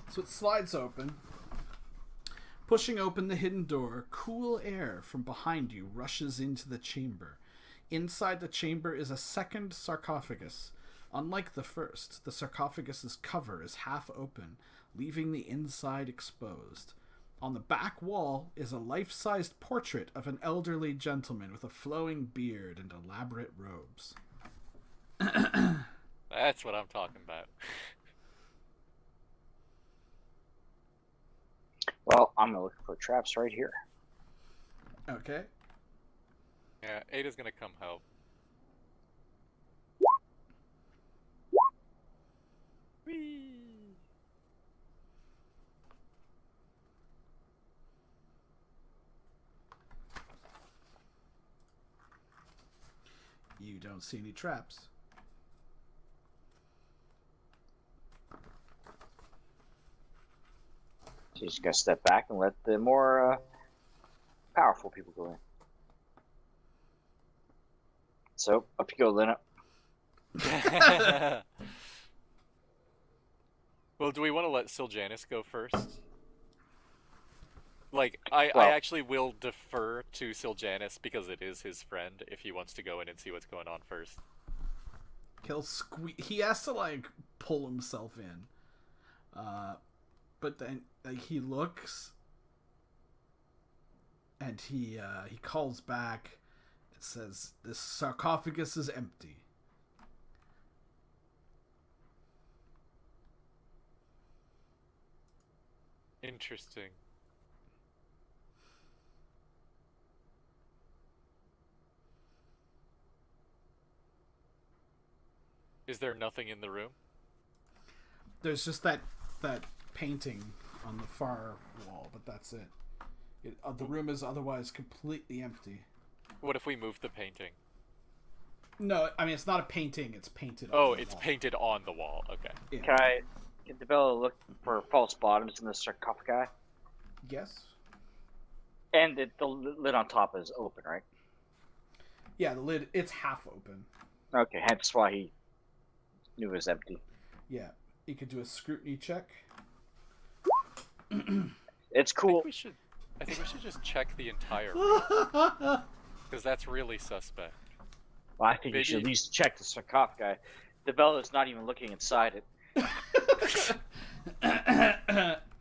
So it slides open. Pushing open the hidden door, cool air from behind you rushes into the chamber. Inside the chamber is a second sarcophagus. Unlike the first, the sarcophagus's cover is half open, leaving the inside exposed. On the back wall is a life-sized portrait of an elderly gentleman with a flowing beard and elaborate robes. That's what I'm talking about. Well, I'm looking for traps right here. Okay. Yeah, Ada's gonna come help. Whee! You don't see any traps. So you just gotta step back and let the more powerful people go in. So, up you go, Lena. Well, do we want to let Siljanus go first? Like, I Well- actually will defer to Siljanus because it is his friend if he wants to go in and see what's going on first. He has to, like, pull himself in. But then, like, he looks, and he calls back. It says, "This sarcophagus is empty." Interesting. Is there nothing in the room? There's just that painting on the far wall, but that's it. The room is otherwise completely empty. What if we move the painting? No, I mean, it's not a painting. It's painted on Oh, the it's wall. painted on the wall. Okay. Yeah. Can DeBella look for false bottoms in the sarcophagi? Yes? And the lid on top is open, right? Yeah, the lid, it's half open. Okay, hence why he knew it was empty. Yeah. You could do a scrutiny check. It's cool. I think we should just check the entire room because that's really suspect. Well, I think you should at least check the sarcophagi. DeBella's not even looking inside it.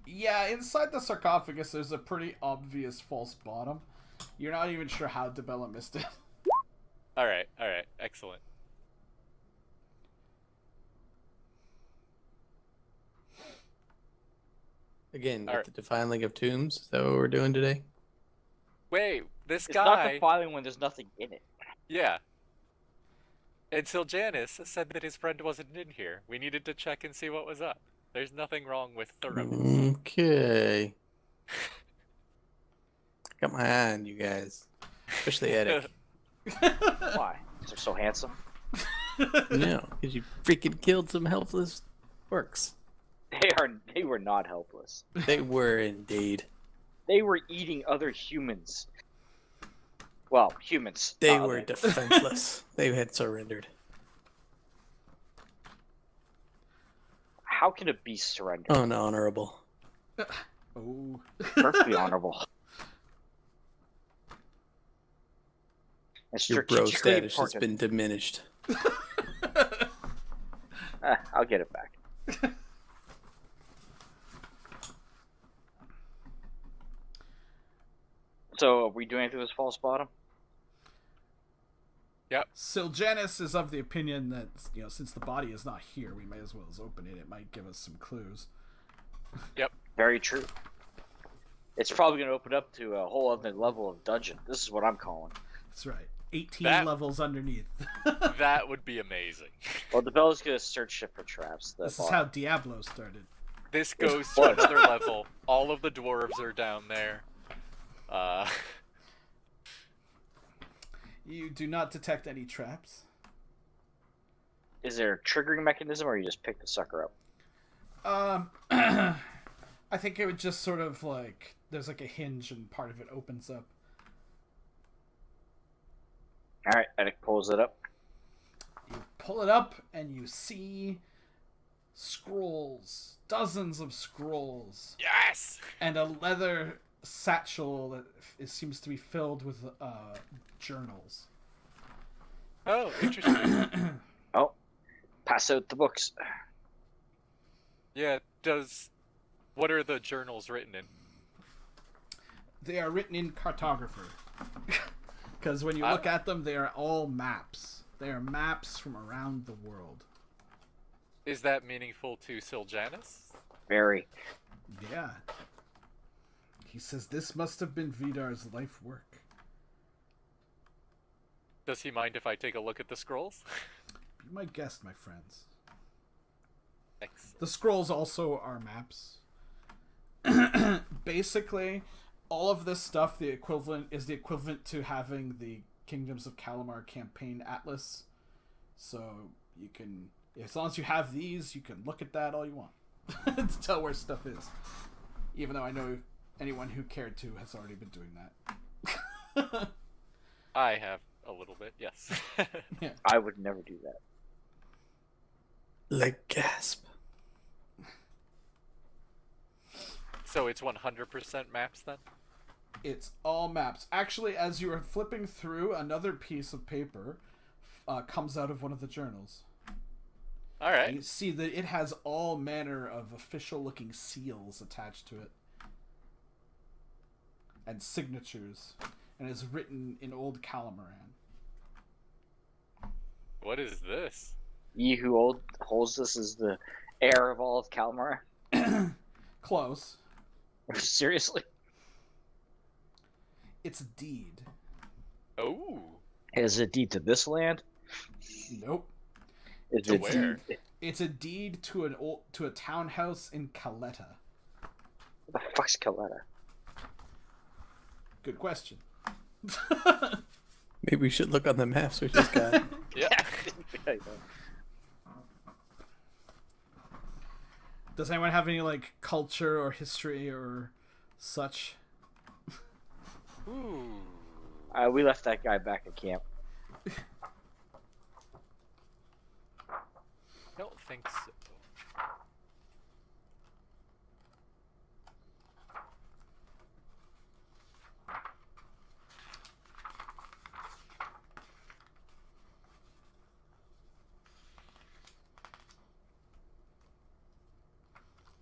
Yeah, inside the sarcophagus there's a pretty obvious false bottom. You're not even sure how DeBella missed it. All right, excellent. Again, All like right. the defiling of tombs. Is that what we're doing today? Wait, this It's not guy. defiling when there's nothing in it. Yeah. And Siljanus said that his friend wasn't in here. We needed to check and see what was up. There's nothing wrong with thoroughness. Okay. Got my eye on you guys, especially Eric. Why? Because they're so handsome. No, because you freaking killed some helpless orcs. They were not helpless. They were indeed. They were eating other humans. Well, humans. They not were other- defenseless. They had surrendered. How can a beast surrender? Unhonorable. Oh. Perfectly honorable. And Your bro strategically status has important. been diminished. I'll get it back. So, are we doing anything with this false bottom? Siljanus is of the opinion that, since the body is not here, we may as well open it. It might give us some clues. Yep. Very true. It's probably going to open up to a whole other level of dungeon. This is what I'm calling. That's right. 18 That- levels underneath. That would be amazing. Well, the bell's going to search it for traps. This is how Diablo started. This goes to another level. All of the dwarves are down there. You do not detect any traps. Is there a triggering mechanism, or you just pick the sucker up? I think it would just sort of like, there's like a hinge and part of it opens up. Alright, Eddick pulls it up. You pull it up and you see scrolls, dozens of scrolls, Yes! and a leather satchel that seems to be filled with journals. Oh, interesting. Oh, pass out the books. Yeah, what are the journals written in? They are written in cartographer. Because when you look at them, they are all maps. They are maps from around the world. Is that meaningful to Siljanus? Very. Yeah. He says this must have been Vidar's life work. Does he mind if I take a look at the scrolls? Be my guest, my friends. Thanks. The scrolls also are maps. Basically, all of this stuff, the equivalent to having the Kingdoms of Kalimar campaign atlas. So you can, as long as you have these, you can look at that all you want to tell where stuff is. Even though I know anyone who cared to has already been doing that. I have a little bit, yes. I would never do that. Like gasp. So it's 100% maps then? It's all maps. Actually, as you are flipping through, another piece of paper comes out of one of the journals. All right. And you see that it has all manner of official-looking seals attached to it. And signatures. And is written in Old Calimaran. What is this? He who holds this is the heir of all of Kalmar. Close. Seriously? It's a deed. Oh. Is it a deed to this land? Nope. Is To it where? It's a deed to a townhouse in Caletta. What the fuck's Caletta? Good question. Maybe we should look on the maps we just got. Yeah. Does anyone have any like culture or history or such? Ooh. We left that guy back at camp. Don't think so.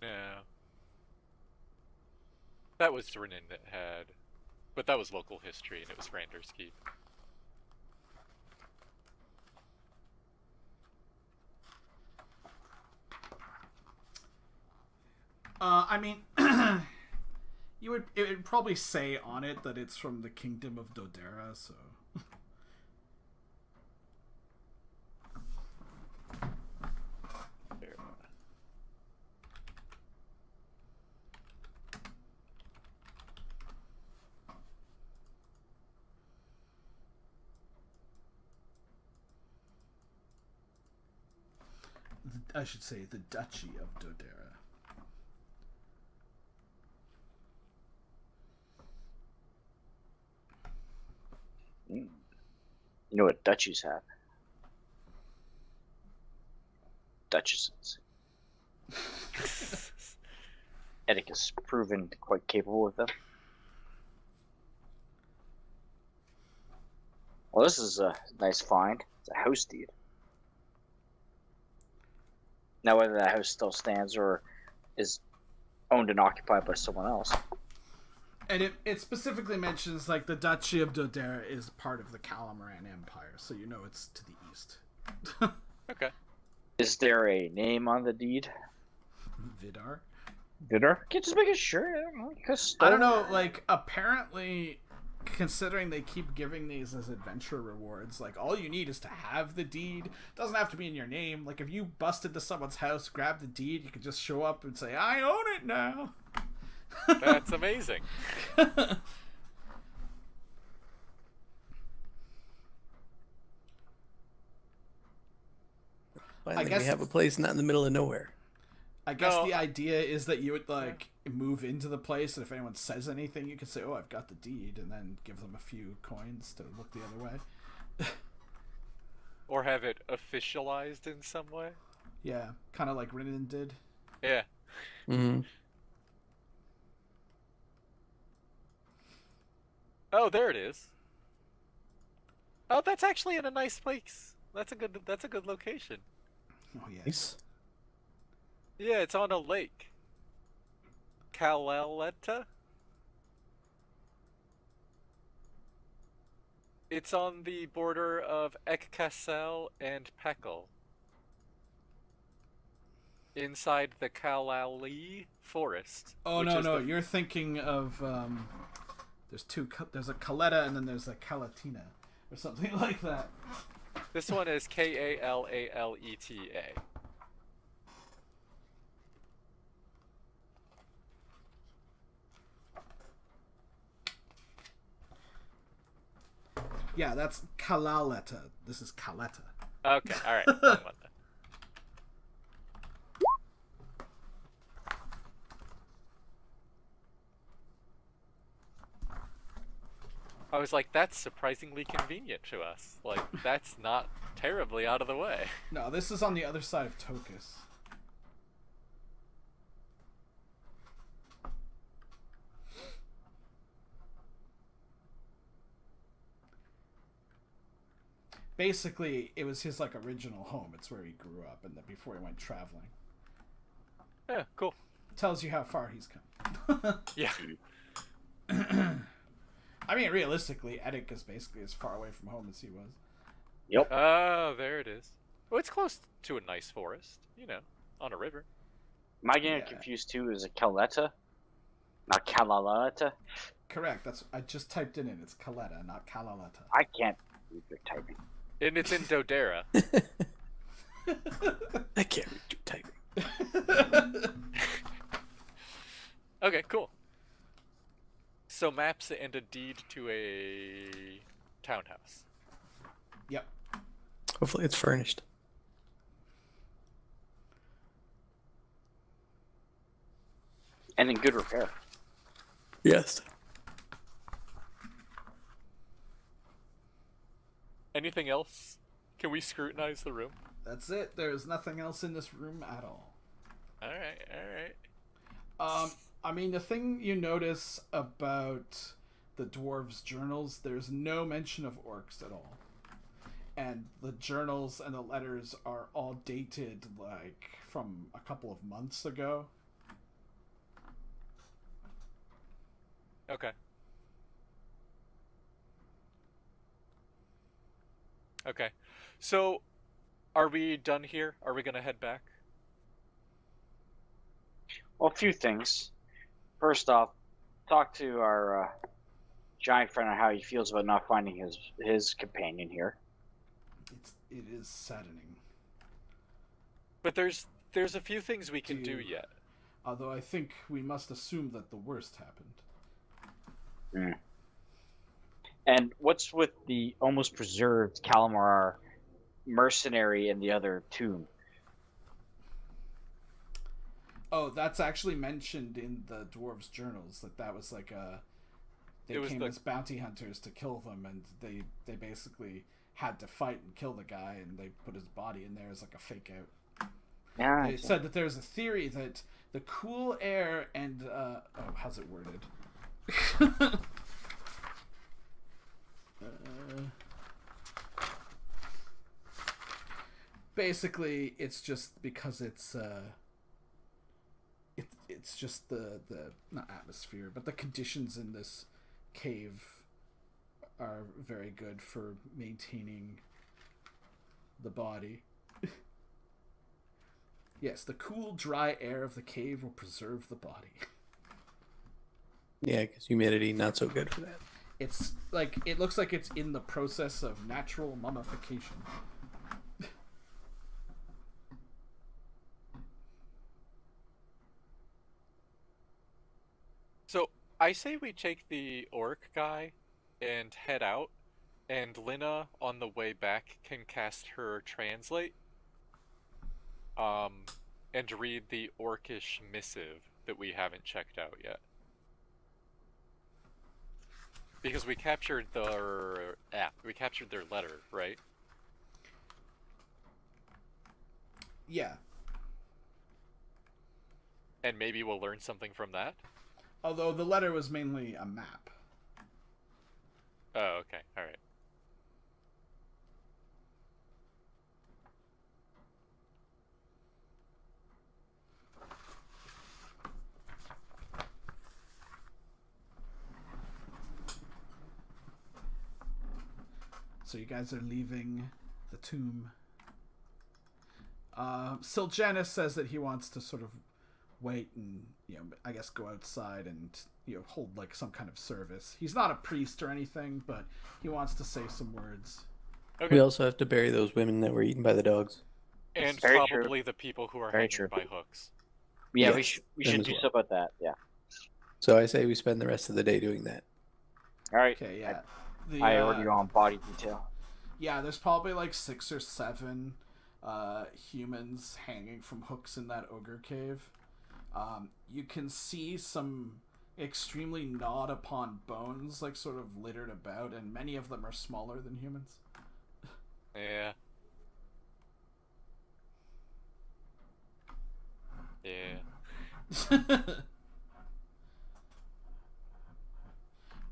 No. That was Renin that had, but that was local history and it was Rander's Keep. I mean, it would probably say on it that it's from the Kingdom of Dodera, so. I should say the Duchy of Dodera. You know what duchies have? Duchesses. Edic is proven quite capable with them. Well, this is a nice find. It's a house deed. Now, whether that house still stands or is owned and occupied by someone else. And it specifically mentions like the Duchy of Dodera is part of the Calamoran Empire, so you know it's to the east. Okay. Is there a name on the deed? Vidar. Vidar? Can't just make it sure. I don't know. Like apparently, considering they keep giving these as adventure rewards, like all you need is to have the deed. It doesn't have to be in your name. Like if you busted to someone's house, grab the deed, you could just show up and say, "I own it now." That's amazing. Finally, guess we have a place not in the middle of nowhere. I guess No. the idea is that you would like move into the place, and if anyone says anything, you can say, "Oh, I've got the deed," and then give them a few coins to look the other way. Or have it officialized in some way. Yeah, kind of like Rinnan did. Yeah. Mm-hmm. Oh, there it is. Oh, that's actually in a nice place. That's a good location. Oh yeah. Nice. Yeah, it's on a lake. Calaleta? It's on the border of Ekkassel and Peckel. Inside the Kalali forest. Oh which no, is no, the- you're thinking of there's a Caleta and then there's a Calatina or something like that. This one is Kalaleta. Yeah, that's Calaleta. This is Caleta. Okay, alright. wrong one then. I was like, that's surprisingly convenient to us. Like, that's not terribly out of the way. No, this is on the other side of Tokus. Basically, it was his like original home. It's where he grew up, and before he went traveling. Yeah, cool. Tells you how far he's come. Yeah. I mean, realistically, Edic is basically as far away from home as he was. Yep. Oh, there it is. Well, it's close to a nice forest, you know, on a river. Am I getting Yeah. confused too? Is it Caleta? Not Calaleta? Correct. That's I just typed it in. It's Caleta, not Calaleta. I can't read your typing. And it's in Dodera. I can't read your typing. Okay, cool. So maps and a deed to a townhouse. Yep. Hopefully, it's furnished. And in good repair. Yes. Anything else? Can we scrutinize the room? That's it. There's nothing else in this room at all. Alright, alright. I mean, the thing you notice about the dwarves' journals, there's no mention of orcs at all. And the journals and the letters are all dated, like, from a couple of months ago. Okay. Okay. So, are we done here? Are we gonna head back? Well, a few things. First off, talk to our giant friend on how he feels about not finding his companion here. It is saddening. But there's a few things we can do Dude. yet. Although I think we must assume that the worst happened. And what's with the almost preserved Calamar mercenary in the other tomb? Oh, that's actually mentioned in the dwarves' journals, that was like they It was came the- as bounty hunters to kill them, and they basically had to fight and kill the guy, and they put his body in there as like a fake out. Yeah. They said that there's a theory that the cool air and how's it worded? Basically, it's just because it's just the not atmosphere, but the conditions in this cave are very good for maintaining the body. Yes, the cool, dry air of the cave will preserve the body. Yeah, because humidity not so good for that. It's like it looks like it's in the process of natural mummification. So I say we take the orc guy and head out, and Lina on the way back can cast her translate, and read the orcish missive that we haven't checked out yet. Because we captured their letter, right? Yeah. And maybe we'll learn something from that. Although the letter was mainly a map. Oh, okay, all right. So you guys are leaving the tomb. Siljanus says that he wants to sort of wait and, I guess go outside and, hold like some kind of service. He's not a priest or anything, but he wants to say some words. Okay. We also have to bury those women that were eaten by the dogs. And Very probably the people who are Very hanging true. by hooks. Yeah, Yes, we them should as do well. stuff about that. Yeah. So I say we spend the rest of the day doing that. All right. Okay, yeah. I order you on body detail. Yeah, there's probably like 6 or 7 humans hanging from hooks in that ogre cave. You can see some extremely gnawed upon bones, like sort of littered about, and many of them are smaller than humans. Yeah. Yeah.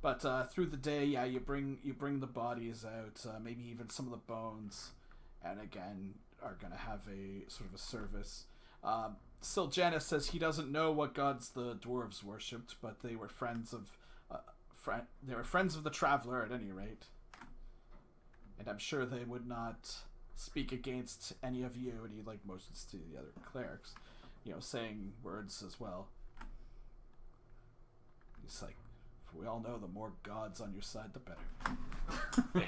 But through the day, yeah, you bring the bodies out, maybe even some of the bones, and again are gonna have a sort of a service. Siljanus says he doesn't know what gods the dwarves worshipped, but they were friends of the traveler at any rate, and I'm sure they would not speak against any of you. And he like motions to the other clerics, saying words as well. He's like, we all know the more gods on your side, the better. Yeah.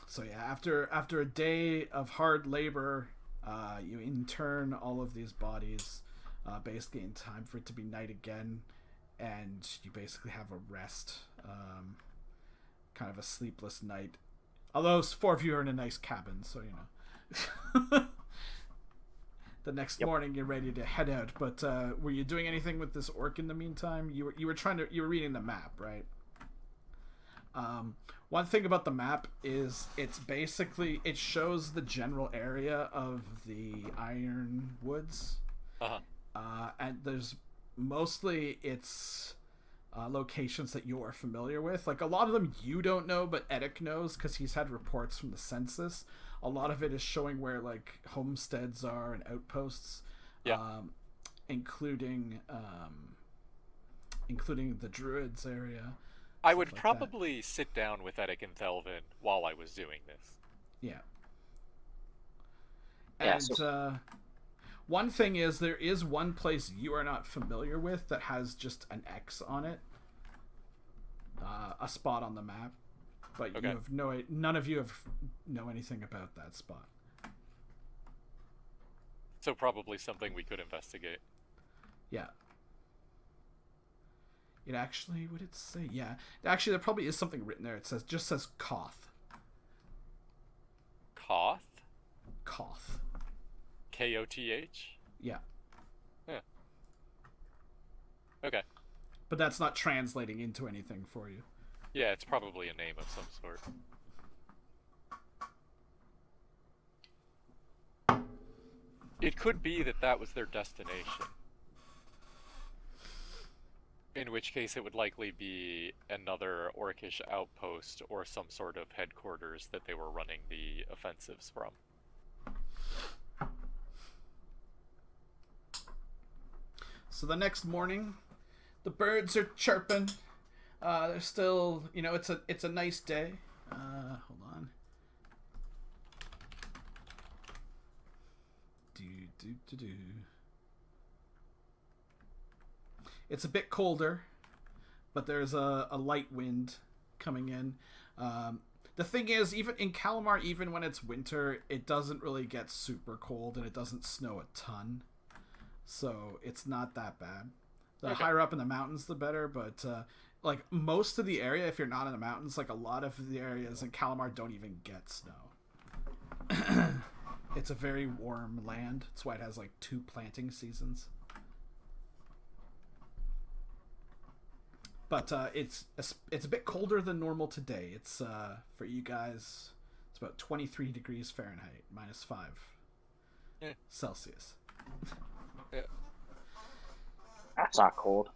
So yeah, after a day of hard labor, you intern all of these bodies, basically in time for it to be night again, and you basically have a rest, kind of a sleepless night. Although 4 of you are in a nice cabin, so the next morning you're ready to head out. But were you doing anything with this orc in the meantime? You were reading the map, right? One thing about the map is it shows the general area of the Iron Woods, and there's mostly locations that you are familiar with. Like a lot of them you don't know, but Eddic knows because he's had reports from the census. A lot of it is showing where like homesteads are and outposts, including the Druids area. I would like probably sit down with Eddic and Thelvin while I was doing this. Yeah. Yeah, And one thing is there is one place you are not familiar with that has just an X on it, a spot on the map, but you have none of you know anything about that spot. So probably something we could investigate. Yeah. It actually, would it say? Yeah. Actually, there probably is something written there. It just says Koth. Koth? Koth. K-O-T-H? Yeah. Yeah. Okay. But that's not translating into anything for you. Yeah, it's probably a name of some sort. It could be that that was their destination. In which case, it would likely be another Orcish outpost or some sort of headquarters that they were running the offensives from. So the next morning, the birds are chirping. They're still, it's a nice day. Hold on. Do. It's a bit colder, but there's a light wind coming in. The thing is, even in Calamar, even when it's winter, it doesn't really get super cold and it doesn't snow a ton. So it's not that bad. The higher up in the mountains, the better. But like most of the area, if you're not in the mountains, like a lot of the areas in Calamar don't even get snow. It's a very warm land. That's why it has like 2 planting seasons. But it's a bit colder than normal today. It's for you guys, it's about 23 degrees Fahrenheit, -5 Celsius. Yeah. That's not cold.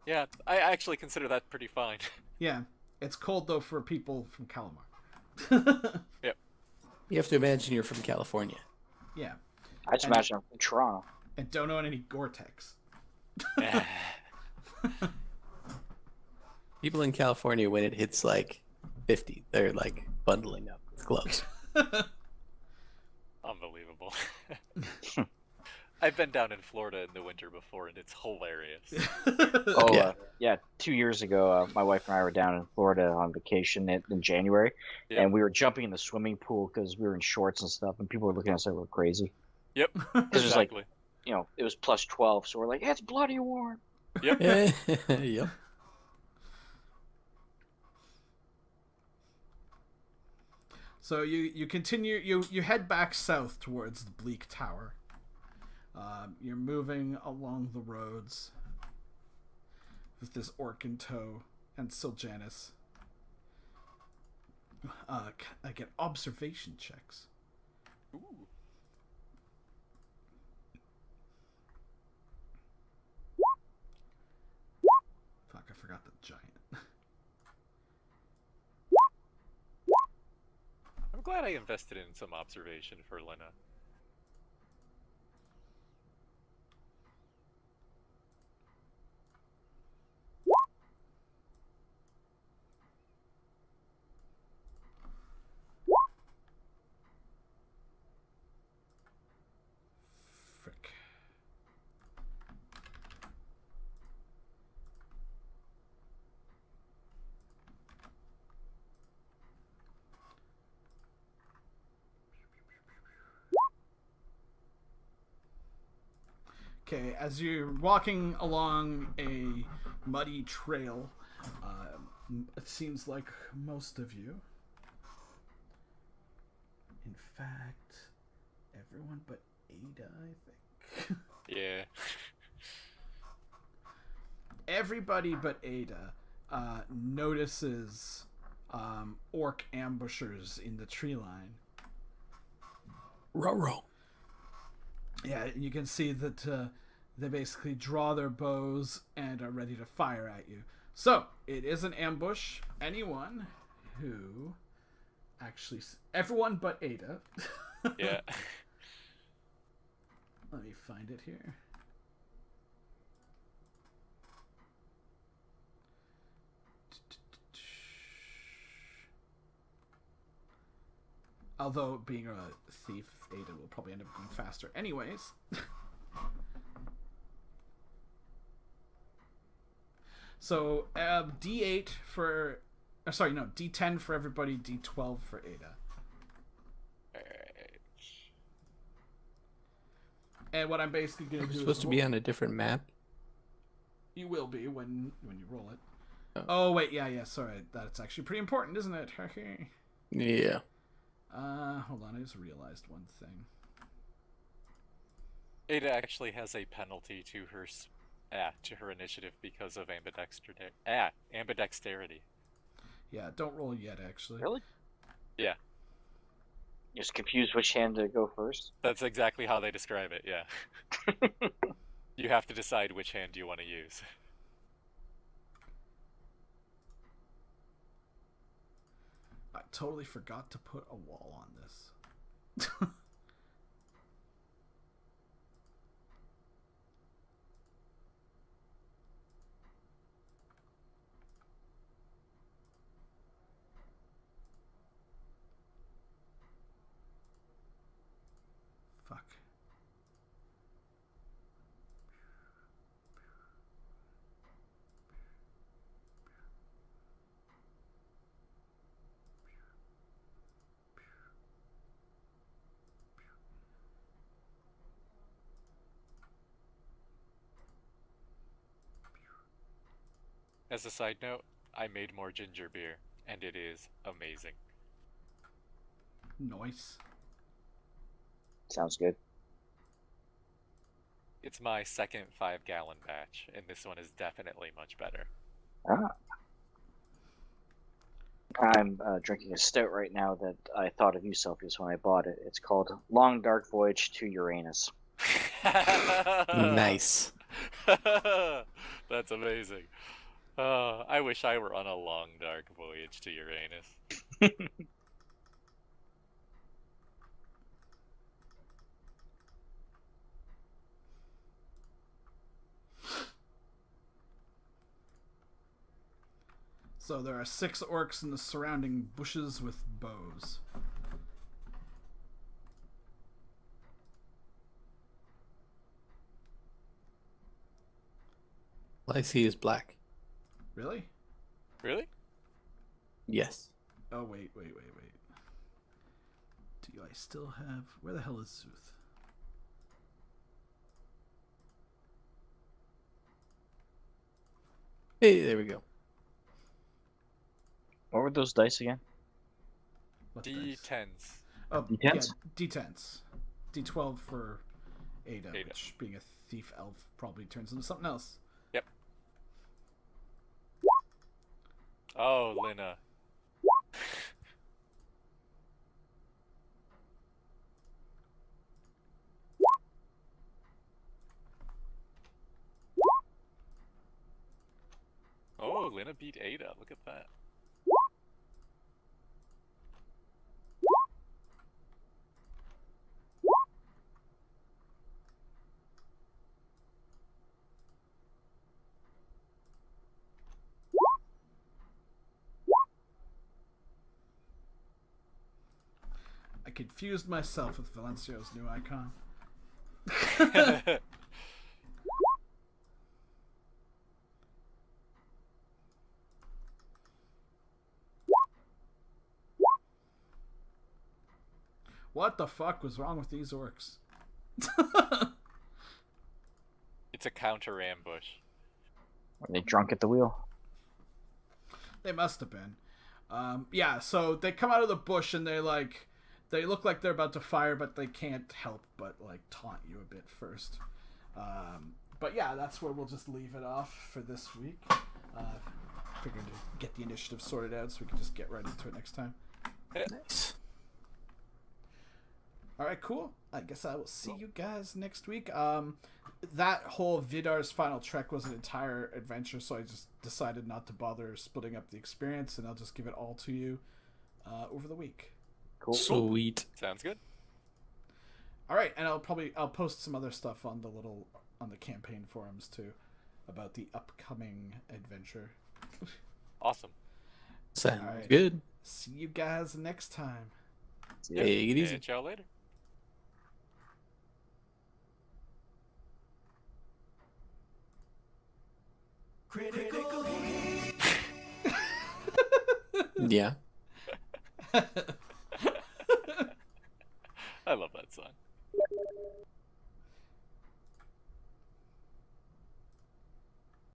Yeah, I actually consider that pretty fine. Yeah, it's cold though for people from Calamar. Yep. You have to imagine you're from California. Yeah, I just imagine I'm from Toronto. and don't own any Gore-Tex. People in California, when it hits like 50, they're like bundling up with gloves. Unbelievable. I've been down in Florida in the winter before, and it's hilarious. Oh, Yeah. yeah. 2 years ago, my wife and I were down in Florida on vacation in January, Yeah. and we were jumping in the swimming pool because we were in shorts and stuff, and people were looking at us like we're crazy. Yep, This was like, exactly. it was plus 12, so we're like, it's bloody warm. Yep. Yep. So you continue, you head back south towards the Bleak Tower. You're moving along the roads with this orc in tow and Siljanus. I get observation checks. Ooh. Fuck, I forgot the giant. I'm glad I invested in some observation for Lena. Frick. Okay, as you're walking along a muddy trail, it seems like most of you, in fact, everyone but Ada, I think. Yeah. Everybody but Ada notices orc ambushers in the tree line. Row. Yeah, you can see that they basically draw their bows and are ready to fire at you. So, it is an ambush. Anyone who actually... Everyone but Ada. Yeah. Let me find it here. Although, being a thief, Ada will probably end up going faster anyways. So, D8 for... sorry, no, D10 for everybody, D12 for Ada. Alright. And what I'm basically going to We're do supposed is... to be on a different map. You will be when you roll it. Oh, wait, yeah, sorry. That's actually pretty important, isn't it? Yeah. Hold on, I just realized one thing. Ada actually has a penalty to her initiative because of ambidexterity. Yeah, don't roll yet, actually. Really? Yeah. Just confused which hand to go first. That's exactly how they describe it, yeah. You have to decide which hand you want to use. I totally forgot to put a wall on this. Fuck. As a side note, I made more ginger beer, and it is amazing. Nice. Sounds good. It's my second 5-gallon batch, and this one is definitely much better. Ah. I'm drinking a stout right now that I thought of you, Celsius, when I bought it. It's called Long Dark Voyage to Uranus. Nice. That's amazing. I wish I were on a long dark voyage to Uranus. So there are 6 orcs in the surrounding bushes with bows. All I see is black. Really? Really? Yes. Oh, wait. Do I still have... Where the hell is Sooth? Hey, there we go. What were those dice again? What dice? D10s. Oh, D10s? yeah, D10s. D12 for Ada, Ada. which being a thief elf probably turns into something else. Yep. Oh, Lina. Oh, Lina beat Ada. Look at that. I confused myself with Valencio's new icon. What the fuck was wrong with these orcs? It's a counter ambush. Were they drunk at the wheel? They must have been. Yeah, so they come out of the bush and they look like they're about to fire, but they can't help but like taunt you a bit first. But yeah, that's where we'll just leave it off for this week. Figured to get the initiative sorted out so we can just get right into it next time. Nice. All right, cool. I guess I will see you guys next week. That whole Vidar's final trek was an entire adventure, so I just decided not to bother splitting up the experience, and I'll just give it all to you over the week. Cool. Sweet. Sounds good. All right, and I'll post some other stuff on the campaign forums too about the upcoming adventure. Awesome. Sounds All right. good. See you guys next time. Take it easy. Catch y'all later. Yeah.